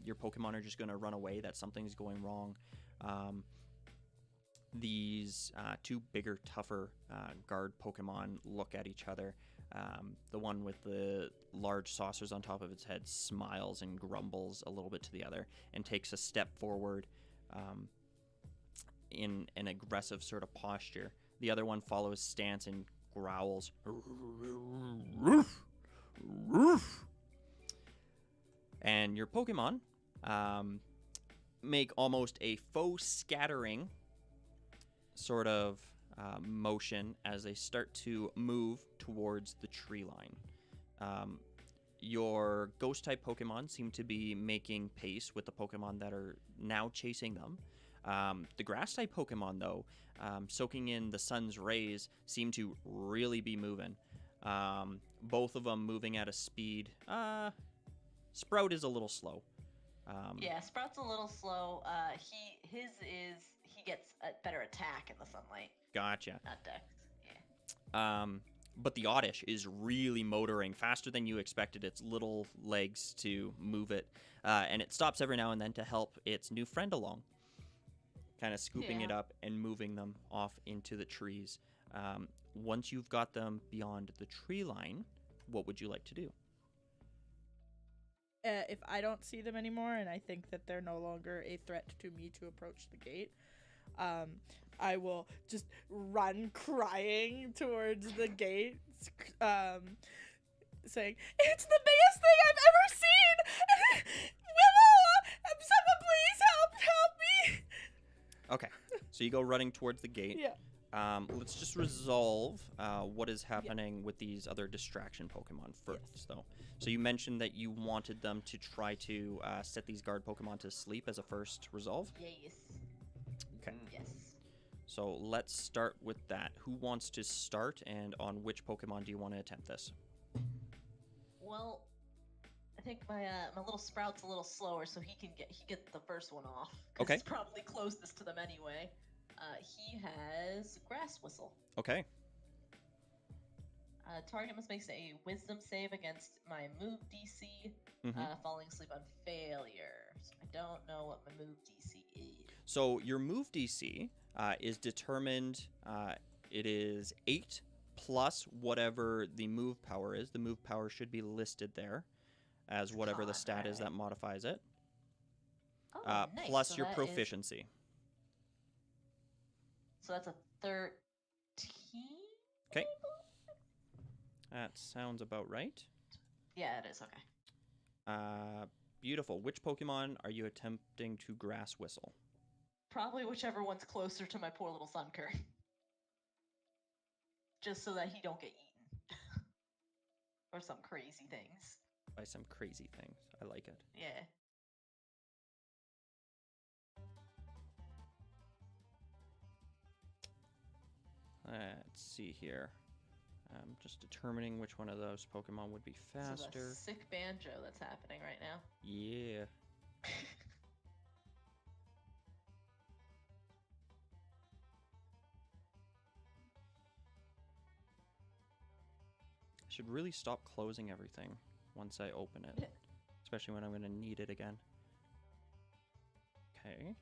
Your Pokemon are just going to run away, that something's going wrong. These two bigger, tougher guard Pokemon look at each other. The one with the large saucers on top of its head smiles and grumbles a little bit to the other and takes a step forward in an aggressive sort of posture. The other one follows stance and growls. And your Pokemon make almost a faux scattering sort of motion as they start to move towards the tree line. Your ghost-type Pokemon seem to be making pace with the Pokemon that are now chasing them. The grass-type Pokemon, though, soaking in the sun's rays, seem to really be moving. Both of them moving at a speed. Sprout is a little slow. Yeah, Sprout's a little slow. He gets a better attack in the sunlight. Gotcha. Not Dex. Yeah. But the Oddish is really motoring faster than you expected its little legs to move it. And it stops every now and then to help its new friend along. Kind of scooping it up and moving them off into the trees. Once you've got them beyond the tree line, what would you like to do? If I don't see them anymore and I think that they're no longer a threat to me to approach the gate, I will just run crying towards the gate, saying, "It's the biggest thing I've ever seen! Willow! Someone please help me!" Okay, so you go running towards the gate. Yeah. Let's just resolve what is happening with these other distraction Pokemon first, though. So you mentioned that you wanted them to try to set these guard Pokemon to sleep as a first resolve? Yes. Okay. Yes. So let's start with that. Who wants to start, and on which Pokemon do you want to attempt this? Well, I think my little Sprout's a little slower, so he gets the first one off. 'Cause Okay. He's probably closest to them anyway. He has Grass Whistle. Okay. Target must make a Wisdom save against my move DC. Mhm. Falling asleep on failure. So I don't know what my move DC is. So your move DC is determined. It is 8 plus whatever the move power is. The move power should be listed there as whatever the stat is that modifies it. Oh, nice. Plus So your that is- proficiency. So that's a 13? Okay. That sounds about right. Yeah, it is. Okay. Beautiful. Which Pokemon are you attempting to Grass Whistle? Probably whichever one's closer to my poor little Sunkern. Just so that he don't get eaten. Or some crazy things. By some crazy things. I like it. Yeah. Let's see here. I'm just determining which one of those Pokemon would be This is faster. a sick banjo that's happening right now. Yeah. I should really stop closing everything once I open it. Especially when I'm going to need it again. Okay.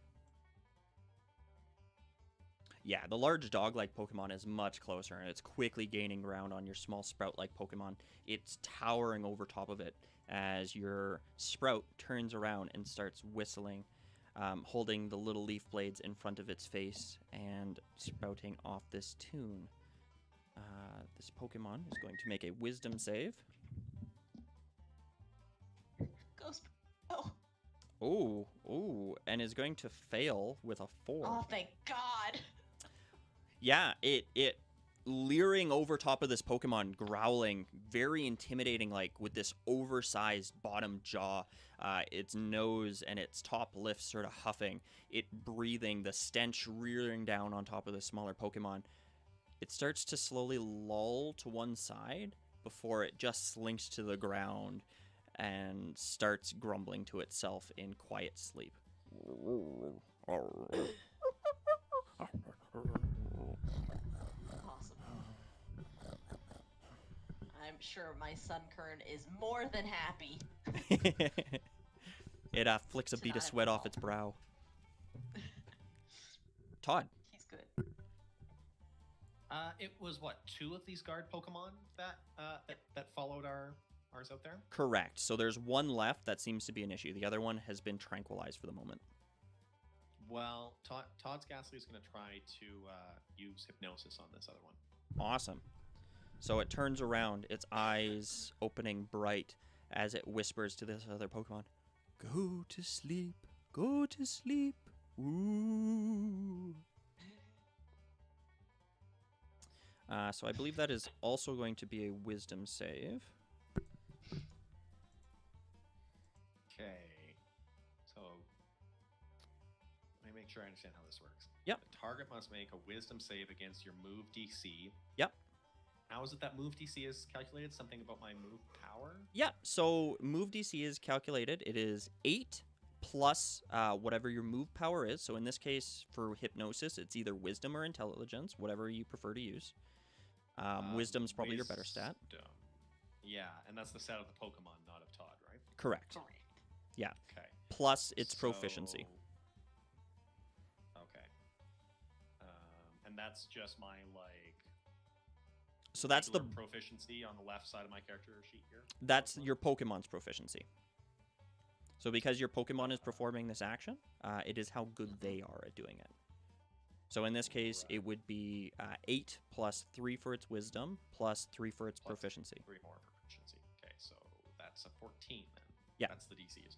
Yeah, the large dog-like Pokemon is much closer, and it's quickly gaining ground on your small Sprout-like Pokemon. It's towering over top of it as your Sprout turns around and starts whistling, holding the little leaf blades in front of its face and spouting off this tune. This Pokemon is going to make a Wisdom save. Ghost. Oh. Ooh, and is going to fail with a 4. Oh, thank God. Yeah, it leering over top of this Pokemon, growling, very intimidating, like with this oversized bottom jaw, its nose and its top lip sort of huffing, it breathing, the stench rearing down on top of the smaller Pokemon. It starts to slowly lull to one side before it just slinks to the ground and starts grumbling to itself in quiet sleep. Awesome. I'm sure my Sunkern is more than happy. It flicks a bead of sweat off its brow. Todd. He's good. It was what, 2 of these guard Pokemon that followed ours out there? Correct. So there's one left that seems to be an issue. The other one has been tranquilized for the moment. Well, Todd's Ghastly is going to try to use hypnosis on this other one. Awesome. So it turns around, its eyes opening bright as it whispers to this other Pokemon, "Go to sleep, go to sleep, ooh." So I believe that is also going to be a Wisdom save. Okay. So let me make sure I understand how this works. Yep. The target must make a Wisdom save against your move DC. Yep. How is it that move DC is calculated? Something about my move power? Yeah, so move DC is calculated. It is 8 plus whatever your move power is. So in this case, for hypnosis, it's either wisdom or intelligence, whatever you prefer to use. Wisdom's probably your better stat. Wisdom. Yeah, and that's the stat of the Pokemon, not of Todd, right? Correct. Correct. Yeah. Okay. Plus its proficiency. Okay. And that's just my, So that's the regular proficiency on the left side of my character sheet here? that's your Pokemon's proficiency. So because your Pokemon is performing this action, it is how good they are at doing it. So in this case, it would be 8 plus 3 for its wisdom, plus 3 for its Plus proficiency. 3 more proficiency. Okay, so that's a 14 then. Yeah. That's the DC is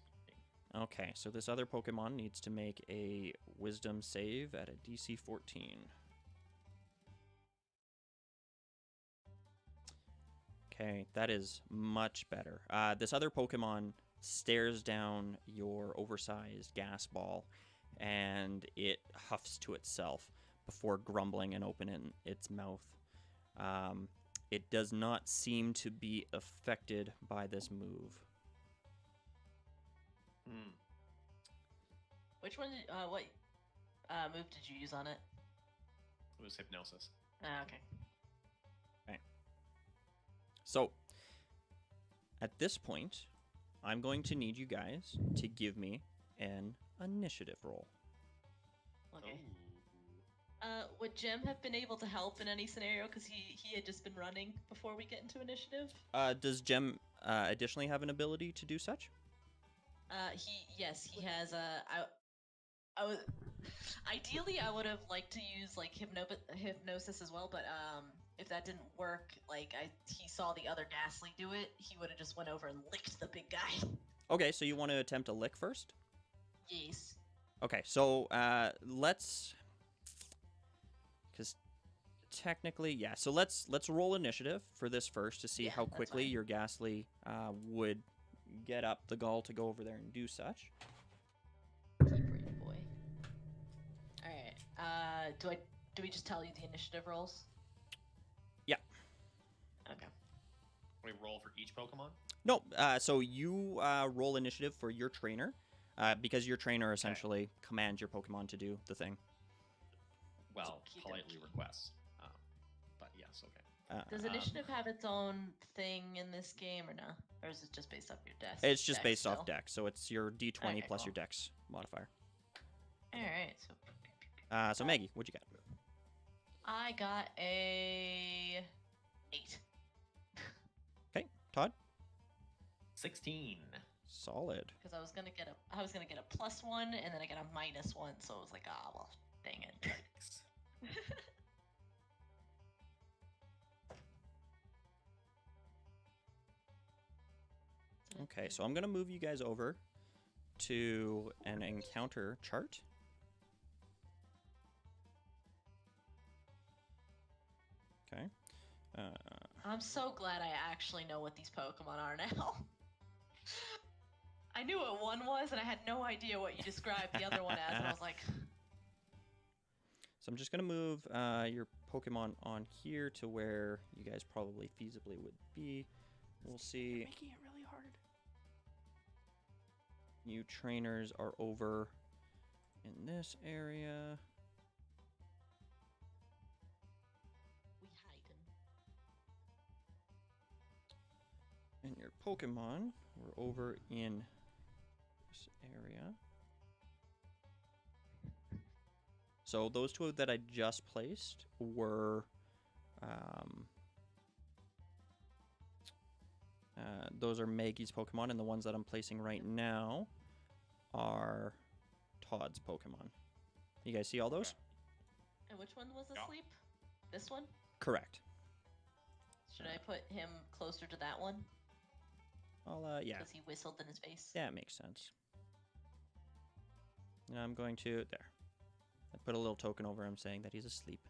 14. Okay, so this other Pokemon needs to make a wisdom save at a DC 14. Okay, that is much better. This other Pokemon stares down your oversized gas ball, and it huffs to itself. before grumbling and opening its mouth. It does not seem to be affected by this move. Hmm. Which one? What move did you use on it? It was hypnosis. Okay. So, at this point, I'm going to need you guys to give me an initiative roll. Okay. Oh. Would Jem have been able to help in any scenario? Because he had just been running before we get into initiative. Does Jem additionally have an ability to do such? He has I was ideally I would have liked to use like hypnosis as well, but if that didn't work, like he saw the other Ghastly do it, he would have just went over and licked the big guy. Okay, so you want to attempt a lick first? Yes. Okay, so let's, because technically, yeah. So let's roll initiative for this first to see Yeah, how that's quickly fine. your Ghastly would get up the gall to go over there and do such. Keep brave boy. All right. Do we just tell you the initiative rolls? Yeah. Okay. We roll for each Pokemon? No, so you roll initiative for your trainer, because your trainer essentially commands your Pokemon to do the thing. Well, Okie politely dokie. requests. But yes, okay. Does initiative have its own thing in this game or no? Or is it just based off your dex? It's just dex based still? off dex, so it's your D20 Okay, plus cool. your dex modifier. All right. So Maggie, what'd you got? I got a 8. Okay, Todd. 16. Solid. Because I was gonna get a +1 and then I got a -1, so it was like, ah, well, dang it. Yikes. Okay, so I'm gonna move you guys over to an encounter chart. Okay. I'm so glad I actually know what these Pokemon are now. I knew what one was, and I had no idea what you described the other one as, and I was like, So I'm just gonna move your Pokemon on here to where you guys probably feasibly would be. We'll see. Making it really hard. You trainers are over in this area. we hiding. And your Pokemon were over in this area. So those two that I just placed were those are Maggie's Pokemon, and the ones that I'm placing right now are Todd's Pokemon. You guys see all those? And which one was Yeah. asleep? This one? Correct. Should I put him closer to that one? Yeah. Because he whistled in his face. That makes sense. And I'm going to, there. I put a little token over him saying that he's asleep.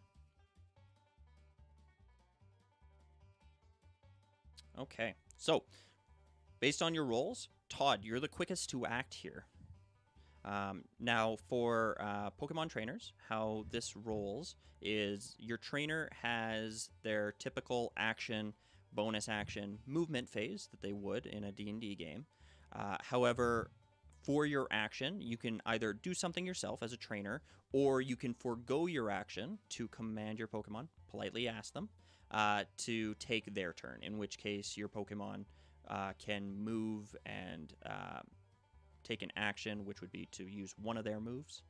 Okay, so based on your rolls, Todd, you're the quickest to act here. Now, for Pokemon trainers, how this rolls is your trainer has their typical action, bonus action, movement phase that they would in a D&D game. However, for your action, you can either do something yourself as a trainer, or you can forego your action to command your Pokemon, politely ask them, to take their turn, in which case your Pokemon can move and take an action, which would be to use one of their moves,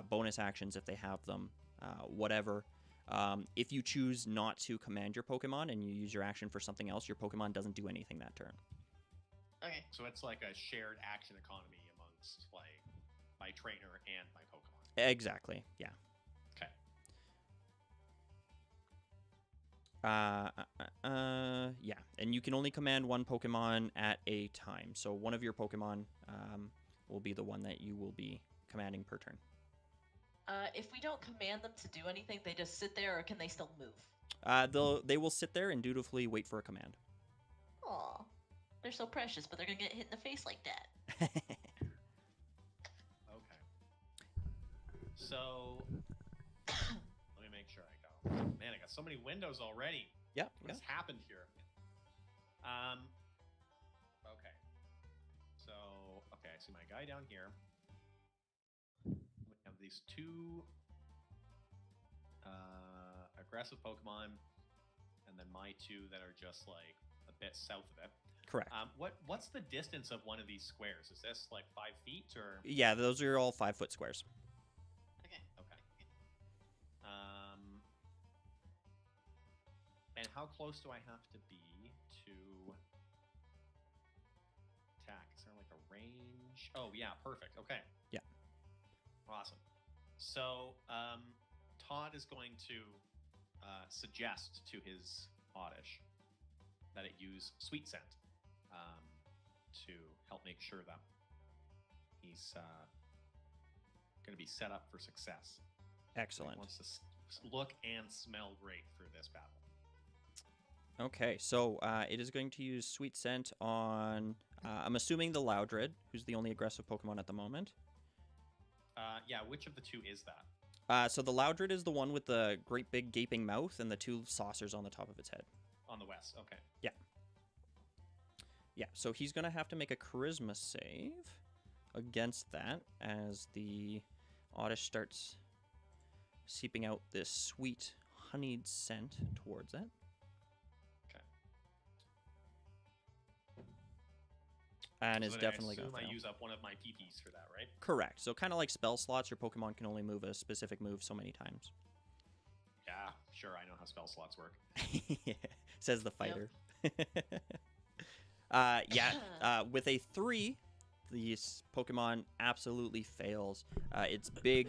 bonus actions if they have them, whatever. If you choose not to command your Pokemon and you use your action for something else, your Pokemon doesn't do anything that turn. Okay. So it's like a shared action economy amongst like my trainer and my Pokemon. Exactly, yeah. Okay. Yeah, and you can only command one Pokemon at a time. So one of your Pokemon will be the one that you will be commanding per turn. If we don't command them to do anything, they just sit there, or can they still move? They will sit there and dutifully wait for a command. Aw. They're so precious, but they're gonna get hit in the face like that. Okay. So make sure I go. Man, I got so many windows already. Yeah. What has happened here? Okay. So, okay, I see my guy down here. We have these two aggressive Pokemon, and then my two that are just like a bit south of it. Correct. What's the distance of one of these squares? Is this like 5 feet or? Yeah, those are all 5-foot squares. Okay. Okay. And how close do I have to be to attack? Is there like a range? Oh yeah, perfect. Okay. Yeah. Awesome. So Todd is going to suggest to his Oddish that it use Sweet Scent to help make sure that he's going to be set up for success. Excellent. He wants to look and smell great for this battle. Okay, so it is going to use Sweet Scent on, I'm assuming the Loudred, who's the only aggressive Pokemon at the moment. Yeah, which of the two is that? So the Loudred is the one with the great big gaping mouth and the 2 saucers on the top of its head. On the west, okay. Yeah. Yeah, so he's going to have to make a Charisma save against that as the Oddish starts seeping out this sweet honeyed scent towards it. Okay. And So is then definitely I going assume to fail. I use up one of my PPs for that, right? Correct. So kind of like spell slots, your Pokemon can only move a specific move so many times. Yeah, sure, I know how spell slots work. Says the fighter. With a 3, this Pokemon absolutely fails. Its big,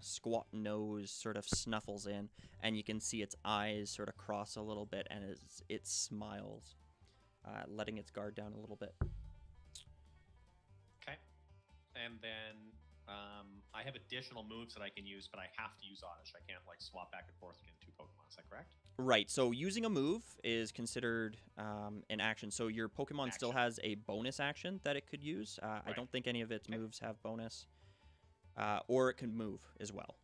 squat nose sort of snuffles in, and you can see its eyes sort of cross a little bit, and it smiles, letting its guard down a little bit. Okay. And then I have additional moves that I can use, but I have to use Oddish. I can't like swap back and forth between 2 Pokemon. Is that correct? Right, so using a move is considered an action. So your Pokemon still has a bonus action that it could use. I Right. don't think any of its moves have bonus. Or it can move as well.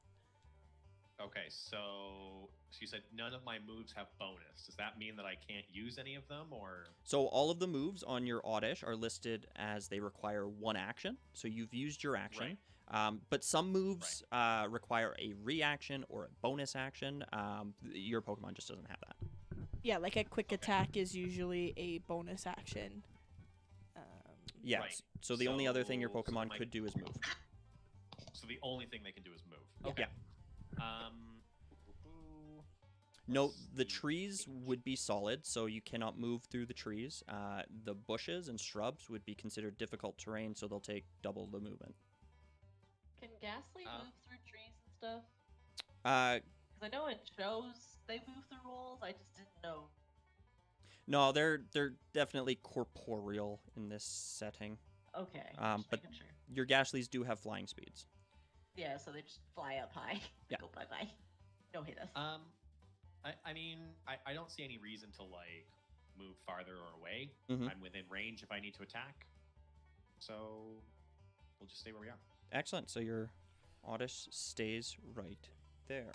Okay, so you said none of my moves have bonus. Does that mean that I can't use any of them, or? So all of the moves on your Oddish are listed as they require 1 action. So you've used your action. But some moves require a reaction or a bonus action. Your Pokemon just doesn't have that. Yeah, like a quick attack is usually a bonus action. Yes. Right. So the only other thing your So Pokemon my- could do is move. So the only thing they can do is move. Yeah. Okay. Yeah. Note the Let's see. trees would be solid, so you cannot move through the trees. The bushes and shrubs would be considered difficult terrain, so they'll take double the movement. Can Ghastly move through trees and stuff? Uh, Because I know in shows they move through walls. I just didn't know. no, they're definitely corporeal in this setting. Okay. But- Just making sure. Your Ghastlies do have flying speeds. Yeah, so they just fly up high. Yeah. Go bye bye. No hit us. I mean, I don't see any reason to like move farther or away. Mhm. I'm within range if I need to attack. So we'll just stay where we are. Excellent. So your Oddish stays right there.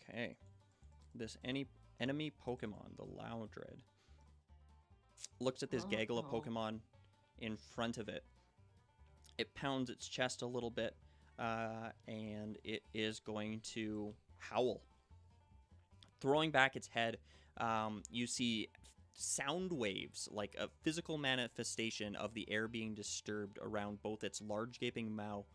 Okay. This enemy Pokemon, the Loudred, looks at this gaggle of Oh. Pokemon in front of it. It pounds its chest a little bit, and it is going to howl. Throwing back its head, you see sound waves, like a physical manifestation of the air being disturbed around both its large gaping mouth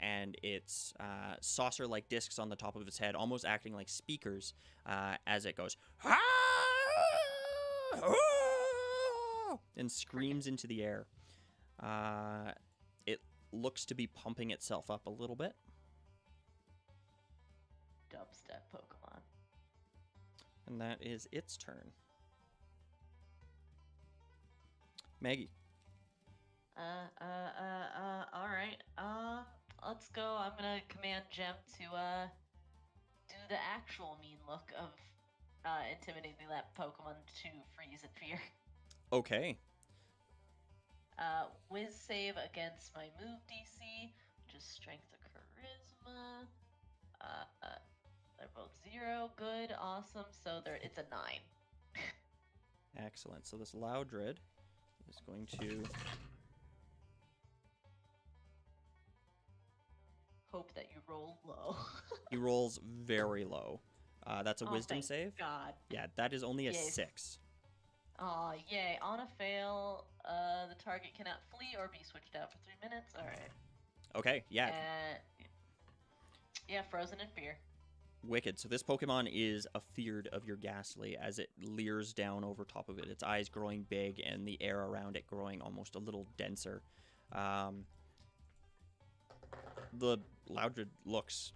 and its saucer-like discs on the top of its head, almost acting like speakers as it goes and screams into the air. It looks to be pumping itself up a little bit. Dubstep Pokemon. And that is its turn. Maggie. Alright. Let's go. I'm gonna command Gem to, do the actual mean look of, intimidating that Pokemon to freeze in fear. Okay. Whiz save against my move DC, which is Strength or Charisma. I rolled 0. Good, awesome. So it's a 9. Excellent. So this Loudred is going to... Hope that you roll low. He rolls very low. That's a wisdom thank save. God. Yeah, that is only a Yes. 6. Aw, yay. On a fail, the target cannot flee or be switched out for 3 minutes. Alright. Okay, yeah, Yeah, frozen in fear. wicked. So this Pokemon is afeared of your Ghastly as it leers down over top of it. Its eyes growing big and the air around it growing almost a little denser. The Loudred looks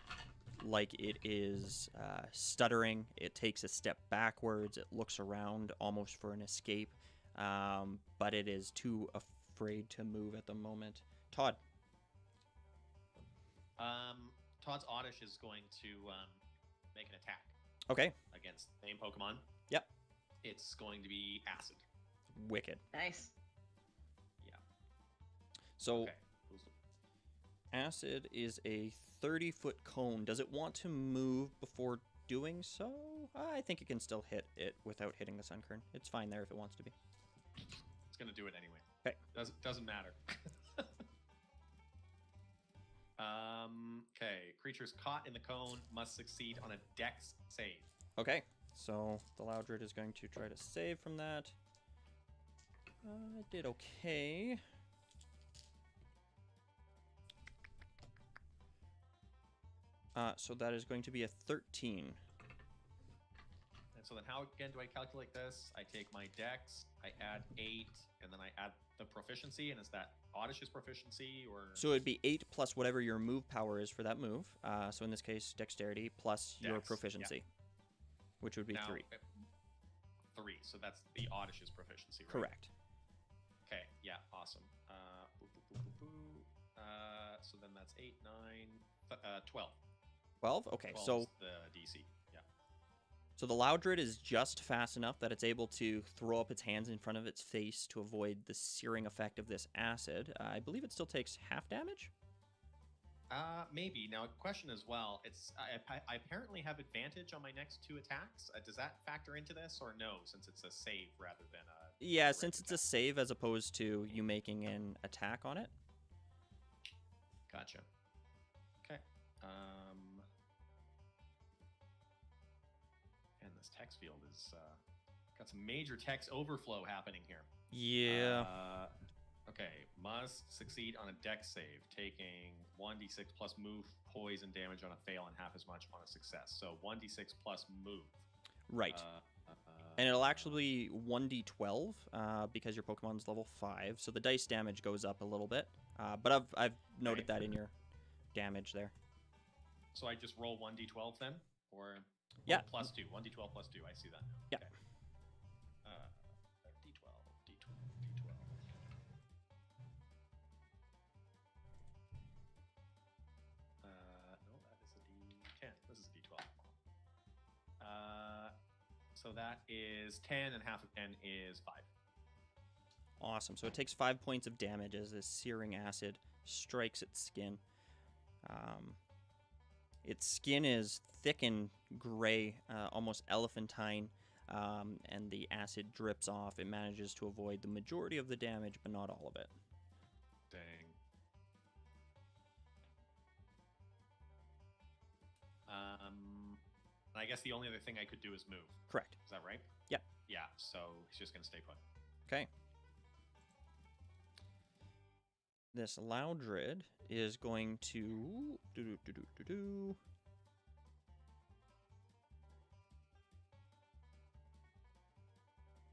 like it is stuttering. It takes a step backwards. It looks around almost for an escape, but it is too afraid to move at the moment. Todd. Todd's Oddish is going to make an attack Okay. against the same Pokemon. Yep. It's going to be Acid. Wicked. Nice. Yeah. So Okay. Acid is a 30-foot cone. Does it want to move before doing so? I think it can still hit it without hitting the Sunkern. It's fine there if it wants to be. It's going to do it anyway. Okay. Doesn't matter. Okay. Creatures caught in the cone must succeed on a Dex save. Okay. So the Loudred is going to try to save from that. Did okay. So that is going to be a 13. And so then how again do I calculate this? I take my Dex, I add 8, and then I add the proficiency, and is that Oddish's proficiency or? So it'd be 8 plus whatever your move power is for that move. So in this case, dexterity plus your Dex, proficiency, which would be now, 3. 3. So that's the Oddish's proficiency, right? Correct. Okay. Yeah. Awesome. So then that's 8, 9, 12. 12? Okay, 12 so is the DC. Yeah. so the Loudred is just fast enough that it's able to throw up its hands in front of its face to avoid the searing effect of this acid. I believe it still takes half damage? Maybe. Now, a question as well. I apparently have advantage on my next 2 attacks. Does that factor into this or no, since it's a save rather than a... Yeah, direct since it's a attack? save as opposed to you making an attack on it. Gotcha. Okay. And this text field is got some major text overflow happening here. Yeah. Okay. Must succeed on a Dex save, taking 1d6 plus move poison damage on a fail and half as much on a success. So 1d6 plus move. Right. And it'll actually be 1d12 because your Pokemon's level 5, so the dice damage goes up a little bit. But I've noted that in your damage there. So I just roll 1d12 then? Or Yeah. plus 2. 1d12 plus 2. I see that now. Yeah. Okay. D12, D12, D12. No, that is a D10. This is a D12. So that is 10, and half of 10 is 5. Awesome. So it takes 5 points of damage as this searing acid strikes its skin. Its skin is thick and gray, almost elephantine, and the acid drips off. It manages to avoid the majority of the damage, but not all of it. Dang. I guess the only other thing I could do is move. Correct. Is that right? Yep. Yeah, so he's just going to stay put. Okay. This Loudred is going to...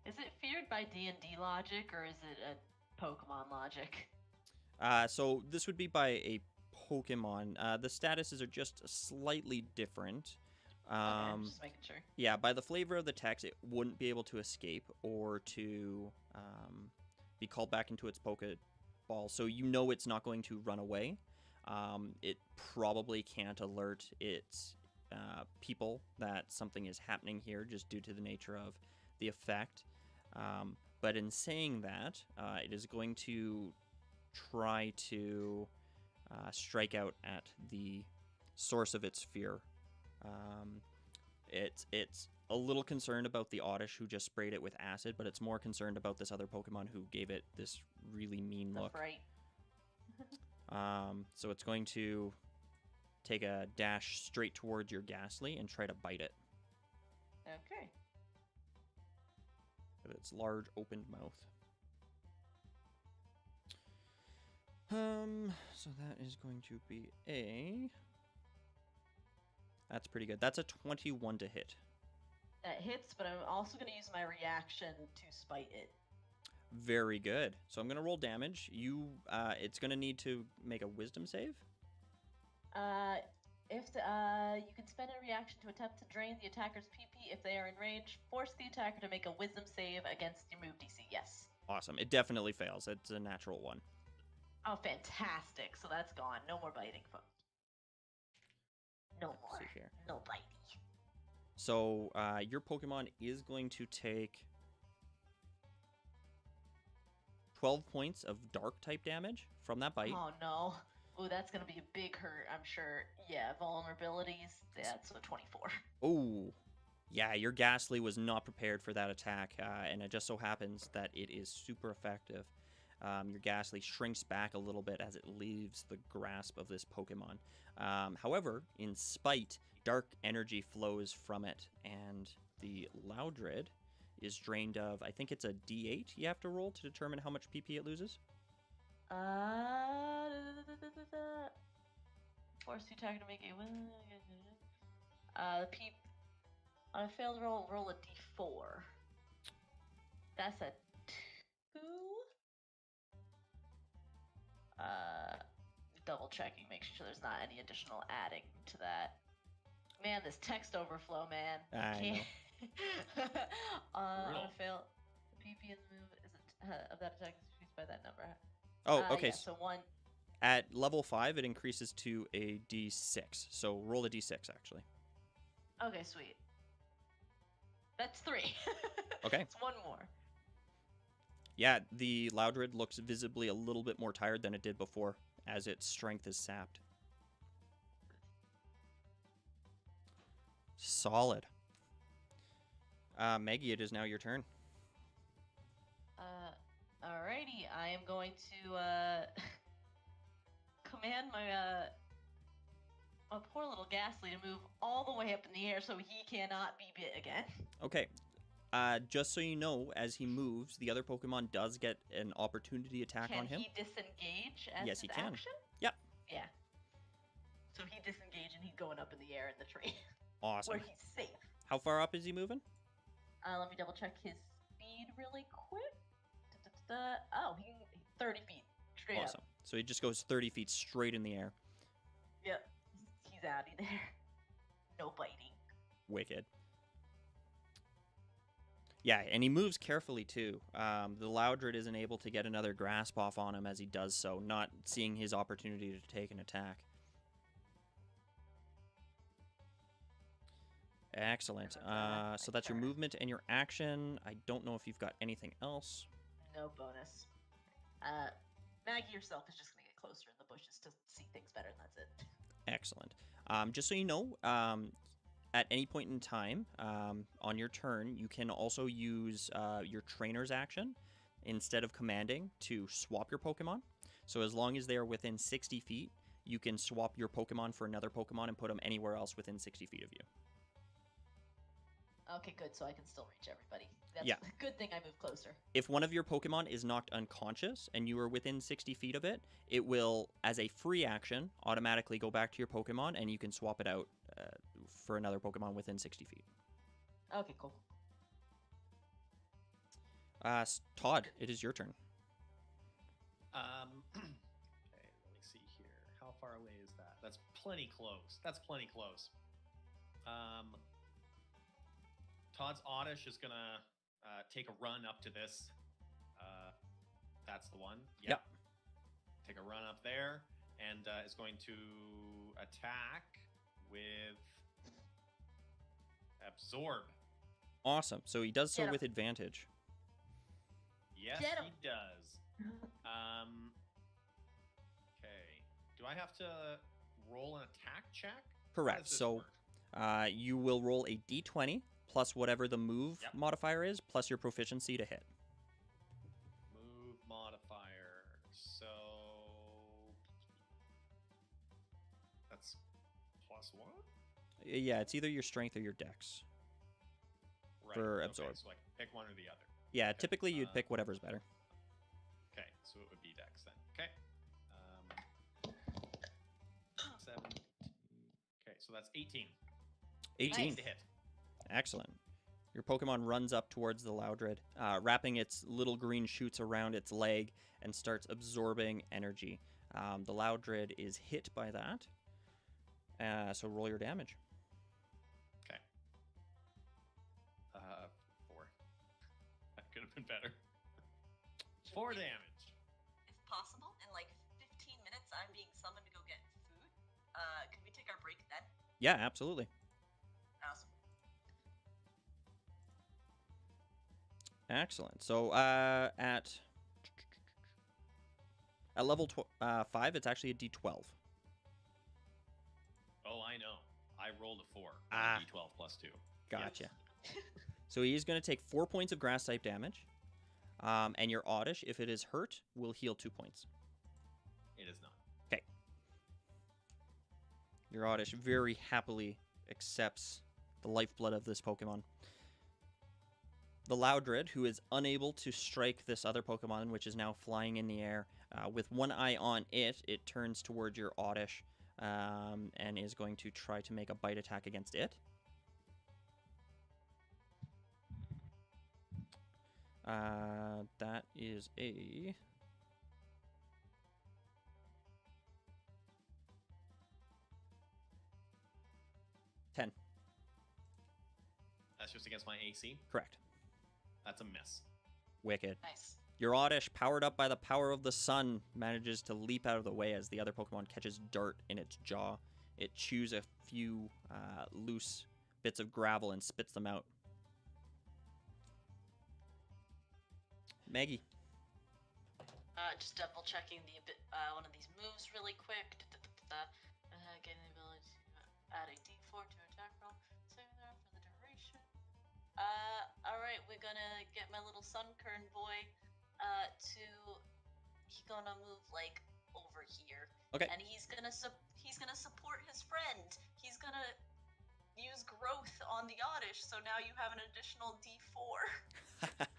Is it feared by D&D logic, or is it a Pokemon logic? So this would be by a Pokemon. The statuses are just slightly different. Okay, I'm just making sure. Yeah, by the flavor of the text, it wouldn't be able to escape or to be called back into its Pokeball. So you know it's not going to run away. It probably can't alert its people that something is happening here just due to the nature of the effect. But in saying that, it is going to try to strike out at the source of its fear. It's a little concerned about the Oddish who just sprayed it with acid, but it's more concerned about this other Pokemon who gave it this really mean The look. fright. So it's going to take a dash straight towards your Ghastly and try to bite it Okay. with its large opened mouth. So that is going to be that's pretty good. That's a 21 to hit. That hits, but I'm also going to use my reaction to spite it. Very good. So I'm going to roll damage. It's going to need to make a wisdom save. If you can spend a reaction to attempt to drain the attacker's PP if they are in range, force the attacker to make a wisdom save against your move DC. Yes. Awesome. It definitely fails. It's a natural one. Oh, fantastic. So that's gone. No more biting, folks. No Let's more. see here. No biting. So your Pokemon is going to take 12 points of dark type damage from that bite. Oh, no. Ooh, that's going to be a big hurt, I'm sure. Yeah, vulnerabilities. That's a 24. Oh, yeah, your Ghastly was not prepared for that attack, and it just so happens that it is super effective. Your Ghastly shrinks back a little bit as it leaves the grasp of this Pokemon. However, in spite, dark energy flows from it, and the Loudred is drained of, I think it's a D8 you have to roll to determine how much PP it loses. Force the attacker to make a on a failed roll, roll a d4. That's a 2. Double checking, making sure there's not any additional adding to that. Man, this text overflow, man. I know. On a fail, the PP in the move is of that attack is increased by that number. Oh, okay. Yeah, so 1. At level 5, it increases to a D6. So roll a D6, actually. Okay, sweet. That's 3. Okay. It's 1 more. Yeah, the Loudred looks visibly a little bit more tired than it did before, as its strength is sapped. Solid. Maggie, it is now your turn. Alrighty, I am going to command my poor little Ghastly to move all the way up in the air so he cannot be bit again. Okay. Just so you know, as he moves, the other Pokemon does get an opportunity attack on him. Can he disengage as Yes, his he can. action? Yep. Yeah. So he disengage and he's going up in the air in the tree. Awesome. Where he's safe. How far up is he moving? Let me double check his speed really quick. Oh, he 30 feet. Straight Awesome. up. So he just goes 30 feet straight in the air. Yep. He's out of there. No biting. Wicked. Yeah, and he moves carefully too. The Loudred isn't able to get another grasp off on him as he does so, not seeing his opportunity to take an attack. Excellent. So that's your movement and your action. I don't know if you've got anything else. No bonus. Maggie herself is just gonna get closer in the bushes to see things better, and that's it. Excellent. Just so you know, at any point in time on your turn, you can also use your trainer's action instead of commanding to swap your Pokemon. So as long as they are within 60 feet, you can swap your Pokemon for another Pokemon and put them anywhere else within 60 feet of you. Okay, good. So I can still reach everybody. That's Yeah. a good thing I moved closer. If one of your Pokemon is knocked unconscious and you are within 60 feet of it, it will, as a free action, automatically go back to your Pokemon and you can swap it out for another Pokemon within 60 feet. Okay, cool. Todd, it is your turn. Okay, let me see here. How far away is that? That's plenty close. That's plenty close. Todd's Oddish is gonna take a run up to this. That's the one. Yep. Take a run up there and is going to attack with Absorb. Awesome. So he does so Get him. with advantage. Yes, Get he him. does. Okay. Do I have to roll an attack check? How Correct. does this So work? you will roll a d20 plus whatever the move Yep. modifier is, plus your proficiency to hit. Move modifier. So that's +1? Yeah, it's either your strength or your dex. Right. For okay, absorb. So I can pick one or the other. Yeah, Okay, typically you'd pick whatever's better. Okay, so it would be dex then. Okay. 7. Okay, so that's 18. 18. To hit. Excellent. Your Pokemon runs up towards the Loudred, wrapping its little green shoots around its leg and starts absorbing energy. The Loudred is hit by that. So roll your damage. Okay. 4. That could have been better. 4 damage. If possible, in like 15 minutes, I'm being summoned to go get food. Could we take our break then? Yeah, absolutely. Awesome. Excellent. So at level 5, it's actually a D12. Oh, I know. I rolled a 4. Ah. D12 plus 2. Gotcha. So he's going to take 4 points of grass type damage. And your Oddish, if it is hurt, will heal 2 points. It is not. Okay. Your Oddish very happily accepts the lifeblood of this Pokemon. The Loudred, who is unable to strike this other Pokemon, which is now flying in the air, with one eye on it, it turns towards your Oddish and is going to try to make a bite attack against it. That is a... $10. That's just against my AC. Correct. That's a miss. Wicked. Nice. Your Oddish, powered up by the power of the sun, manages to leap out of the way as the other Pokemon catches dirt in its jaw. It chews a few loose bits of gravel and spits them out. Maggie. Just double checking one of these moves really quick. Getting the ability to add a D4 to attack roll. Saving throw for the duration. Alright, we're gonna get my little Sunkern boy he's gonna move like over here. Okay. And he's gonna support his friend. He's gonna use growth on the Oddish, so now you have an additional D4.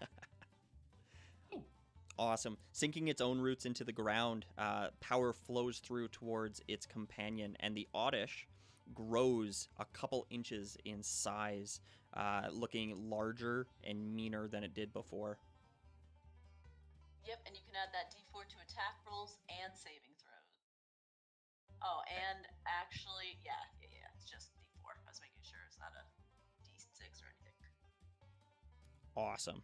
Awesome. Sinking its own roots into the ground, power flows through towards its companion, and the Oddish grows a couple inches in size, looking larger and meaner than it did before. Yep, and you can add that D4 to attack rolls and saving throws. Oh, and actually, yeah, it's just D4. I was making sure it's not a D6 or anything. Awesome.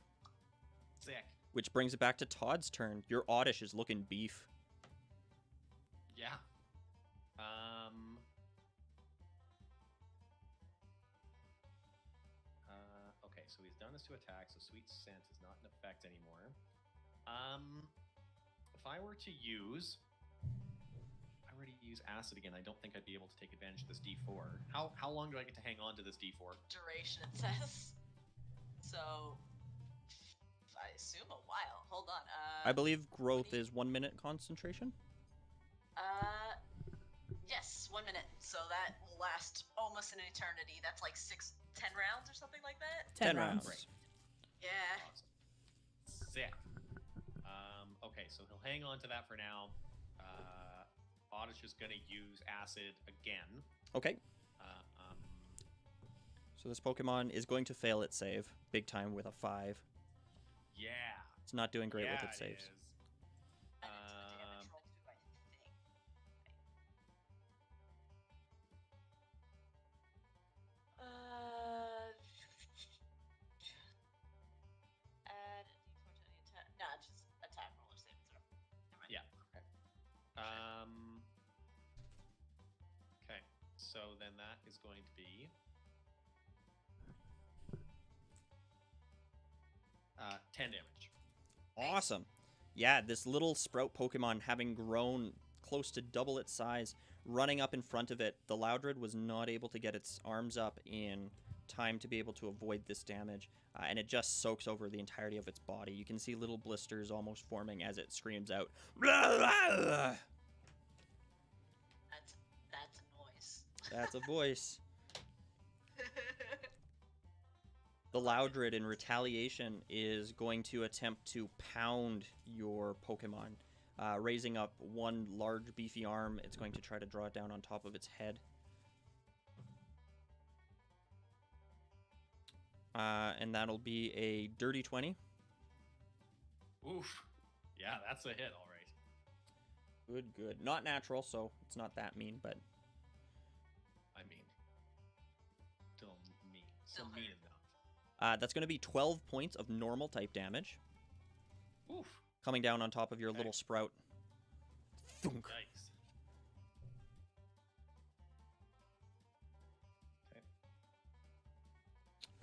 Sick. Which brings it back to Todd's turn. Your Oddish is looking beef. Yeah. Okay, so he's done his 2 attacks, so Sweet Scent is not in effect anymore. If I were to use... If I were to use Acid again, I don't think I'd be able to take advantage of this D4. How long do I get to hang on to this D4? Duration, it says. So... I assume a while. Hold on. I believe growth is 1 minute concentration. Yes, 1 minute. So that will last almost an eternity. That's like 10 rounds or something like that. 10 rounds. Right. Yeah. Awesome. Sick. Okay, so he'll hang on to that for now. Oddish is going to use Acid again. Okay. So this Pokemon is going to fail its save big time with a 5. Yeah. It's not doing great yeah, with its saves. It is. And it's the damage roll too, I think. Add a D4 to any attack. Nah, just attack roll or saving throw. Never mind. Yeah. Okay. Okay. So then that is going to be 10 damage. Awesome. Yeah, this little sprout Pokemon, having grown close to double its size, running up in front of it. The Loudred was not able to get its arms up in time to be able to avoid this damage, and it just soaks over the entirety of its body. You can see little blisters almost forming as it screams out. That's a noise. That's a voice. The Loudred, in retaliation, is going to attempt to pound your Pokemon. Raising up one large, beefy arm, it's going to try to draw it down on top of its head. And that'll be a dirty 20. Oof. Yeah, that's a hit, all right. Good, good. Not natural, so it's not that mean, but... I mean, still mean. Still Still mean hurt. enough. That's going to be 12 points of normal type damage. Oof. Coming down on top of your Okay. little sprout. Thunk. Yikes.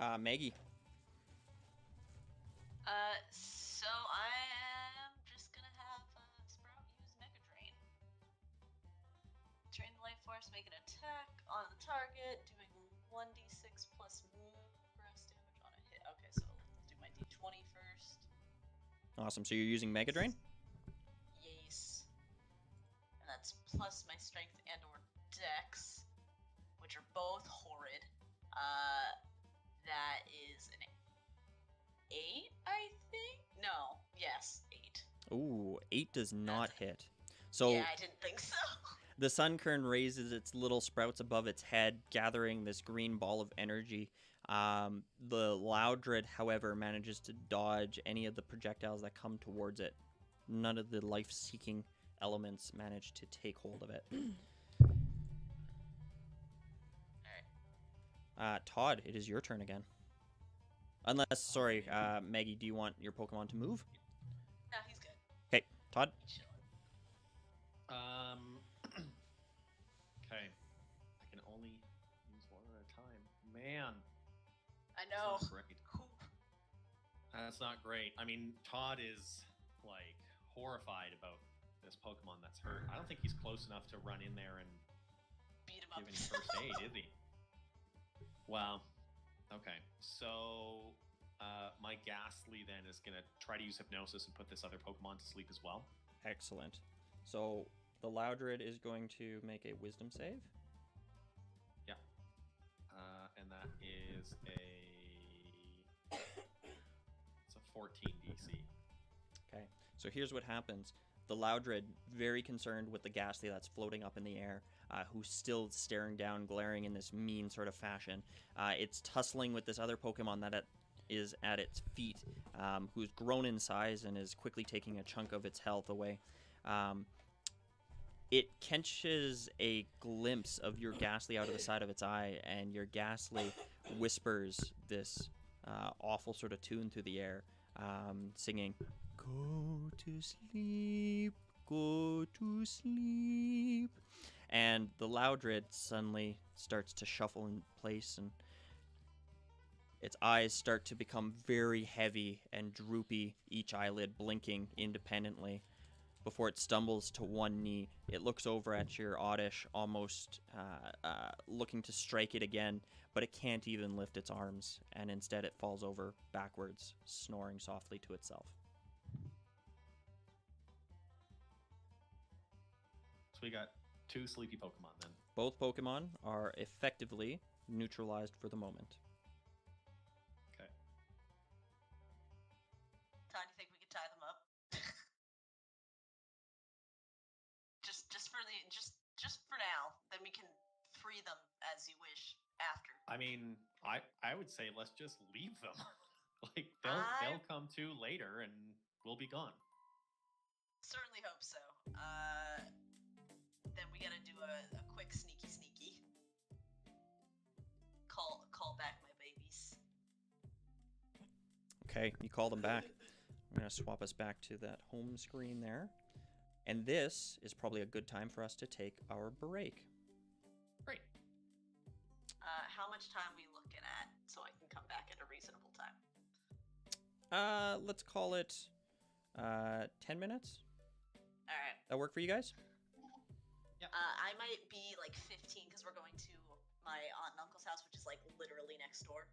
Okay. Maggie. So I am just gonna have Sprout use Mega Drain. Drain the life force, make an attack on the target, doing 1d6 plus grass damage on a hit. Okay, so let's do my d20 first. Awesome. So you're using Mega Drain? Yes. And that's plus my strength and or dex, which are both horrid. That is an 8, I think? No. Yes, 8. Ooh, 8 does not hit. So Yeah, I didn't think so. the Sunkern raises its little sprouts above its head, gathering this green ball of energy. The Loudred, however, manages to dodge any of the projectiles that come towards it. None of the life-seeking elements manage to take hold of it. Todd, it is your turn again. Unless, sorry, Maggie, do you want your Pokemon to move? No, he's good. Okay, Todd. He's chilling. Okay. I can only use one at a time. Man, I know. that's not great. That's not great. I mean, Todd is like horrified about this Pokemon that's hurt. I don't think he's close enough to run in there and Beat him up. give any first aid, is he? Wow. Okay. So my Ghastly then is gonna try to use hypnosis and put this other Pokemon to sleep as well. Excellent. So the Loudred is going to make a Wisdom save. Yeah. And that is it's a 14 DC. Okay, so here's what happens. The Loudred, very concerned with the Ghastly that's floating up in the air, who's still staring down, glaring in this mean sort of fashion. It's tussling with this other Pokemon that is at its feet, who's grown in size and is quickly taking a chunk of its health away. It catches a glimpse of your Ghastly out of the side of its eye, and your Ghastly whispers this awful sort of tune through the air, singing, "Go to sleep, go to sleep." And the Loudred suddenly starts to shuffle in place, and its eyes start to become very heavy and droopy, each eyelid blinking independently. Before it stumbles to one knee, it looks over at your Oddish, almost looking to strike it again, but it can't even lift its arms, and instead it falls over backwards, snoring softly to itself. So we got 2 sleepy Pokemon then. Both Pokemon are effectively neutralized for the moment. Okay. Todd, you think we could tie them up? just for now. Then we can free them as you wish after. I mean, I would say let's just leave them. Like they'll come to later and we'll be gone. Certainly hope so. Then we gotta do a quick sneaky. Call back my babies. Okay, you call them back. I'm going to swap us back to that home screen there. And this is probably a good time for us to take our break. Great. How much time are we looking at so I can come back at a reasonable time? Let's call it 10 minutes. All right. That work for you guys? Yep. I might be like 15 because we're going to my aunt and uncle's house, which is like literally next door.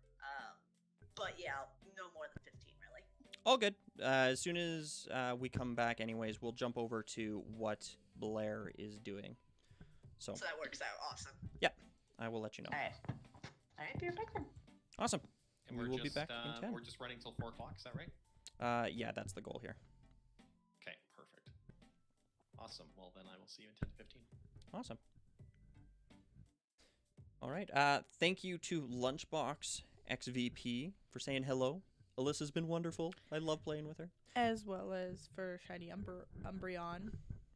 But yeah, no more than 15 really. All good. As soon as we come back, anyways, we'll jump over to what Blair is doing. So So that works out. Awesome. I will let you know. All right, be right back then. Awesome. And We we're will just, be back in 10. We're just running till 4 o'clock. Is that right? Yeah, that's the goal here. Okay, perfect. Awesome. Well, then I will see you in 10 to 15. Awesome. All right. Thank you to Lunchbox XVP for saying hello. Alyssa's been wonderful. I love playing with her. As well as for Shiny Umbreon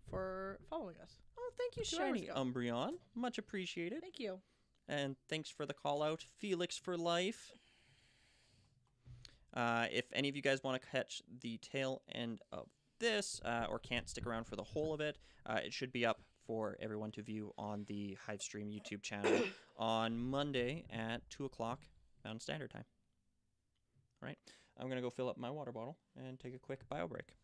for following us. Oh, thank you, 2 hours Shiny ago. Umbreon. Much appreciated. Thank you. And thanks for the call out, Felix for life. If any of you guys want to catch the tail end of this or can't stick around for the whole of it, it should be up for everyone to view on the Hivestream YouTube channel on Monday at 2 o'clock Mountain Standard Time. All right, I'm going to go fill up my water bottle and take a quick bio break.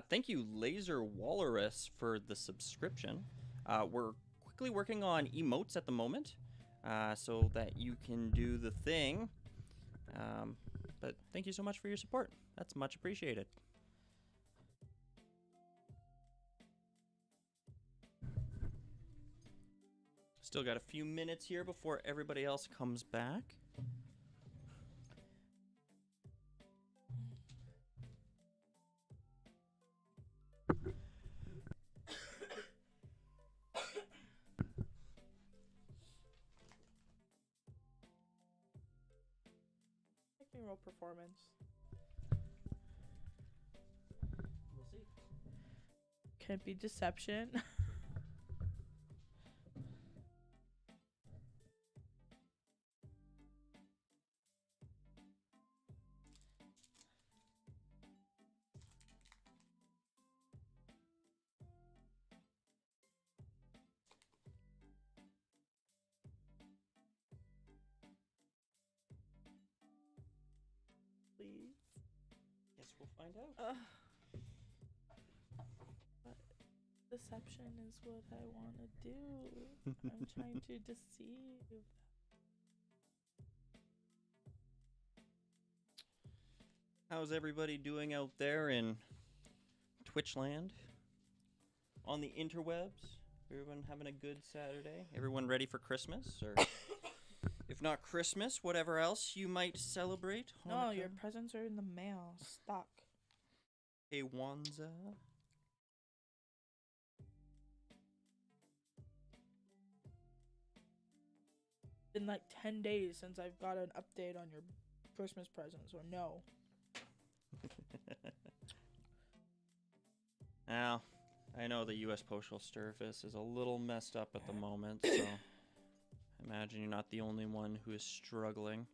Thank you, Laser Walrus, for the subscription. We're quickly working on emotes at the moment, so that you can do the thing. But thank you so much for your support. That's much appreciated. Still got a few minutes here before everybody else comes back. Make me roll performance. We'll see. Can't be deception. Please. Guess we'll find out. But deception is what I want to do. I'm trying to deceive. How's everybody doing out there in Twitchland? On the interwebs? Everyone having a good Saturday? Everyone ready for Christmas? Or if not Christmas, whatever else you might celebrate? No, Hanukkah? your presents are in the mail. Stuck. Hey, Wanza. Been like 10 days since I've got an update on your Christmas presents, or no. Now, I know the U.S. Postal Service is a little messed up at the moment, so I imagine you're not the only one who is struggling.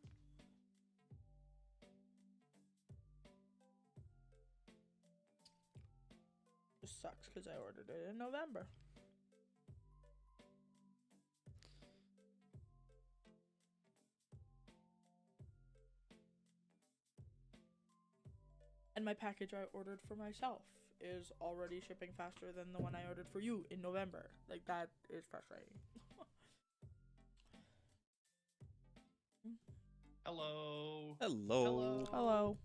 Just sucks because I ordered it in November. And my package I ordered for myself is already shipping faster than the one I ordered for you in November. Like, that is frustrating. Hello. Hello. Hello.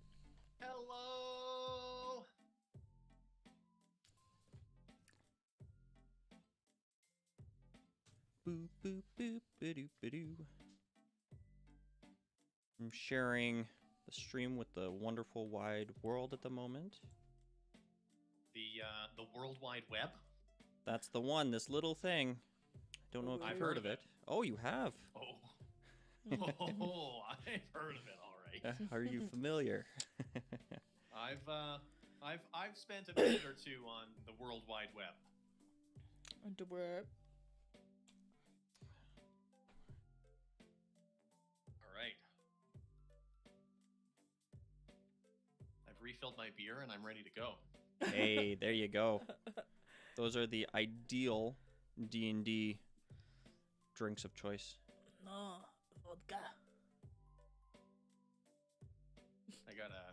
Hello. Boop, boop, boop, ba-doop, ba-doo. I'm sharing the stream with the wonderful wide world at the moment. The World Wide Web. That's the one, this little thing. Don't know if I've you've heard heard of of it. Oh, you have. Oh. Oh, I've heard of it, all right. Are you familiar? I've spent a minute or two on the World Wide Web. All right. I've refilled my beer and I'm ready to go. Hey, there you go. Those are the ideal D&D drinks of choice. No, vodka. I got a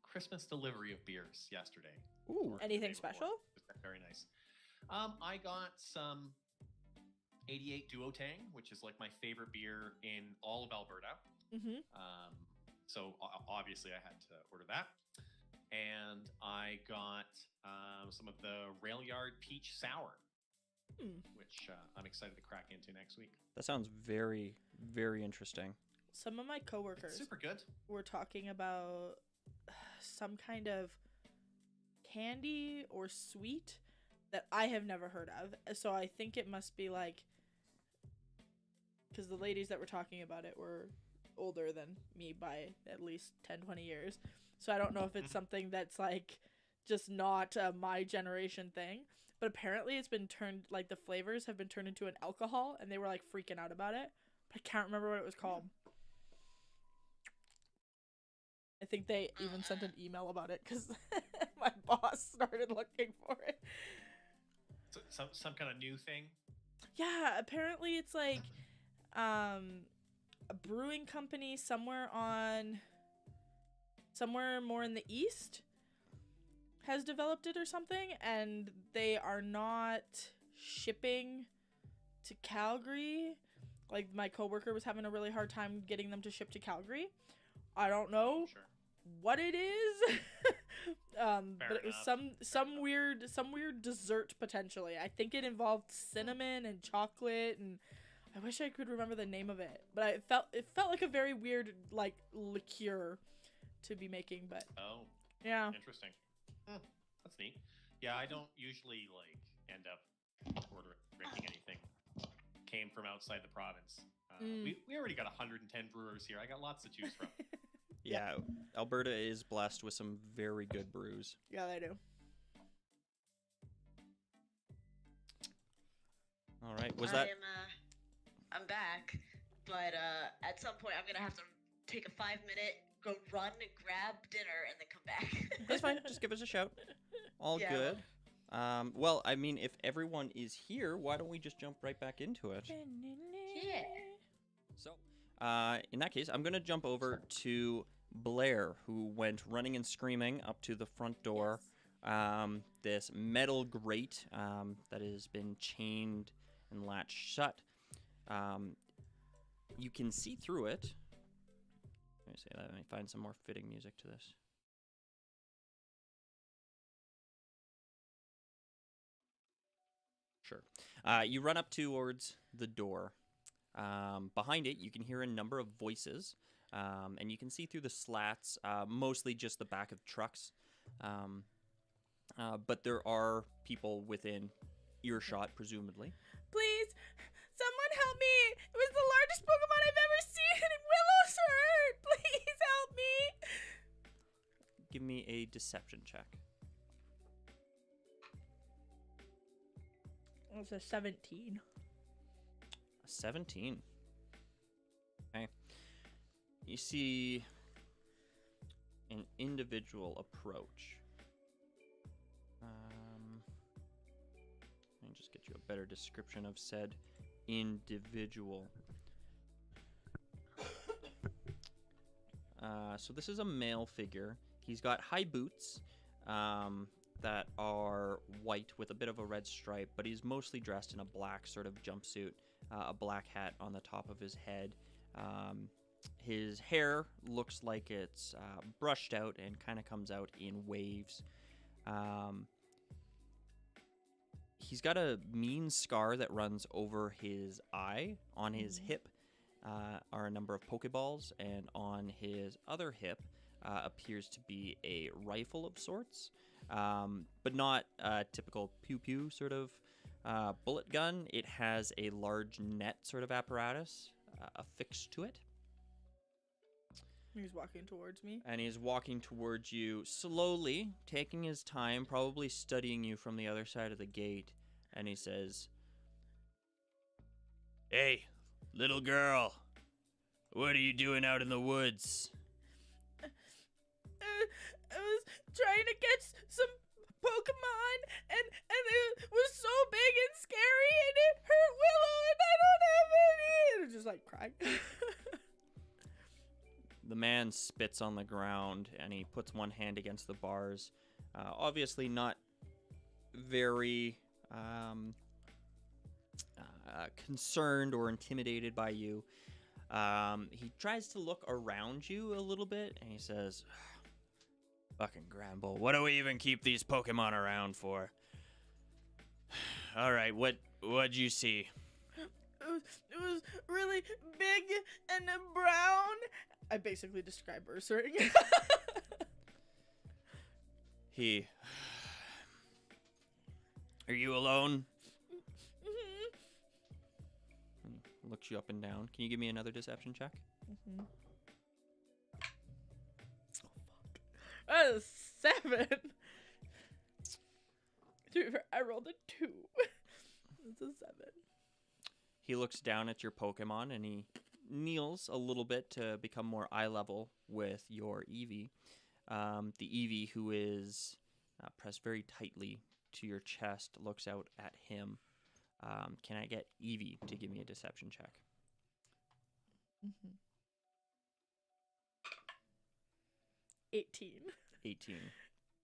Christmas delivery of beers yesterday. Ooh. Or Anything the day before. special? It was very nice. I got some 88 Duotang, which is like my favorite beer in all of Alberta. Mm-hmm. So obviously I had to order that. And I got some of the Rail Yard Peach Sour, which I'm excited to crack into next week. That sounds very, very interesting. Some of my coworkers It's super good. were talking about some kind of candy or sweet that I have never heard of. So I think it must be like, because the ladies that were talking about it were older than me by at least 10-20 years. So I don't know if it's something that's like just not my generation thing. But apparently it's been turned, like the flavors have been turned into an alcohol, and they were like freaking out about it. I can't remember what it was called. I think they even sent an email about it because my boss started looking for it. So, some kind of new thing. Yeah, apparently it's like a brewing company somewhere more in the east has developed it or something, and they are not shipping to Calgary. Like, my coworker was having a really hard time getting them to ship to Calgary. I don't know Sure. what it is. But it was enough. some weird dessert potentially. I think it involved cinnamon and chocolate, and I wish I could remember the name of it. But it felt like a very weird like liqueur to be making. But Oh, yeah, interesting. That's neat. Yeah, I don't usually like end up drinking anything came from outside the province. We already got 110 brewers here. I got lots to choose from. Yeah, Alberta is blessed with some very good brews. yeah, they do. All right, was that? I'm back, but at some point I'm gonna have to take a 5-minute, go run, grab dinner, and then come back. That's fine. Just give us a shout. All Yeah, good. Well, I mean, if everyone is here, why don't we just jump right back into it? Yeah. So, in that case, I'm going to jump over to Blair, who went running and screaming up to the front door. This metal grate that has been chained and latched shut. You can see through it. Let me say that. Let me find some more fitting music to this. Sure. You run up towards the door. Behind it, you can hear a number of voices, and you can see through the slats, mostly just the back of trucks. But there are people within earshot, presumably. Please, someone help me! It was the largest Pokemon I've ever seen, and Willow's hurt! Please help me! Give me a deception check. It's a 17. A 17. Okay. You see an individual approach. Let me just get you a better description of said individual. So this is a male figure. He's got high boots that are white with a bit of a red stripe, but he's mostly dressed in a black sort of jumpsuit, a black hat on the top of his head. His hair looks like it's brushed out and kind of comes out in waves. He's got a mean scar that runs over his eye. On his hip are a number of Pokeballs, and on his other hip appears to be a rifle of sorts, but not a typical pew-pew sort of bullet gun. It has a large net sort of apparatus affixed to it. He's walking towards me. And he's walking towards you slowly, taking his time, probably studying you from the other side of the gate. And he says, "Hey, little girl, what are you doing out in the woods?" I was trying to catch some Pokemon, and it was so big and scary, and it hurt Willow, and I don't have any. And just like crying. The man spits on the ground, and he puts one hand against the bars. Obviously not very concerned or intimidated by you. He tries to look around you a little bit, and he says, "Fucking Granbull, what do we even keep these Pokemon around for? All right, what'd you see?" It was really big and brown. I basically describe Ursaring. Are you alone? Mm-hmm. He looks you up and down. Can you give me another deception check? Mm-hmm. Oh, fuck. That is 7. Dude, I rolled a 2. It's a 7. He looks down at your Pokemon, and he kneels a little bit to become more eye level with your Eevee. The Eevee, who is pressed very tightly to your chest, looks out at him. Can I get Eevee to give me a deception check? Mm-hmm. 18. 18.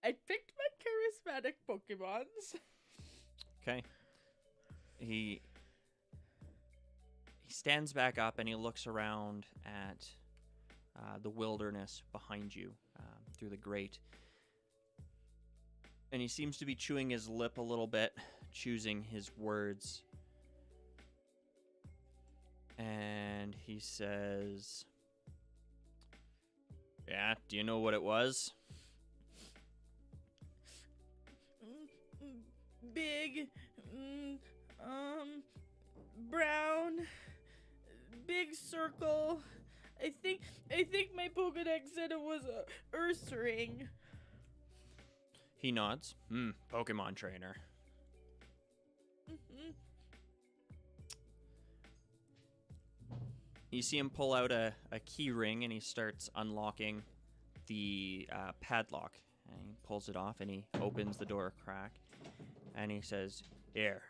I picked my charismatic Pokemons. Okay. He stands back up and he looks around at the wilderness behind you through the grate. And he seems to be chewing his lip a little bit, choosing his words. And he says, "Yeah, do you know what it was?" Big, brown, big circle. I think my Pokedex said it was a Ursaring. He nods. Pokemon trainer. Mhm. You see him pull out a key ring and he starts unlocking the padlock. And he pulls it off and he opens the door a crack. And he says, "Here,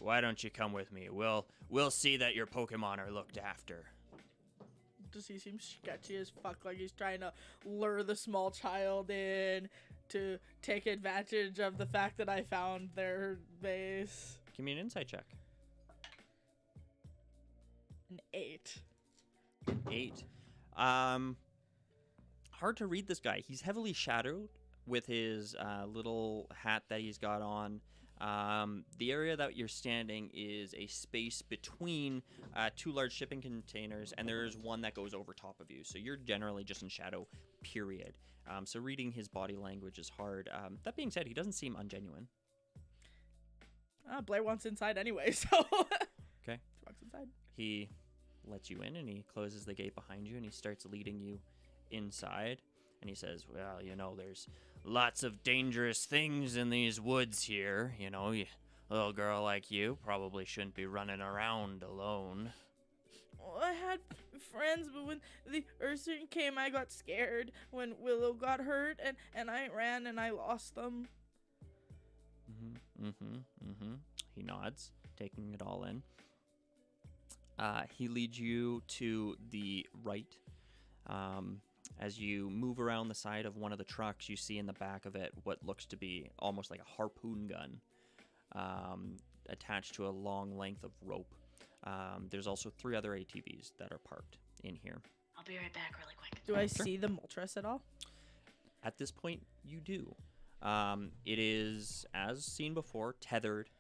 why don't you come with me? We'll see that your Pokemon are looked after." Does he seem sketchy as fuck? Like he's trying to lure the small child in to take advantage of the fact that I found their base. Give me an insight check. An 8. 8. Hard to read this guy. He's heavily shadowed with his little hat that he's got on. The area that you're standing is a space between 2 large shipping containers, and there's one that goes over top of you. So you're generally just in shadow, period. So reading his body language is hard. That being said, he doesn't seem ungenuine. Blair wants inside anyway, so. Okay. She walks inside. He lets you in, and he closes the gate behind you, and he starts leading you inside. And he says, "Well, you know, there's lots of dangerous things in these woods here. You know, a little girl like you probably shouldn't be running around alone." Well, I had friends, but when the Ursaring came, I got scared when Willow got hurt, and I ran and I lost them. He nods, taking it all in. He leads you to the right. As you move around the side of one of the trucks, you see in the back of it what looks to be almost like a harpoon gun attached to a long length of rope. There's also 3 other ATVs that are parked in here. I'll be right back really quick. Do I Sure. see the Moltres at all? At this point, you do. It is, as seen before, tethered,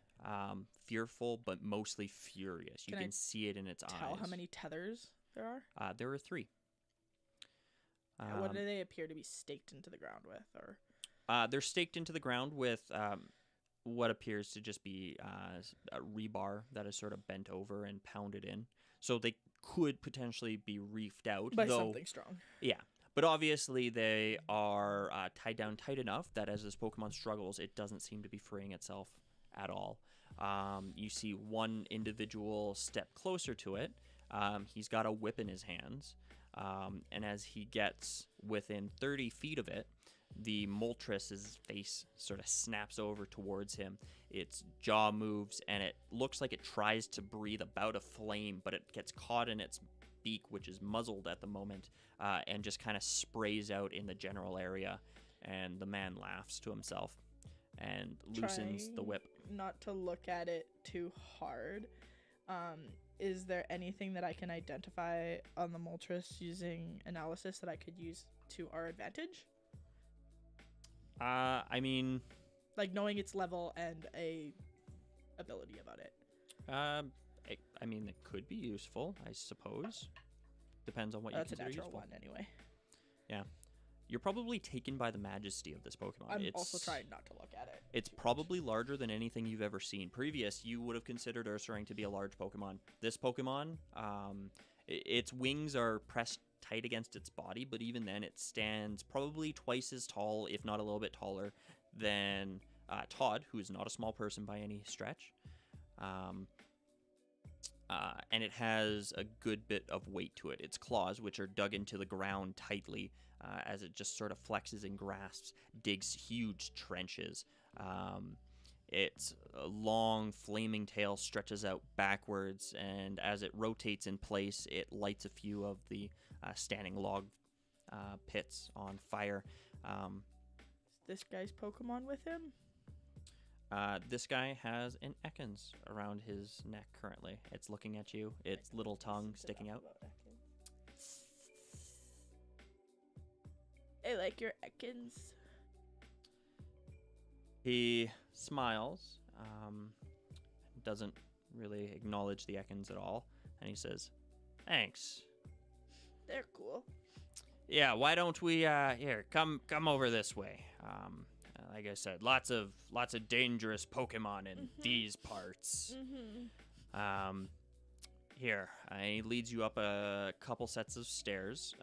fearful, but mostly furious. You Can I can see it in its Tell eyes. how many tethers there are? There are 3. What do they appear to be staked into the ground with? Or They're staked into the ground with what appears to just be a rebar that is sort of bent over and pounded in. So they could potentially be reefed out. by though, something strong. Yeah. But obviously they are tied down tight enough that as this Pokemon struggles, it doesn't seem to be freeing itself at all. You see one individual step closer to it. He's got a whip in his hands. And as he gets within 30 feet of it, the Moltres' face sort of snaps over towards him. Its jaw moves, and it looks like it tries to breathe about a flame, but it gets caught in its beak, which is muzzled at the moment, and just kind of sprays out in the general area. And the man laughs to himself and loosens the Trying whip. Not to look at it too hard. Is there anything that I can identify on the Moltres using analysis that I could use to our advantage? I mean, Like knowing its level and a ability about it. I mean, it could be useful, I suppose. Depends on what you That's a consider natural useful. 1 anyway. You're probably taken by the majesty of this Pokemon. I'm also trying not to look at it. It's probably larger than anything you've ever seen. Previous, you would have considered Ursaring to be a large Pokemon. This Pokemon, its wings are pressed tight against its body, but even then it stands probably twice as tall, if not a little bit taller, than Todd, who is not a small person by any stretch. And it has a good bit of weight to it. Its claws, which are dug into the ground tightly, as it just sort of flexes and grasps, digs huge trenches. Its long, flaming tail stretches out backwards, and as it rotates in place, it lights a few of the standing log pits on fire. this guy's Pokemon with him? This guy has an Ekans around his neck currently. It's looking at you. Its little tongue sticking out. I like your Ekans. He smiles, doesn't really acknowledge the Ekans at all, and he says, "Thanks. They're cool. Yeah, why don't we here come over this way? Like I said, lots of dangerous Pokemon in these parts. Here, he leads you up a couple sets of stairs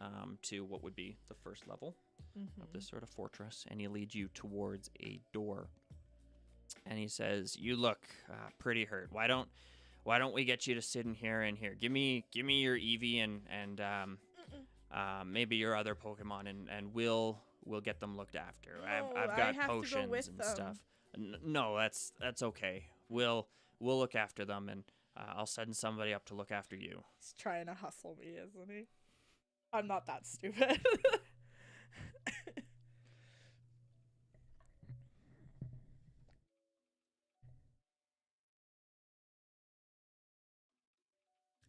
to what would be the first level of this sort of fortress, and he leads you towards a door. And he says, "You look pretty hurt. Why don't we get you to sit in here and here? Give me your Eevee and maybe your other Pokemon, and we'll get them looked after. I've got potions and stuff. No, that's okay. We'll look after them, and I'll send somebody up to look after you." He's trying to hustle me, isn't he? I'm not that stupid.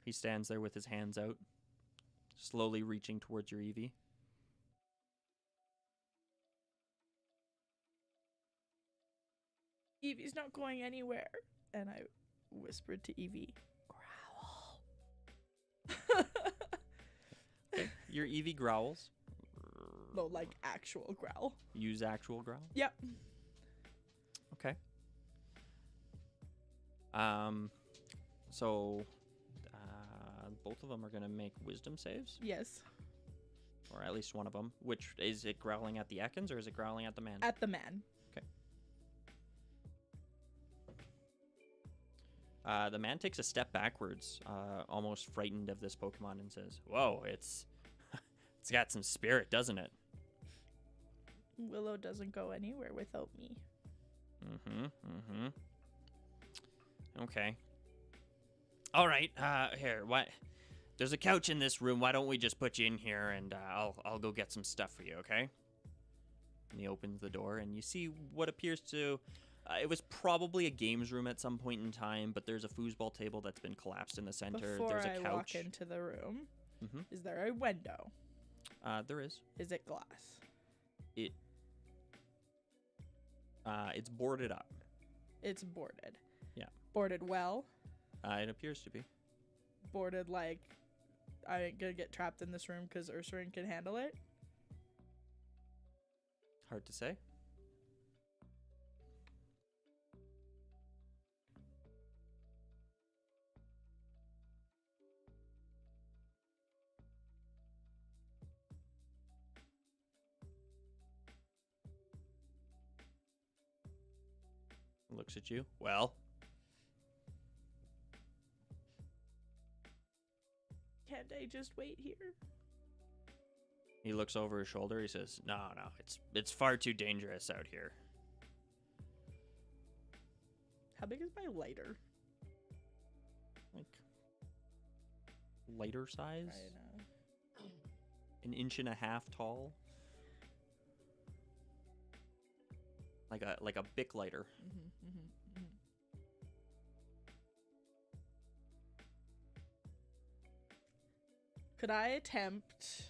He stands there with his hands out, slowly reaching towards your Eevee. Eevee's not going anywhere. And I whispered to Eevee, growl. Okay. Your Eevee growls. No, like actual growl. Use actual growl? Yep. Okay. So both of them are going to make wisdom saves, Yes. or at least one of them. Which, is it growling at the Ekans or is it growling at the man? At the man. The man takes a step backwards, almost frightened of this Pokemon, and says, "Whoa, it's got some spirit, doesn't it?" Willow doesn't go anywhere without me. Okay. All right. Here, what? There's a couch in this room. Why don't we just put you in here, and I'll go get some stuff for you, okay? And he opens the door, and you see what appears to... it was probably a games room at some point in time, but there's a foosball table that's been collapsed in the center. Before There's a I couch. walk into the room, Mhm. is there a window? There is. Is it glass? It's boarded up. It's boarded. Yeah. Boarded well. It appears to be. Boarded like I ain't gonna get trapped in this room because Ursaring can handle it. Hard to say. Looks at you. Well, Can't I just wait here? he looks over his shoulder. He says, "No, it's far too dangerous out here." How big is my lighter? Like lighter size, I know. an inch and a half tall, like a Bic lighter. Could I attempt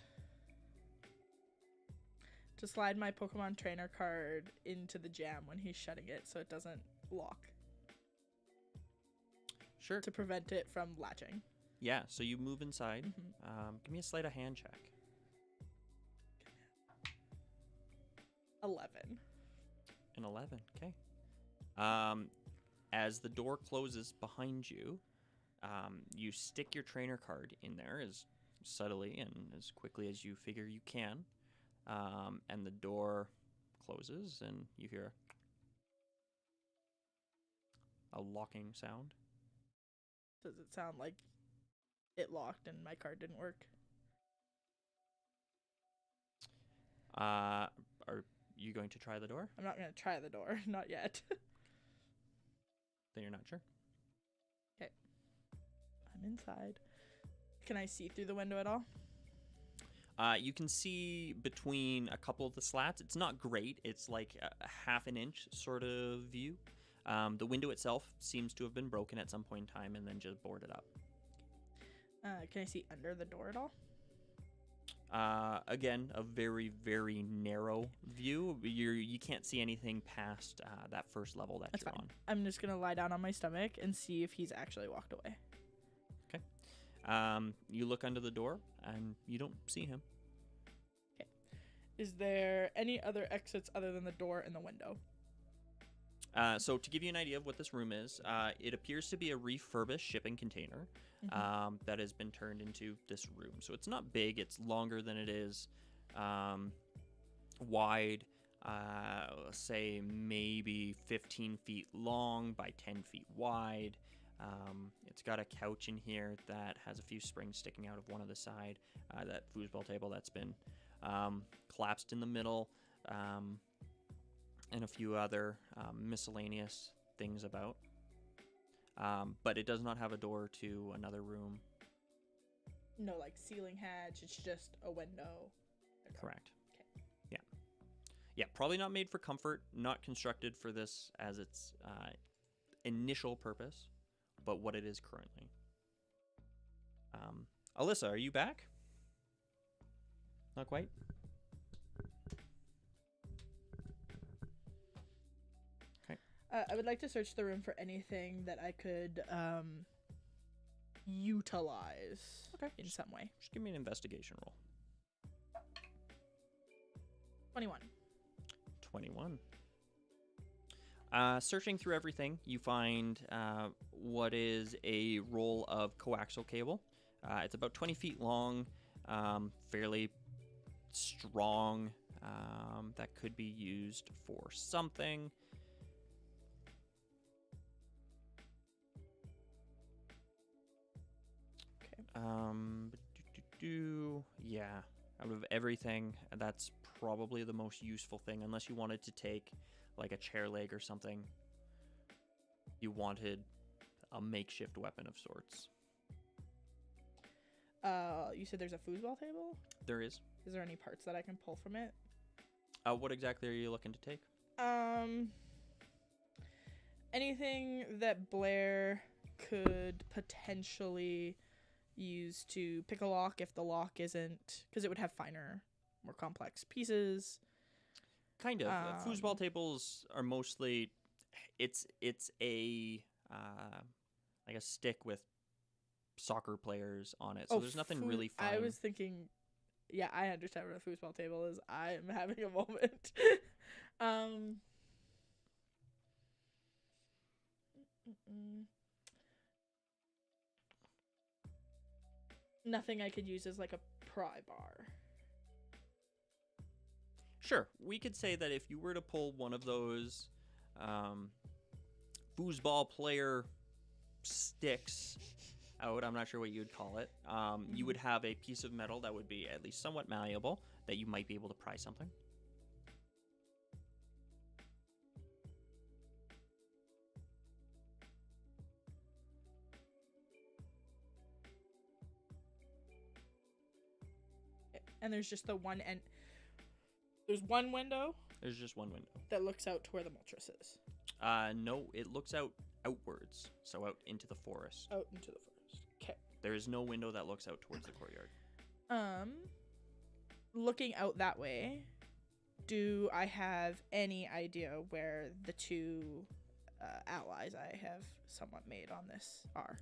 to slide my Pokemon trainer card into the jam when he's shutting it so it doesn't lock Sure. to prevent it from latching? Yeah. So you move inside. Mhm. Give me a sleight of hand check. 11. An 11. Okay. As the door closes behind you, you stick your trainer card in there as subtly and as quickly as you figure you can. And the door closes, and you hear a locking sound. Does it sound like it locked and my card didn't work? Are you going to try the door? I'm not going to try the door. Not yet. Then you're not sure. I'm inside. Can I see through the window at all? You can see between a couple of the slats. It's not great. It's like a half an inch sort of view. The window itself seems to have been broken at some point in time and then just boarded up. Can I see under the door at all? Again, a very, very narrow view. You can't see anything past that first level that That's you're fine. I'm just gonna lie down on my stomach and see if he's actually walked away. on. You look under the door and you don't see him. Is there any other exits other than the door and the window? So to give you an idea of what this room is, it appears to be a refurbished shipping container that has been turned into this room. So it's not big. It's longer than it is wide. Say maybe 15 feet long by 10 feet wide. It's got a couch in here that has a few springs sticking out of one of the side. That foosball table that's been collapsed in the middle. And a few other miscellaneous things about. But it does not have a door to another room. No, like ceiling hatch. It's just a window. Correct. Okay. Yeah. Yeah, probably not made for comfort, not constructed for this as its initial purpose, but what it is currently. Alyssa, are you back? Not quite? I would like to search the room for anything that I could utilize in some way. Just give me an investigation roll. 21. 21. Searching through everything, you find what is a roll of coaxial cable. It's about 20 feet long, fairly strong, that could be used for something. Yeah, out of everything, that's probably the most useful thing, unless you wanted to take like a chair leg or something. You wanted a makeshift weapon of sorts. You said there's a foosball table? There is. Is there any parts that I can pull from it? What exactly are you looking to take? Anything that Blair could potentially use to pick a lock if the lock isn't, because it would have finer, more complex pieces. Kind of. Foosball tables are mostly, it's a like a stick with soccer players on it, so there's nothing really fine. I was thinking, yeah, I understand what a foosball table is. I am having a moment. Nothing I could use as like a pry bar. Sure, we could say that if you were to pull one of those foosball player sticks out, I'm not sure what you'd call it, you would have a piece of metal that would be at least somewhat malleable, that you might be able to pry something. And there's just the one end. There's one window There's just one window. that looks out to where the Moltres is. No, it looks outwards, so out into the forest. Out into the forest. Okay. There is no window that looks out towards the courtyard. Looking out that way, do I have any idea where the two allies I have somewhat made on this are?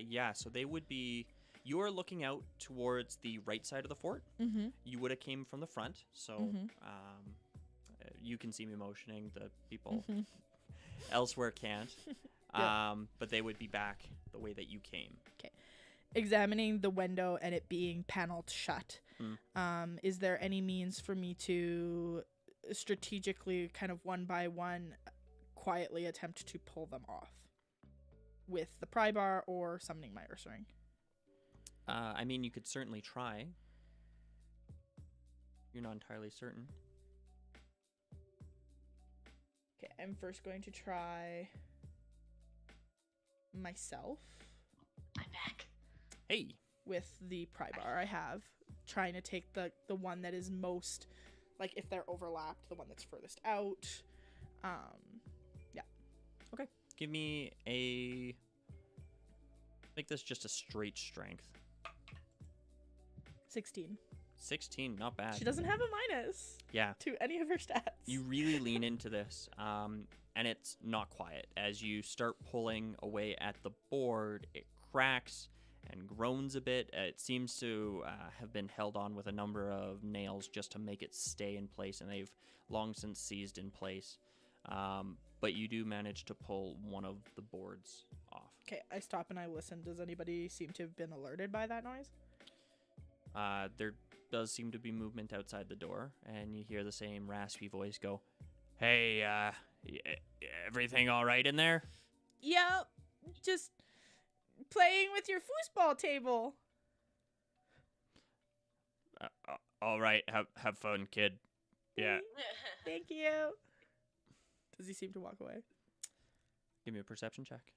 Yeah, so they would be... You're looking out towards the right side of the fort. Mm-hmm. You would have came from the front, so you can see me motioning. The people elsewhere can't. But they would be back the way that you came. Okay. Examining the window and it being paneled shut, is there any means for me to strategically, kind of one by one, quietly attempt to pull them off with the pry bar or summoning my Ursa Ring? I mean, you could certainly try. You're not entirely certain. Okay, I'm first going to try myself. I'm back. Hey, with the pry bar I have, trying to take the one that is most, like, if they're overlapped, the one that's furthest out. Yeah. Okay. Give me a... Make this just a straight strength. 16. 16, not bad. She doesn't have a minus Yeah. to any of her stats. You really lean into this, and it's not quiet. As you start pulling away at the board, it cracks and groans a bit. It seems to have been held on with a number of nails just to make it stay in place, and they've long since seized in place. But you do manage to pull one of the boards off. Okay, I stop and I listen. Does anybody seem to have been alerted by that noise? There does seem to be movement outside the door, and you hear the same raspy voice go, "Hey, everything all right in there?" Yep, just playing with your foosball table. All right, have fun, kid. Yeah. Thank you. Does he seem to walk away? Give me a perception check.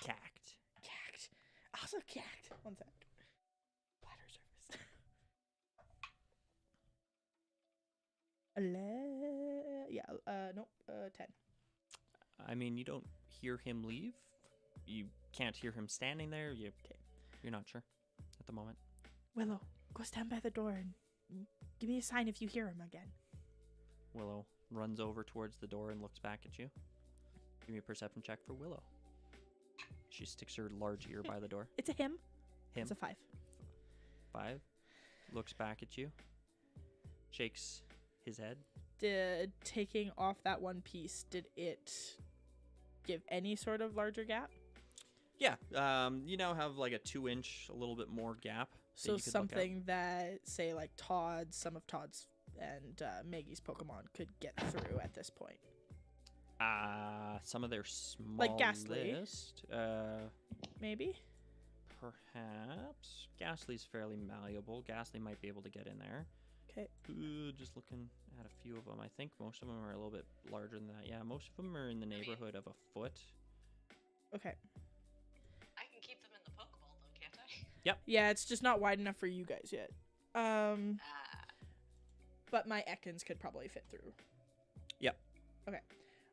Cacked. Cacked. Also cacked. One sec. Platter surface. Nope. 10. I mean, you don't hear him leave. You can't hear him standing there. You're not sure at the moment. Willow, go stand by the door and give me a sign if you hear him again. Willow runs over towards the door and looks back at you. Give me a perception check for Willow. She sticks her large ear by the door. It's a him. Him. It's a 5. 5. Looks back at you. Shakes his head. Did taking off that one piece, did it give any sort of larger gap? Yeah. You now have like a 2-inch, a little bit more gap. So something that, say, like Todd, some of Todd's and Maggie's Pokemon could get through at this point. Some of their small Like Ghastly. list. Maybe? Perhaps. Ghastly's fairly malleable. Ghastly might be able to get in there. Okay. Just looking at a few of them. I think most of them are a little bit larger than that. Yeah, most of them are in the neighborhood of a foot. Okay. I can keep them in the Pokeball though, can't I? Yeah, it's just not wide enough for you guys yet. But my Ekans could probably fit through. Yep. Okay.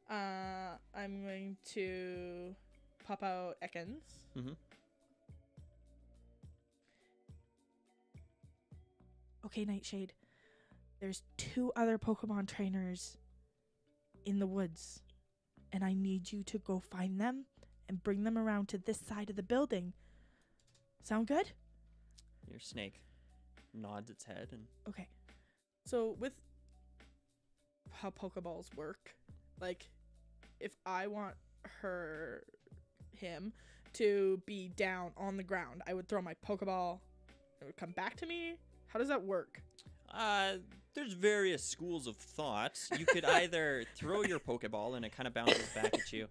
I'm going to pop out Ekans. Mm-hmm. Okay, Nightshade. There's 2 other Pokemon trainers in the woods, and I need you to go find them and bring them around to this side of the building. Sound good? Your snake nods its head and... Okay. So with how Pokeballs work, like, if I want him to be down on the ground, I would throw my Pokeball. It would come back to me. How does that work? There's various schools of thought. You could either throw your Pokeball and it kind of bounces back at you,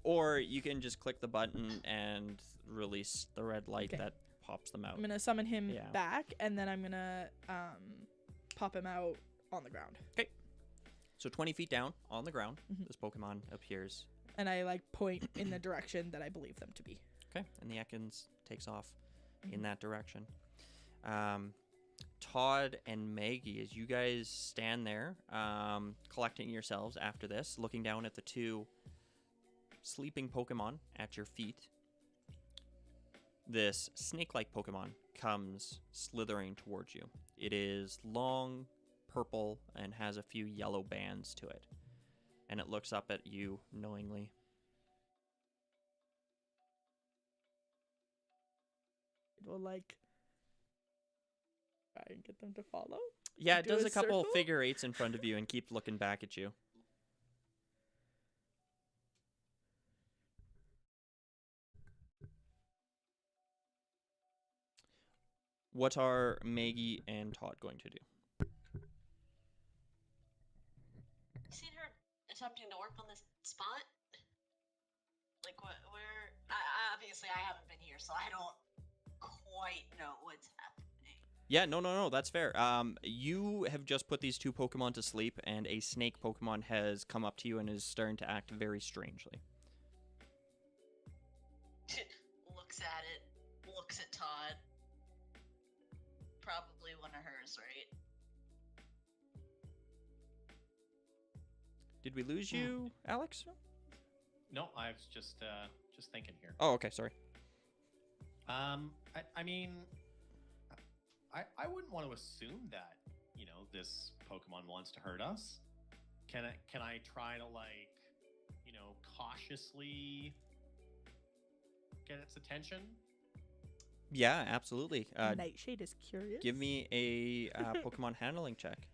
or you can just click the button and release the red light that pops them out. I'm gonna summon him back, and then I'm gonna pop him out on the ground. Okay. So 20 feet down on the ground, this Pokemon appears. And I like point in the direction that I believe them to be. Okay. And the Ekans takes off in that direction. Todd and Maggie, as you guys stand there, collecting yourselves after this, looking down at the 2 sleeping Pokemon at your feet, this snake-like Pokemon comes slithering towards you. It is long, purple, and has a few yellow bands to it. And it looks up at you knowingly. It will, like, try and get them to follow? Yeah, it Do does a a couple circle? figure 8s in front of you and keep looking back at you. What are Maggie and Todd going to do? You seen her attempting to work on this spot? Like, where? Obviously, I haven't been here, so I don't quite know what's happening. Yeah, no, that's fair. You have just put these 2 Pokemon to sleep, and a snake Pokemon has come up to you and is starting to act very strangely. looks at Todd. Probably one of hers, right? Did we lose you, Alex? No, I was just thinking here. Oh, okay, sorry. I mean, I wouldn't want to assume that this Pokemon wants to hurt us. Can I try to cautiously get its attention? Yeah, absolutely. Nightshade is curious. Give me a Pokemon handling check.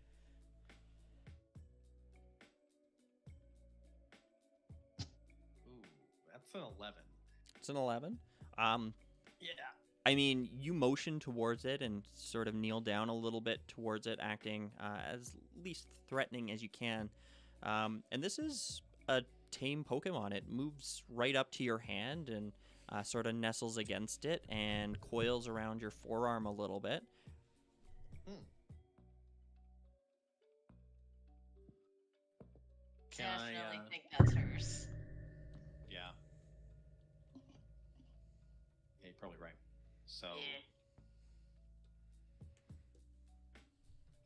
Ooh, that's an 11. It's an 11. Yeah. I mean, you motion towards it and sort of kneel down a little bit towards it, acting as least threatening as you can. And this is a tame Pokemon. It moves right up to your hand and sort of nestles against it and coils around your forearm a little bit. Can I, Definitely think that's hers. Yeah. Yeah, you're probably right. So.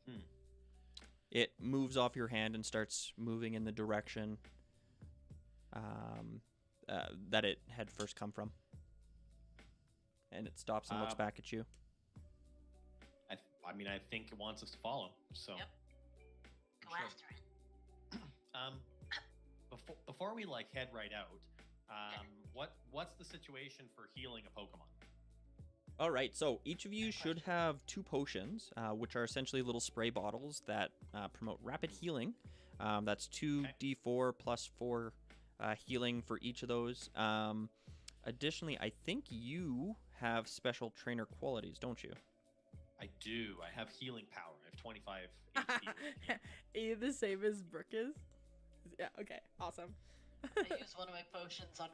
Yeah. It moves off your hand and starts moving in the direction that it had first come from. And it stops and looks back at you. I mean, I think it wants us to follow. So. Yep. Go Sure. after it. Before we head right out, what's the situation for healing a Pokemon? All right, so each of you should have 2 potions, which are essentially little spray bottles that promote rapid healing. That's 2d4 plus 4 healing for each of those. Additionally, I think you have special trainer qualities, don't you? I do. I have healing power. I have 25 HP. Are you the same as Brooke is? Yeah, okay, awesome. I used one of my potions on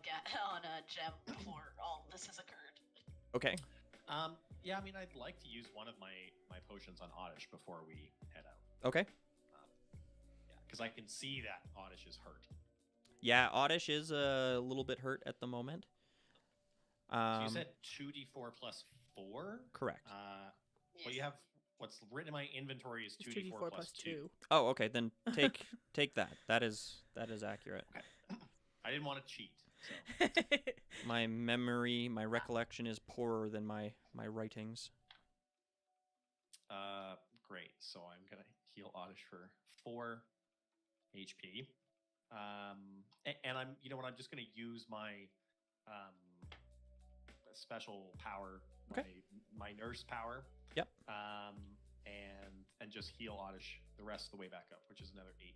Gem before all this has occurred. Okay. Yeah, I mean, I'd like to use one of my potions on Oddish before we head out. Okay. Yeah, because I can see that Oddish is hurt. Yeah, Oddish is a little bit hurt at the moment. So you said 2d4 plus 4? Correct. Well, you have what's written in my inventory is 2d4 plus 2. Oh, okay. Then take that. That is accurate. Okay. I didn't want to cheat. So. My recollection is poorer than my writings. Great. So I'm gonna heal Oddish for 4 HP. And I'm I'm just gonna use my special power, Okay. my nurse power. Yep. And just heal Oddish the rest of the way back up, which is another 8.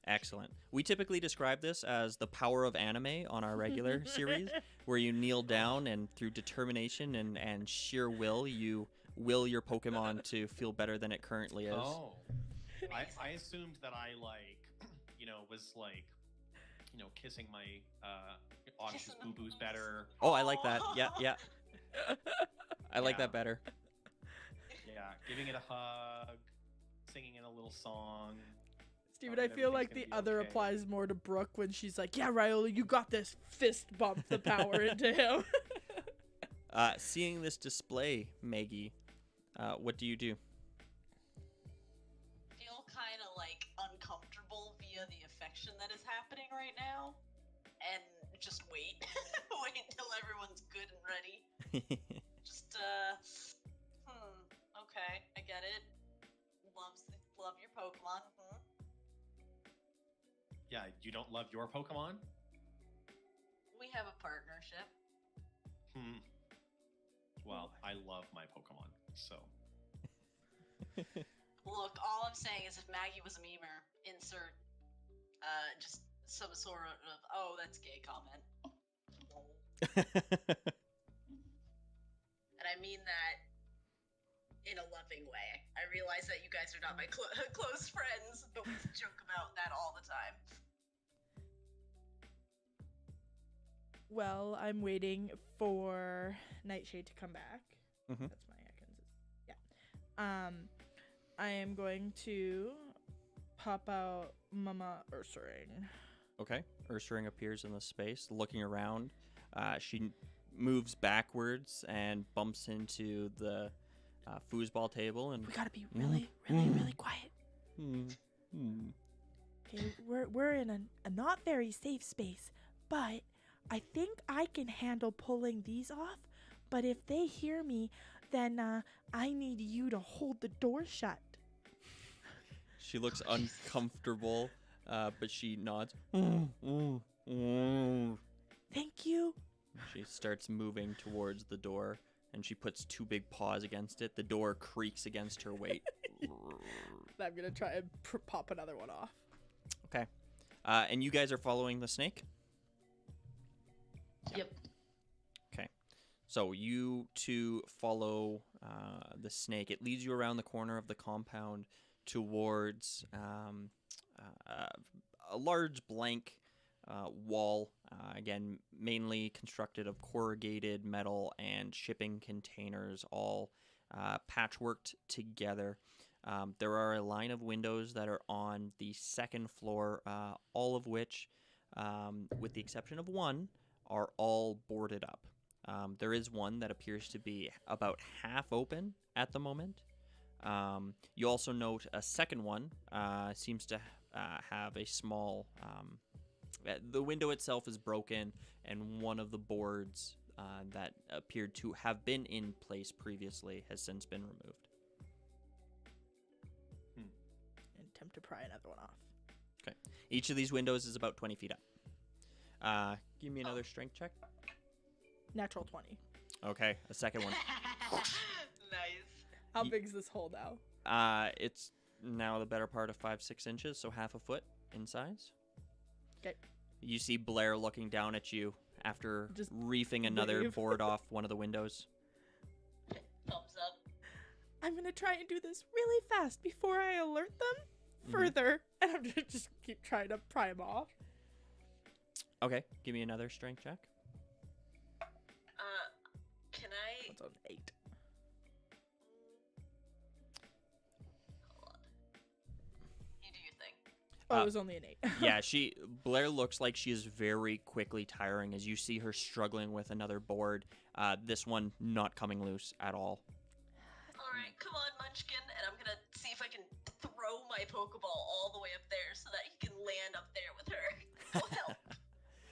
Excellent. We typically describe this as the power of anime on our regular series, where you kneel down and through determination and sheer will, you will your Pokemon to feel better than it currently is. Oh. I assumed that I was kissing my Oddish's boo-boos better. Oh, I like that. Yeah. I like Yeah. that better. Yeah, giving it a hug, singing in a little song. Steven, I feel like the everything's gonna be other okay. applies more to Brooke when she's like, yeah, Ryola, you got this. Fist bump the power into him. Seeing this display, Maggie, what do you do? Feel kind of uncomfortable via the affection that is happening right now, and just wait, wait until everyone's good and ready. Just okay, I get it. Love your Pokemon. Yeah, you don't love your Pokemon? We have a partnership. Well, I love my Pokemon, so. Look, all I'm saying is if Maggie was a memer, insert just some sort of oh that's gay comment. And I mean that in a loving way. I realize that you guys are not my close friends, but we joke about that all the time. Well, I'm waiting for Nightshade to come back. Mhm. That's my icons. Yeah. I am going to pop out Mama Ursaring. Okay. Ursaring appears in the space, looking around. She moves backwards and bumps into the foosball table and We gotta be really, really, really quiet. Okay, we're in a not very safe space, but I think I can handle pulling these off. But if they hear me, then I need you to hold the door shut. She looks uncomfortable, but she nods. Thank you. She starts moving towards the door, and she puts two big paws against it. The door creaks against her weight. I'm gonna try and pop another one off. Okay. And you guys are following the snake? Yep. Okay. So you two follow the snake. It leads you around the corner of the compound towards a large blank wall, again, mainly constructed of corrugated metal and shipping containers, all patchworked together. There are a line of windows that are on the second floor, all of which, with the exception of one, are all boarded up. There is one that appears to be about half open at the moment. You also note a second one seems to have a small... the window itself is broken, and one of the boards that appeared to have been in place previously has since been removed. And attempt to pry another one off. Okay. Each of these windows is about 20 feet up. Give me another strength check. Natural 20. Okay, a second one. Nice. How Ye- big is this hole now? It's now the better part of 5-6 inches, so half a foot in size. Okay. You see Blair looking down at you after Just reefing another wave. board off one of the windows. Thumbs up. I'm gonna try and do this really fast before I alert them Mhm. further. And I'm gonna just keep trying to pry them off. Okay, give me another strength check. Can I? That's on 8. Hold on. You do your thing. Oh, it was only an 8. Yeah, Blair looks like she is very quickly tiring as you see her struggling with another board. This one not coming loose at all. All right, come on, Munchkin, and I'm gonna see if I can throw my Pokeball all the way up there so that he can land up there with her. Oh, help!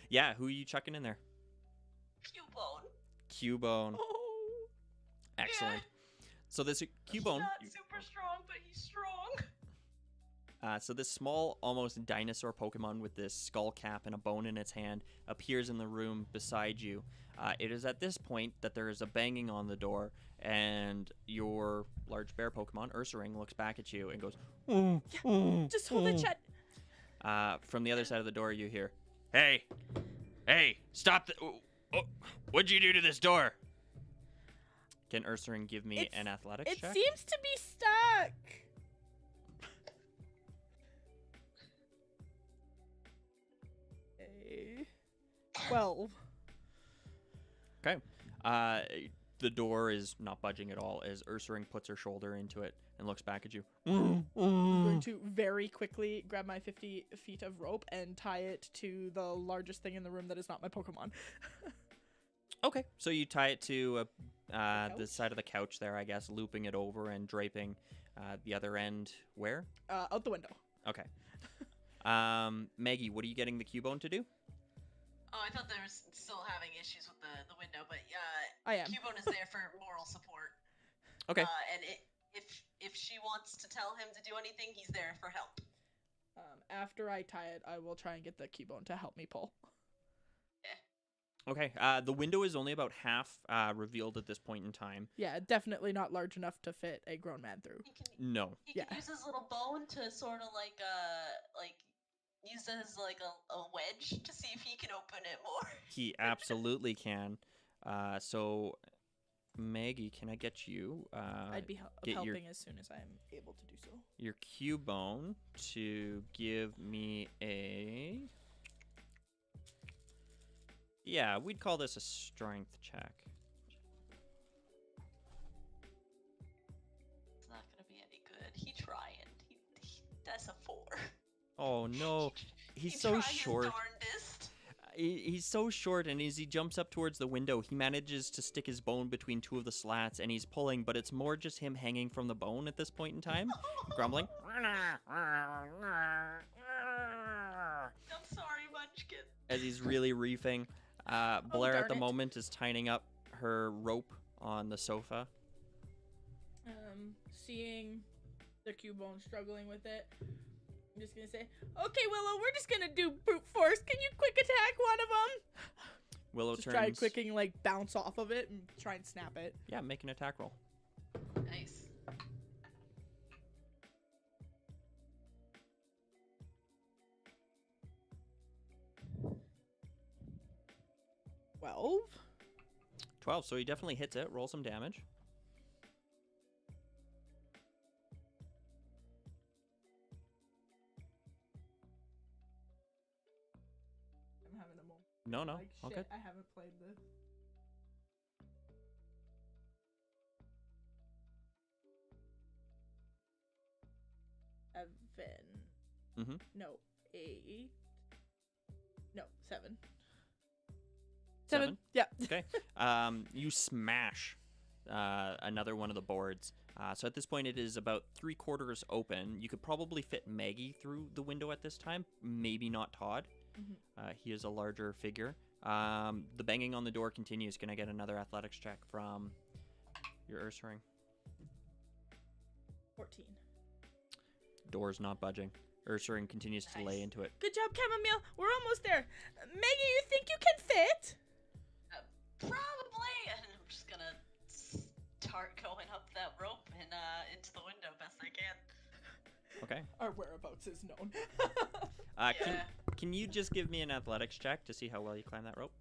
Yeah, who are you chucking in there? Cubone. Cubone. Oh. Excellent. So this He's Cubone, not super strong, but he's strong. so this small, almost dinosaur Pokemon with this skull cap and a bone in its hand appears in the room beside you. It is at this point that there is a banging on the door, and your large bear Pokemon, Ursaring, looks back at you and goes, Just hold it shut. from the other side of the door, you hear, Hey, stop what'd you do to this door? Can Ursaring give me an athletics It check? seems to be stuck. A 12. Okay. The door is not budging at all as Ursaring puts her shoulder into it and looks back at you. I'm going to very quickly grab my 50 feet of rope and tie it to the largest thing in the room that is not my Pokemon. Okay. So you tie it to the couch? side of the couch there, I guess, looping it over and draping the other end where? Out the window. Okay. Maggie, what are you getting the Cubone to do? Oh, I thought they were still having issues with the window, but I am. Cubone is there for moral support. Okay. And if she wants to tell him to do anything, he's there for help. After I tie it, I will try and get the Cubone to help me pull. Okay. The window is only about half revealed at this point in time. Yeah, definitely not large enough to fit a grown man through. No. He Yeah. can use his little bone to sort of like use it as like a wedge to see if he can open it more. He absolutely can. So, Maggie, can I get you I'd be get your- helping as soon as I'm able to do so. your Cubone to give me a... Yeah, we'd call this a strength check. It's not gonna be any good. He trying. That's a 4. Oh, no. He's He so try short. His darndest. He's so short, and as he jumps up towards the window, he manages to stick his bone between two of the slats, and he's pulling, but it's more just him hanging from the bone at this point in time, grumbling. I'm sorry, Munchkin. As he's really reefing. Blair darn at the it. moment is tying up her rope on the sofa. Seeing the Cubone struggling with it, I'm just gonna say, okay, Willow, we're just gonna do brute force. Can you quick attack one of them? Willow Just turns. try clicking, like, bounce off of it and try and snap it. Yeah, make an attack roll. Nice. 12? 12, so he definitely hits it. Roll some damage. I'm having a moment. No, no. Like, All shit, good. I haven't played this. Seven. Mm-hmm. No, 8. No, 7. Seven? Yeah. Okay. You smash another one of the boards. So at this point, it is about 3/4 open. You could probably fit Maggie through the window at this time. Maybe not Todd. Mhm. He is a larger figure. The banging on the door continues. Can I get another athletics check from your Ursaring? 14. Door's not budging. Ursaring continues to lay Nice. into it. Good job, Chamomile. We're almost there. Maggie, you think you can fit? Probably. And I'm just gonna start going up that rope and into the window best I can. Okay. Our whereabouts is known. Yeah. Can you just give me an athletics check to see how well you climb that rope?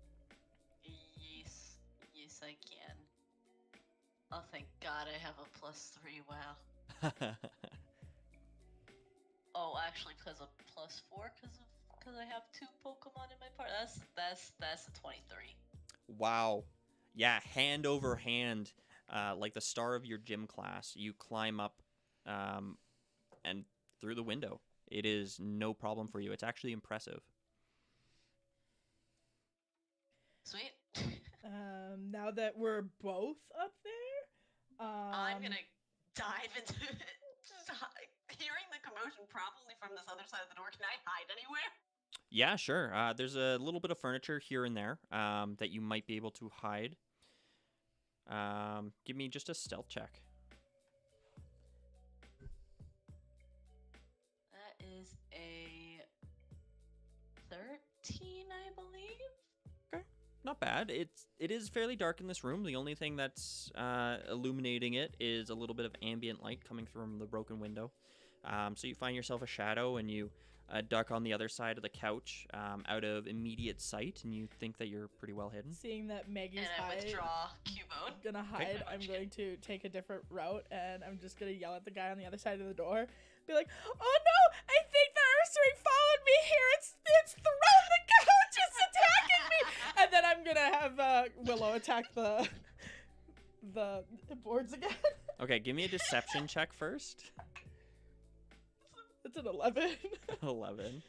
Yes. Yes, I can. Oh, thank God I have a +3. Wow. Oh, actually, because of +4, because I have 2 Pokemon in my part. That's a 23. Wow. Yeah, hand over hand, like the star of your gym class, you climb up and through the window. It is no problem for you. It's actually impressive. Sweet. Now that we're both up there, I'm gonna dive into it. Hearing the commotion probably from this other side of the door. Can I hide anywhere? Yeah, sure. There's a little bit of furniture here and there that you might be able to hide. Give me just a stealth check. That is a 13, I believe. Not bad. It is fairly dark in this room. The only thing that's illuminating it is a little bit of ambient light coming from the broken window. So you find yourself a shadow, and you duck on the other side of the couch out of immediate sight, and you think that you're pretty well hidden. seeing that Maggie's And I hide, withdraw Cubone. gonna hide, I'm going to take a different route, and I'm just gonna yell at the guy on the other side of the door. Be like, oh no, I think the Ursaring followed me here. It's thrown the couch. It's attacking me. And then I'm gonna have Willow attack the boards again. Okay, give me a deception check first. It's an 11. 11.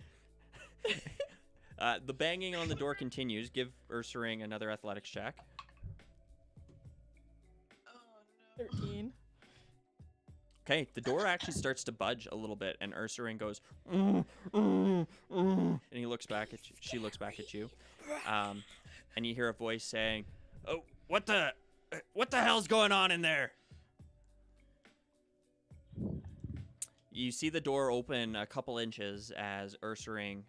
The banging on the door continues. Give Ursaring another athletics check. Oh no. 13. Okay, the door actually starts to budge a little bit, and Ursaring goes, and he looks back at you. She looks back at you, and you hear a voice saying, "Oh, what the hell's going on in there?" You see the door open a couple inches as Ursaring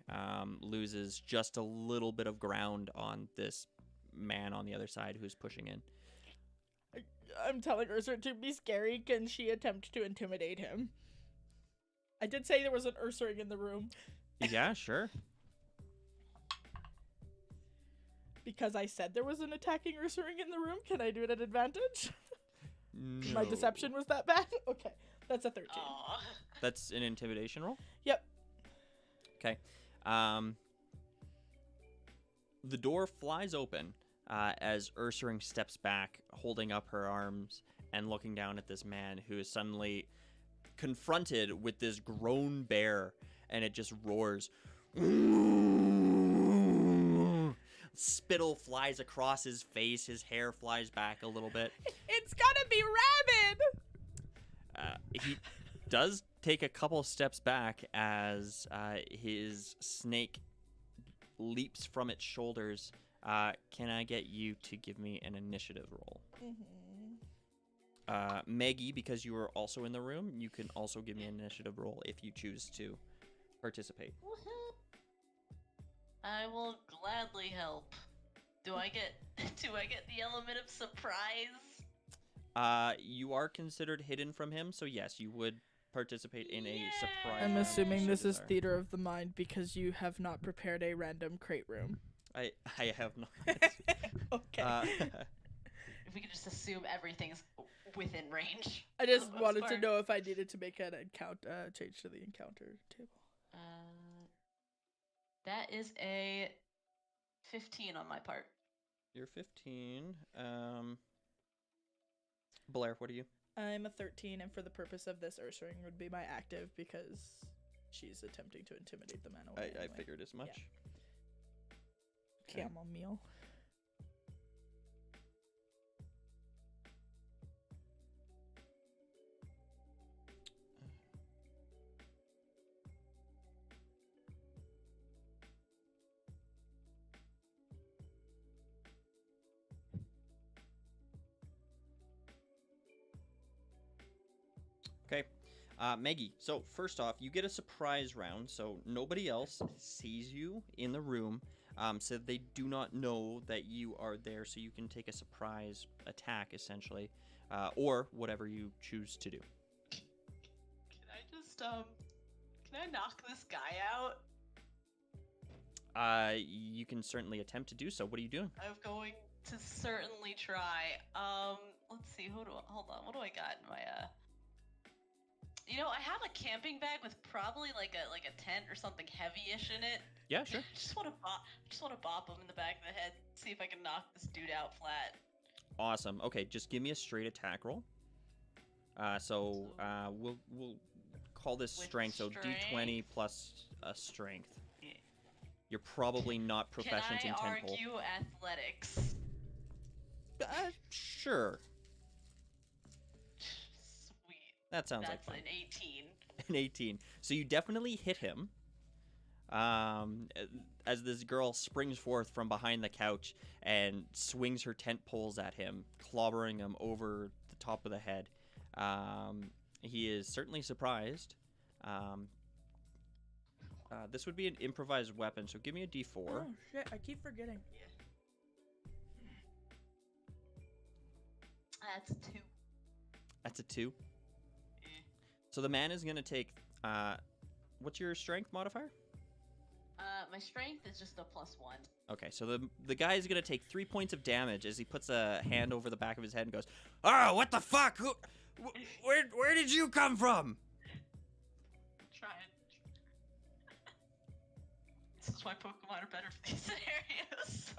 loses just a little bit of ground on this man on the other side who's pushing in. I'm telling Ursaring to be scary. Can she attempt to intimidate him? I did say there was an Ursaring in the room. Yeah, sure. Because I said there was an attacking Ursaring in the room. Can I do it at advantage? My No. deception was that bad? Okay, that's a 13. Aw. That's an intimidation roll? Yep. Okay. The door flies open as Ursaring steps back, holding up her arms and looking down at this man who is suddenly confronted with this grown bear, and it just roars. Spittle flies across his face. His hair flies back a little bit. It's gonna be rabid. He does take a couple steps back as his snake leaps from its shoulders. Can I get you to give me an initiative roll? Maggie, because you are also in the room, you can also give me an initiative roll if you choose to participate. I will gladly help. Do I get the element of surprise? You are considered hidden from him, so yes, you would participate in a surprise. I'm round assuming if you this so is desire. theater of the mind because you have not prepared a random crate room. I have not. Okay. If we could just assume everything's within range. I for just the most wanted to part. know if I needed to make an encounter change to the encounter table. That is a 15 on my part. You're 15. Blair, what are you? I'm a 13, and for the purpose of this, Ursaring would be my active because she's attempting to intimidate the man away. I anyway. figured as much. Chamomile. Okay. Maggie, so first off, you get a surprise round, so nobody else sees you in the room, so they do not know that you are there, so you can take a surprise attack, essentially, or whatever you choose to do. Can I just can I knock this guy out? You can certainly attempt to do so. What are you doing? I'm going to certainly try. Let's see. Hold on. What do I got in my You know, I have a camping bag with probably like a tent or something heavy-ish in it. Yeah, sure. Just want to bop him in the back of the head. See if I can knock this dude out flat. Awesome. Okay, just give me a straight attack roll. We'll call this With strength. So D20 strength? plus a strength. Yeah. You're probably not proficient Can in I tent pole. argue athletics? Sure. Sweet. That sounds like That's fun. an 18. An 18. So you definitely hit him. As this girl springs forth from behind the couch and swings her tent poles at him, clobbering him over the top of the head. He is certainly surprised. This would be an improvised weapon, so give me a D4. Oh shit! I keep forgetting. That's a 2. That's a 2. Yeah. So the man is going to take... what's your strength modifier? My strength is just a +1. Okay, so the guy is going to take 3 points of damage as he puts a hand over the back of his head and goes, "Oh, what the fuck? Where did you come from?" Trying. This is why Pokemon are better for these scenarios.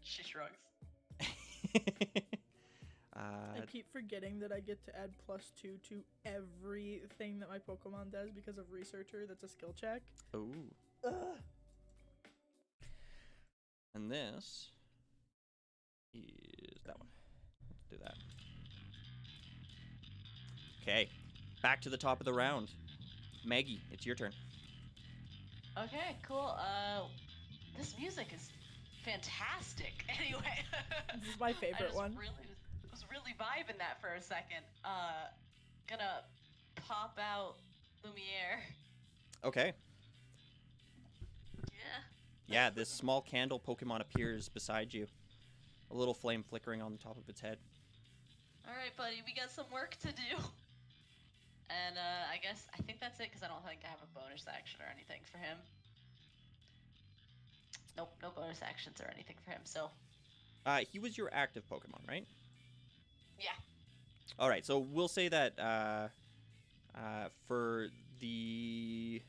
She shrugs. I keep forgetting that I get to add +2 to everything that my Pokemon does because of Researcher. That's a skill check. Ooh. Ugh. And this is that one. Let's do that. Okay, back to the top of the round. Maggie, it's your turn. Okay, cool. This music is fantastic. Anyway, This is my favorite one. Was really vibing that for a second. Gonna pop out Lumiere. Okay. Yeah. Yeah, this small candle Pokemon appears beside you. A little flame flickering on the top of its head. All right, buddy, we got some work to do. And I think that's it because I don't think I have a bonus action or anything for him. Nope, no bonus actions or anything for him. So. He was your active Pokemon, right? Yeah. All right, so we'll say that for the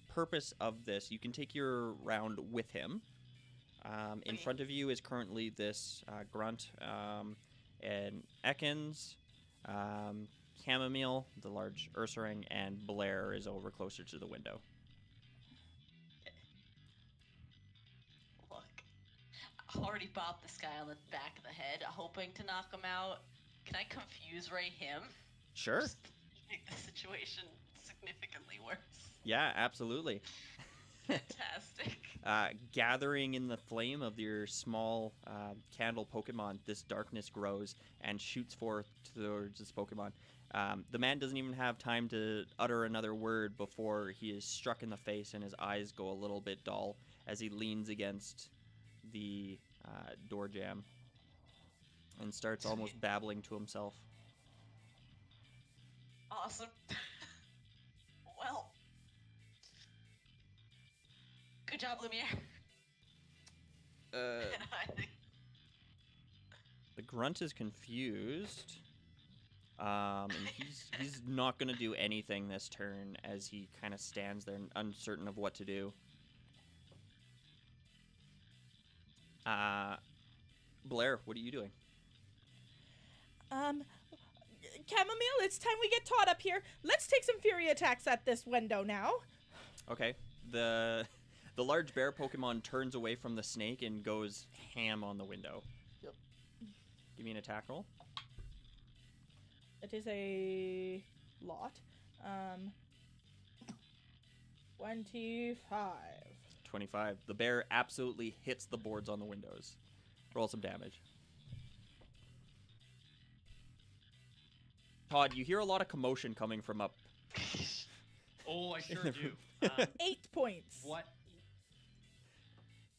purpose of this, you can take your round with him. In Okay. front of you is currently this grunt and Ekans, Chamomile, the large Ursaring, and Blair is over closer to the window. already bopped this guy on the back of the head, hoping to knock him out. Can I confuse ray him? Sure. Just to make the situation significantly worse. Yeah, absolutely. Fantastic. Gathering in the flame of your small candle Pokemon, this darkness grows and shoots forth towards this Pokemon. The man doesn't even have time to utter another word before he is struck in the face and his eyes go a little bit dull as he leans against the door jamb and starts almost babbling to himself. Awesome. Well. Good job, Lumiere. I think The grunt is confused. And he's not going to do anything this turn as he kind of stands there uncertain of what to do. Blair, what are you doing? Chamomile, it's time we get Todd up here. Let's take some fury attacks at this window now. Okay. The large bear Pokemon turns away from the snake and goes ham on the window. Yep. Give me an attack roll. It is a lot. 25. 25. The bear absolutely hits the boards on the windows. Roll some damage. Todd, you hear a lot of commotion coming from up. Oh, I sure the do. 8 points. What?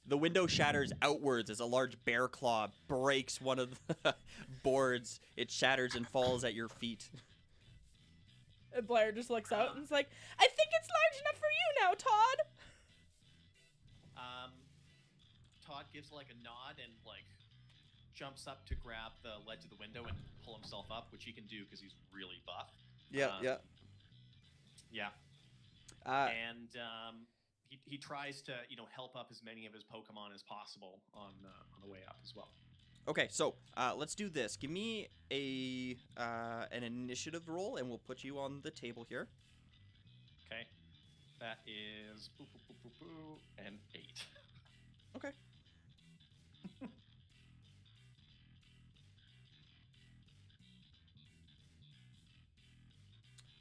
The window shatters outwards as a large bear claw breaks one of the boards. It shatters and falls at your feet. And Blair just looks out and is like, I think it's large enough for you now, Todd. Todd gives like a nod and like jumps up to grab the ledge of the window and pull himself up, which he can do because he's really buff. Yeah. And he tries to help up as many of his Pokemon as possible on the way up as well. Okay, so let's do this. Give me an initiative roll, and we'll put you on the table here. Okay, that is and 8. Okay.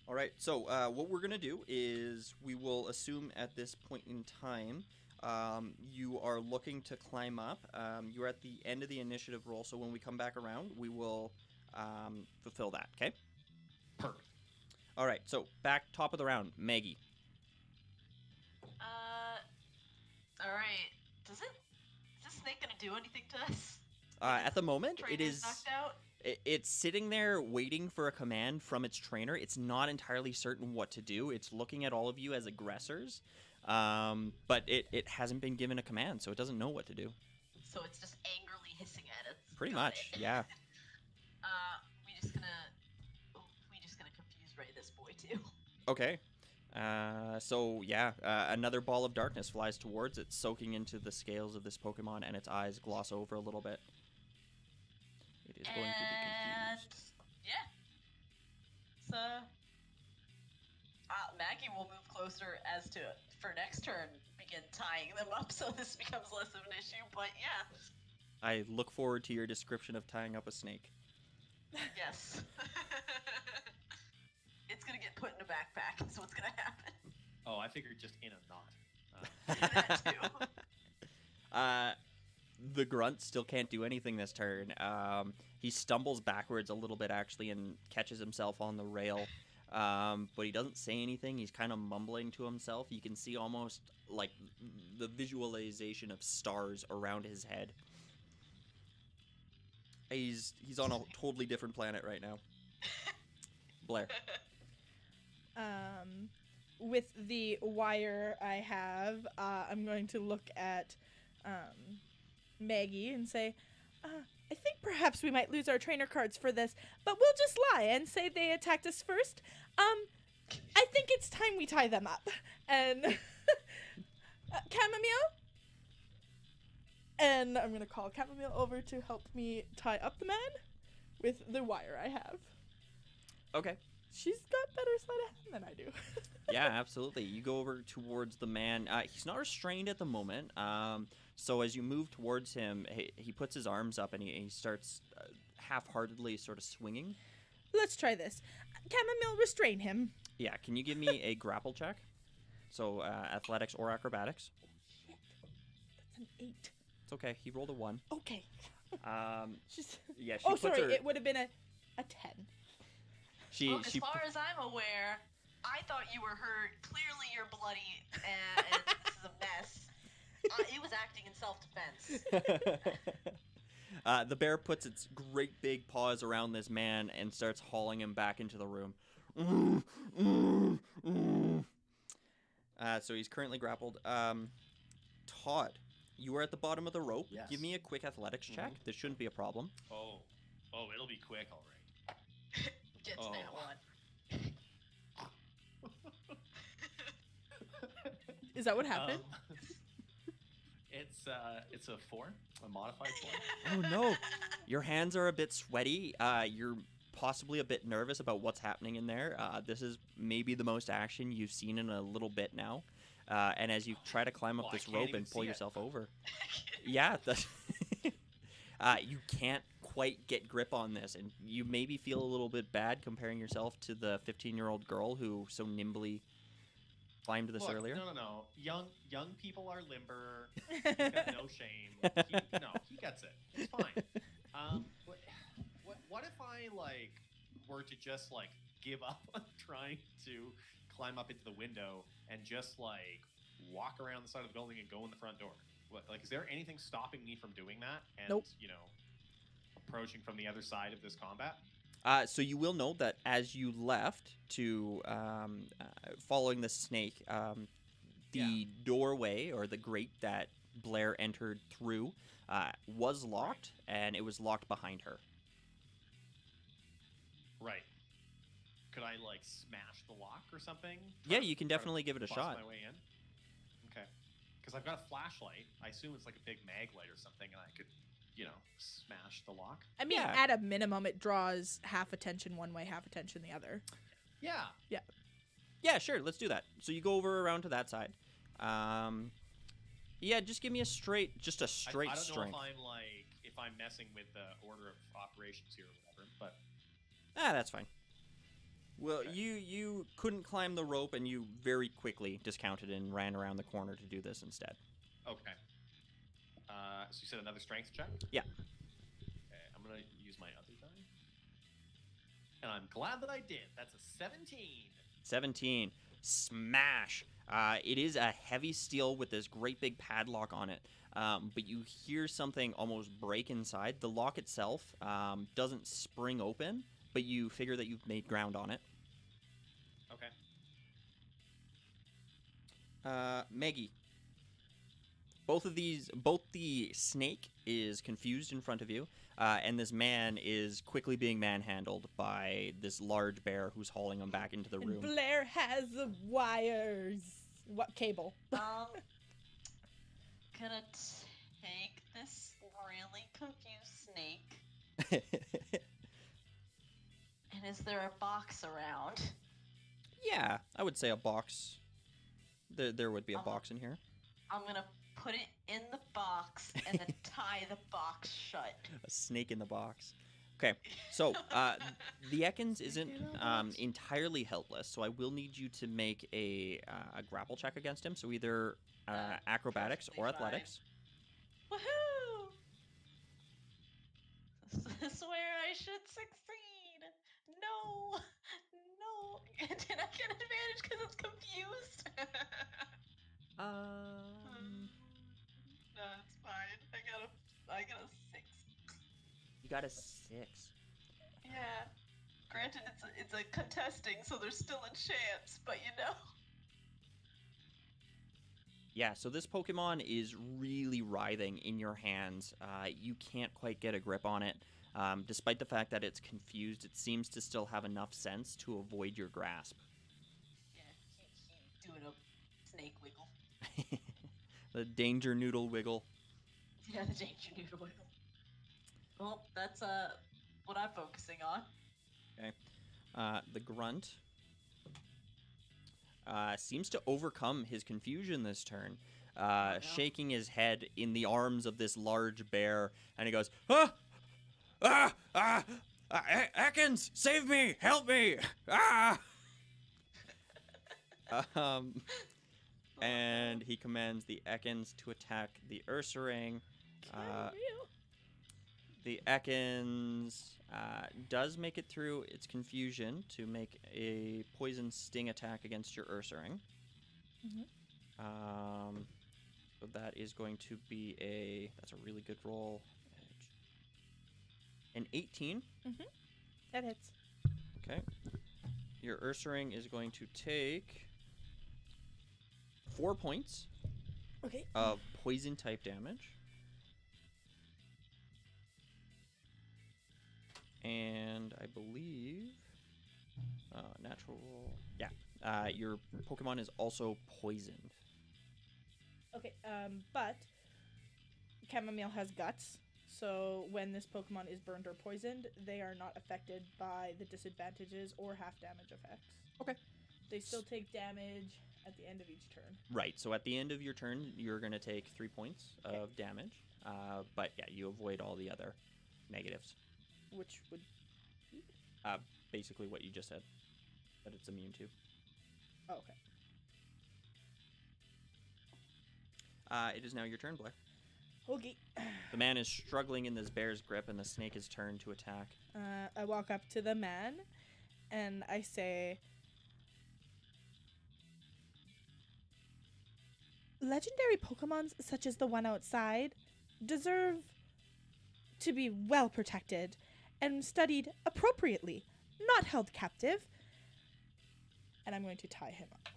All right, so what we're going to do is we will assume at this point in time you are looking to climb up. You're at the end of the initiative roll, so when we come back around, we will fulfill that, okay? Perfect. All right, so back top of the round, Maggie. All right. Is this snake gonna do anything to us? At the moment, it Trainer's is... knocked out? It's sitting there waiting for a command from its trainer. It's not entirely certain what to do. It's looking at all of you as aggressors, but it hasn't been given a command, so it doesn't know what to do. So it's just angrily hissing at us. Pretty Got much, it. yeah. we just gonna confuse Ray this boy too. Okay. So yeah, another ball of darkness flies towards it, soaking into the scales of this Pokemon, and its eyes gloss over a little bit. It is going to be confused. Yeah. So Maggie will move closer as to for next turn begin tying them up so this becomes less of an issue. But yeah. I look forward to your description of tying up a snake. Yes. It's gonna get put in a backpack. That's what's gonna happen. Oh, I figured just in a knot. That too. The grunt still can't do anything this turn. He stumbles backwards a little bit, actually, and catches himself on the rail. But he doesn't say anything. He's kind of mumbling to himself. You can see almost like the visualization of stars around his head. He's on a totally different planet right now. Blair. With the wire I have, I'm going to look at Maggie and say, I think perhaps we might lose our trainer cards for this, but we'll just lie and say they attacked us first. I think it's time we tie them up. And Chamomile? And I'm going to call Chamomile over to help me tie up the man with the wire I have. Okay. She's got better sleight of hand than I do. Yeah, absolutely. You go over towards the man. He's not restrained at the moment. So as you move towards him, he puts his arms up and he starts half-heartedly sort of swinging. Let's try this. Chamomile, restrain him. Yeah, can you give me a grapple check? So athletics or acrobatics. Shit. That's an 8. It's okay. He rolled a 1. Okay. She's yeah. She Oh, puts sorry. her, It would have been a 10. Well, as she far as I'm aware, I thought you were hurt. Clearly, you're bloody, and this is a mess. It was acting in self-defense. The bear puts its great big paws around this man and starts hauling him back into the room. So he's currently grappled. Todd, you are at the bottom of the rope. Yes. Give me a quick athletics check. This shouldn't be a problem. Oh, it'll be quick, all right. Gets Oh. that one. Is that what happened? It's a 4, a modified 4. Oh no, your hands are a bit sweaty. You're possibly a bit nervous about what's happening in there. This is maybe the most action you've seen in a little bit now. And as you try to climb up Well, I this can't rope even and pull see it. yourself over, yeah, you can't quite get grip on this, and you maybe feel a little bit bad comparing yourself to the 15-year-old girl who so nimbly climbed this Look, earlier. No. Young people are limber. He's got no shame. He gets it. It's fine. What if I were to just give up on trying to climb up into the window and just walk around the side of the building and go in the front door? Is there anything stopping me from doing that? And Nope. approaching from the other side of this combat? So you will note that as you left to following the snake, the doorway or the grate that Blair entered through was locked, and it was locked behind her. Right. Could I smash the lock or something? Yeah, you can definitely give it a bust shot. my way in. Okay. Because I've got a flashlight. I assume it's a big mag light or something, and I could, smash the lock. I mean, Yeah. at a minimum, it draws half attention one way, half attention the other. Yeah. Yeah, sure, let's do that. So you go over around to that side. Yeah, just give me a straight I don't strength. know if I'm messing with the order of operations here or whatever, but That's fine. Well, Okay. you couldn't climb the rope, and you very quickly discounted and ran around the corner to do this instead. okay. So you said another strength check? Yeah. Okay, I'm gonna use my other die. And I'm glad that I did. That's a 17. 17. Smash. It is a heavy steel with this great big padlock on it. But you hear something almost break inside. The lock itself doesn't spring open, but you figure that you've made ground on it. Okay. Maggie. Both the snake is confused in front of you, and this man is quickly being manhandled by this large bear who's hauling him back into the And room. Blair has the wires. What cable? Gonna take this really confused snake. And is there a box around? Yeah, I would say a box. There would be a box in here. I'm gonna put it in the box and then tie the box shut. A snake in the box. Okay, so the Ekans isn't entirely helpless, so I will need you to make a grapple check against him. So either acrobatics or perfectly fine. athletics. Woohoo! Swear I should succeed. No. Did I get advantage because it's confused? No, it's fine. I got a 6. You got a 6. Yeah. Granted, it's a contesting, so there's still a chance, but Yeah, so this Pokemon is really writhing in your hands. You can't quite get a grip on it. Despite the fact that it's confused, it seems to still have enough sense to avoid your grasp. Yeah, he's doing a snake wiggle. The danger noodle wiggle. Yeah, the danger noodle wiggle. Well, that's what I'm focusing on. Okay. The grunt seems to overcome his confusion this turn. no. shaking his head in the arms of this large bear, and he goes, "Ah! Ah! Ah! Ekans, save me! Help me! Ah!" And he commands the Ekans to attack the Ursaring. The Ekans does make it through its confusion to make a poison sting attack against your Ursaring. So that is going to be that's a really good roll. An 18. That hits. Okay. Your Ursaring is going to take 4 points Okay. of poison type damage. And I believe natural roll. Yeah. Your Pokemon is also poisoned. Okay. But Chamomile has guts, so when this Pokemon is burned or poisoned, they are not affected by the disadvantages or half damage effects. Okay. They still take damage at the end of each turn. Right. So at the end of your turn, you're going to take 3 points of damage. But yeah, you avoid all the other negatives. Which would Basically what you just said, that it's immune to. oh, okay. It is now your turn, Blair. Okay. The man is struggling in this bear's grip, and the snake is turned to attack. I walk up to the man, and I say, "Legendary Pokemons such as the one outside deserve to be well protected and studied appropriately, not held captive." And I'm going to tie him up.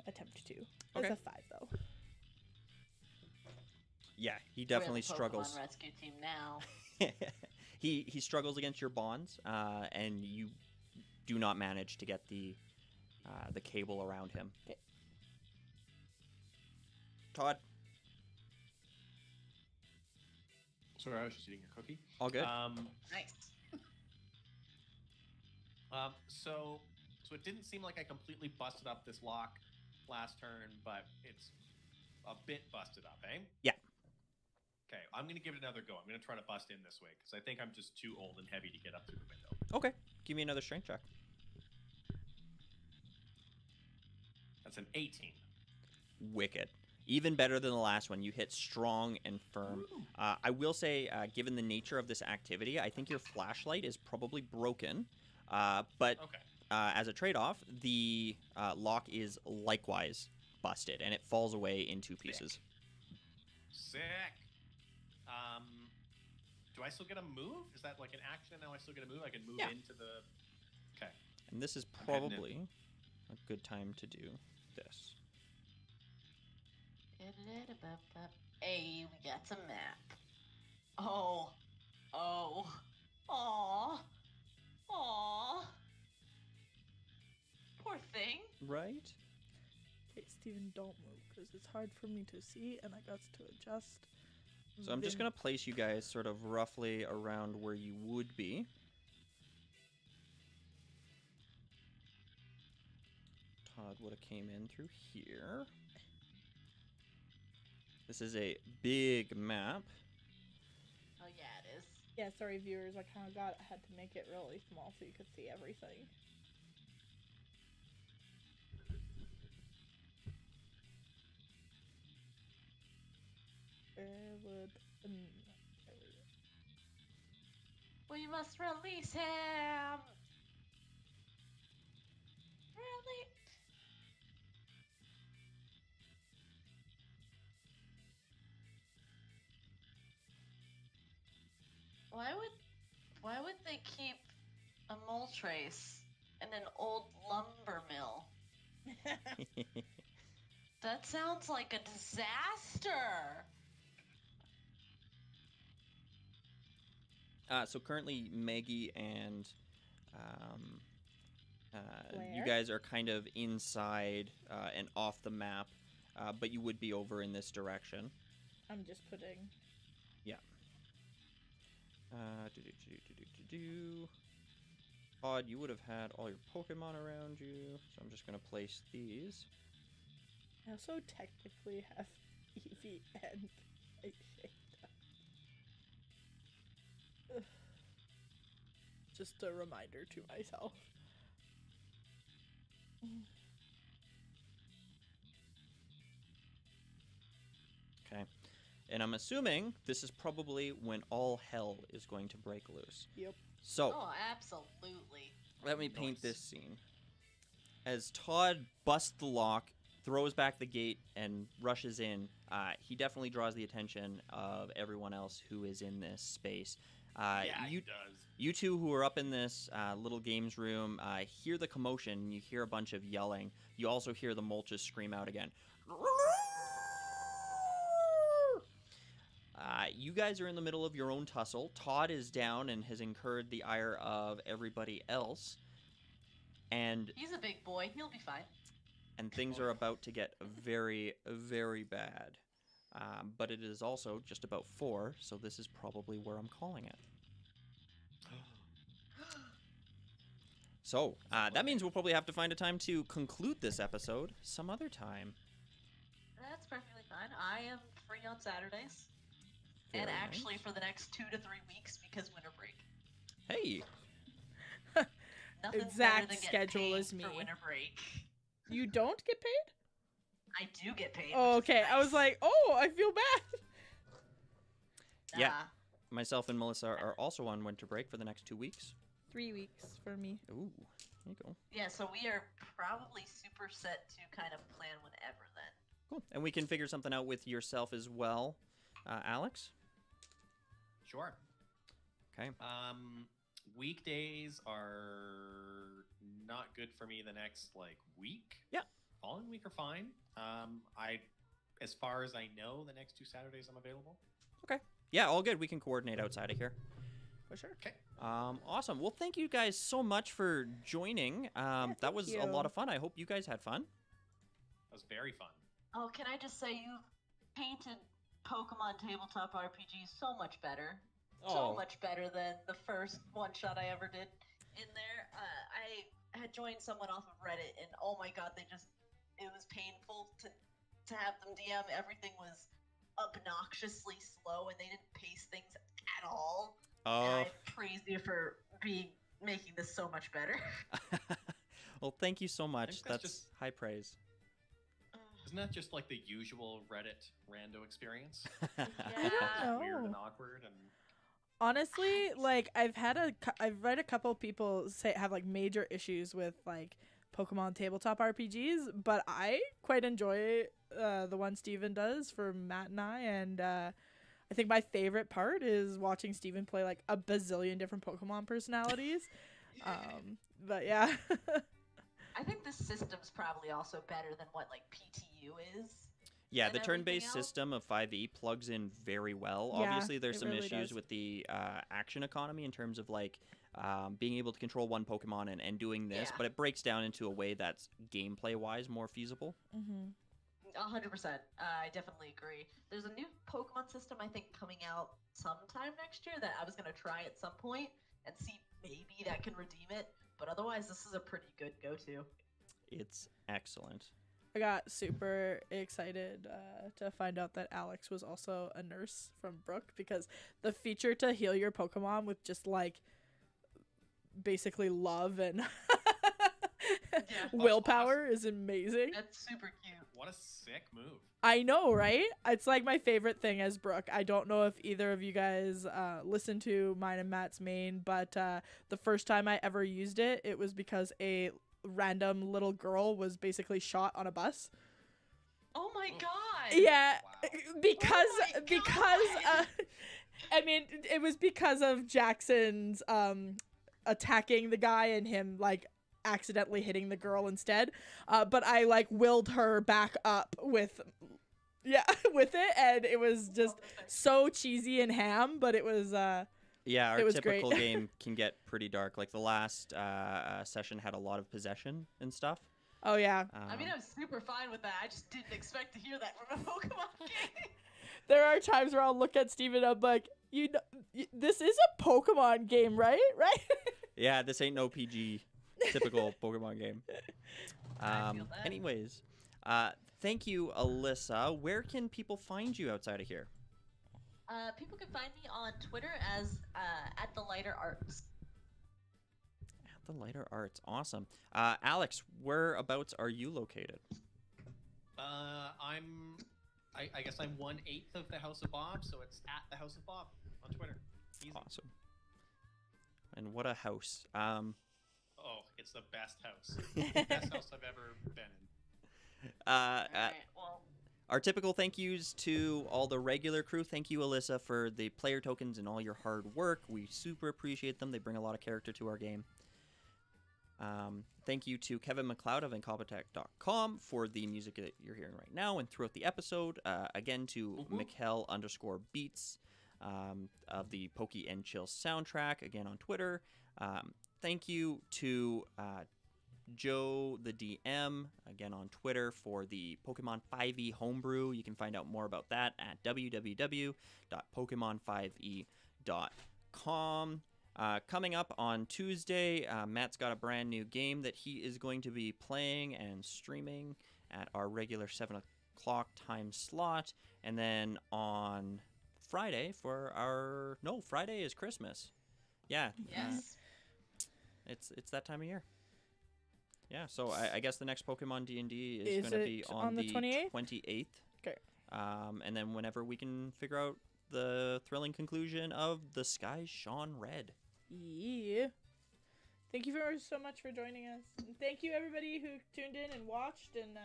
Attempt to. Okay. It's a 5, though. Yeah, he We're definitely the Pokemon struggles. rescue team now. He struggles against your bonds, and you do not manage to get the cable around him. Okay. Todd, Sorry, I was just eating a cookie. all good? Nice. So it didn't seem like I completely busted up this lock last turn, but it's a bit busted up, eh? Yeah. Okay, I'm gonna give it another go. I'm gonna try to bust in this way because I think I'm just too old and heavy to get up through the window. Okay, give me another strength check. That's an 18. Wicked. Even better than the last one. You hit strong and firm. I will say, given the nature of this activity, I think your flashlight is probably broken. But Okay. as a trade-off, the lock is likewise busted, and it falls away in 2 pieces. Sick. Do I still get a move? Is that like an action? Now I still get a move. I can move Yeah. into the. Okay. And this is I'm heading in. probably a good time to do this. Hey, we got some map. Oh. Oh. Aw. Aw. Poor thing. Right? Okay, Steven, don't move, because it's hard for me to see, and I got to adjust. So I'm just going to place you guys sort of roughly around where you would be. Todd would have came in through here. This is a big map. Oh, yeah, it is. Yeah, sorry, viewers. I kind of had to make it really small so you could see everything. We must release him. Really? Why would they keep a mole trace in an old lumber mill? That sounds like a disaster. So currently, Maggie and you Blair? guys are kind of inside and off the map, but you would be over in this direction. I'm just putting... Todd, you would have had all your Pokemon around you, so I'm just going to place these. I also technically have Eevee and Ugh. Just a reminder to myself. Okay. And I'm assuming this is probably when all hell is going to break loose. Yep. So, Oh, absolutely. let me paint Nice. this scene. As Todd busts the lock, throws back the gate, and rushes in, he definitely draws the attention of everyone else who is in this space. He does. You two who are up in this little games room hear the commotion. You hear a bunch of yelling. You also hear the Molches scream out again. You guys are in the middle of your own tussle. Todd is down and has incurred the ire of everybody else. And He's a big boy. He'll be fine. things are about to get very, very bad. But it is also just about 4, so this is probably where I'm calling it. So, that means we'll probably have to find a time to conclude this episode some other time. That's perfectly fine. I am free on Saturdays. And Very actually nice. for the next 2 to 3 weeks because winter break. Hey, Nothing's Exact better than getting schedule paid as me. for winter break. You don't get paid? I do get paid. Oh, which is okay. I was nice. like, oh, I feel bad. Yeah. Nah. myself and Melissa are also on winter break for the next 2 weeks. 3 weeks for me. Ooh, there you go. Yeah, so we are probably super set to kind of plan whenever then. Cool. And we can figure something out with yourself as well, Alex. Sure. Okay. Weekdays are not good for me the next week. Yeah. Following week are fine. As far as I know, the next 2 Saturdays I'm available. Yeah, all good. We can coordinate outside of here. For sure. Okay. Awesome. Well, thank you guys so much for joining. That thank was a you. lot of fun. I hope you guys had fun. That was very fun. Oh, can I just say you've painted Pokemon tabletop RPG so much better. So much better than the first one-shot I ever did in there. I had joined someone off of Reddit, and oh my god, it was painful to have them DM. Everything was obnoxiously slow, and they didn't pace things at all. And Oh. I praise you for making this so much better. Well, thank you so much. think that's That's just- high praise. Isn't that just like the usual Reddit rando experience? I Yeah. don't Weird and know. awkward and Honestly, like I've read a couple people have like major issues with like Pokemon tabletop RPGs, but I quite enjoy the one Steven does for Matt and and I think my favorite part is watching Steven play like a bazillion different Pokemon personalities. But yeah. I think the system's probably also better than what PTU is. Yeah, and the turn-based everything else. system of 5e plugs in very well. Yeah, Obviously, there's it some really issues does. with the action economy in terms of being able to control one Pokemon and doing this, Yeah. but it breaks down into a way that's gameplay-wise more feasible. Mm-hmm. 100%. I definitely agree. There's a new Pokemon system I think coming out sometime next year that I was gonna try at some point and see maybe that can redeem it. But otherwise, this is a pretty good go-to. It's excellent. I got super excited to find out that Alex was also a nurse from Brooke, because the feature to heal your Pokemon with just basically love and willpower is amazing. That's super cute. what a sick move. I know, right? It's like my favorite thing as Brooke. I don't know if either of you guys listen to mine and Matt's main, but the first time I ever used it, it was because a random little girl was basically shot on a bus. Oh my Oh. god! Yeah, Wow. because Oh my God. I mean, it was because of Jackson's attacking the guy and him accidentally hitting the girl instead. But I willed her back up with with it, and it was just so cheesy and ham, but it was Yeah, our It was typical great. game can get pretty dark. Like the last session had a lot of possession and stuff. oh yeah. I mean, I was super fine with that. I just didn't expect to hear that from a Pokemon game. There are times where I'll look at Steven and I'm like, this is a Pokemon game, right? Right? Yeah, this ain't no PG typical Pokemon game. I feel that. Anyways, Thank you, Alyssa. Where can people find you outside of here? People can find me on Twitter as at the Lighter Arts. At the Lighter Arts. Awesome. Alex, whereabouts are you located? I guess I'm 1/8 of the House of Bob, so it's at the House of Bob on Twitter. Easy. Awesome. And what a house. Oh, it's the best house. The best house I've ever been in. Alright, well, Our typical thank yous to all the regular crew. Thank you, Alyssa, for the player tokens and all your hard work. We super appreciate them. They bring a lot of character to our game. Thank you to Kevin McLeod of Incompetech.com for the music that you're hearing right now and throughout the episode. Again, to Mikkel_Beats of the Pokey and Chill soundtrack, again on Twitter. Thank you to Joe the DM, again on Twitter, for the Pokemon 5e homebrew. You can find out more about that at www.pokemon5e.com. Coming up on Tuesday, Matt's got a brand new game that he is going to be playing and streaming at our regular 7 o'clock time slot. And then on Friday for our... No, Friday is Christmas. Yeah. yes. It's that time of year. Yeah, so I guess the next Pokemon D&D is going to be on the 28th? 28th. Okay. And then whenever we can figure out the thrilling conclusion of The Sky's Shone Red. Yeah. Thank you so much for joining us. And thank you, everybody who tuned in and watched and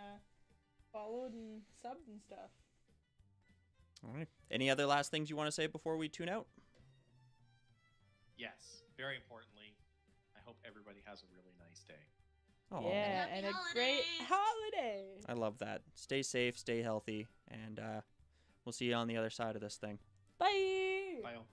followed and subbed and stuff. All right. Any other last things you want to say before we tune out? Yes, very importantly, I hope everybody has a really nice day. Oh, Yeah, Happy and a great holiday. I love that. Stay safe, stay healthy, and we'll see you on the other side of this thing. Bye. Bye all.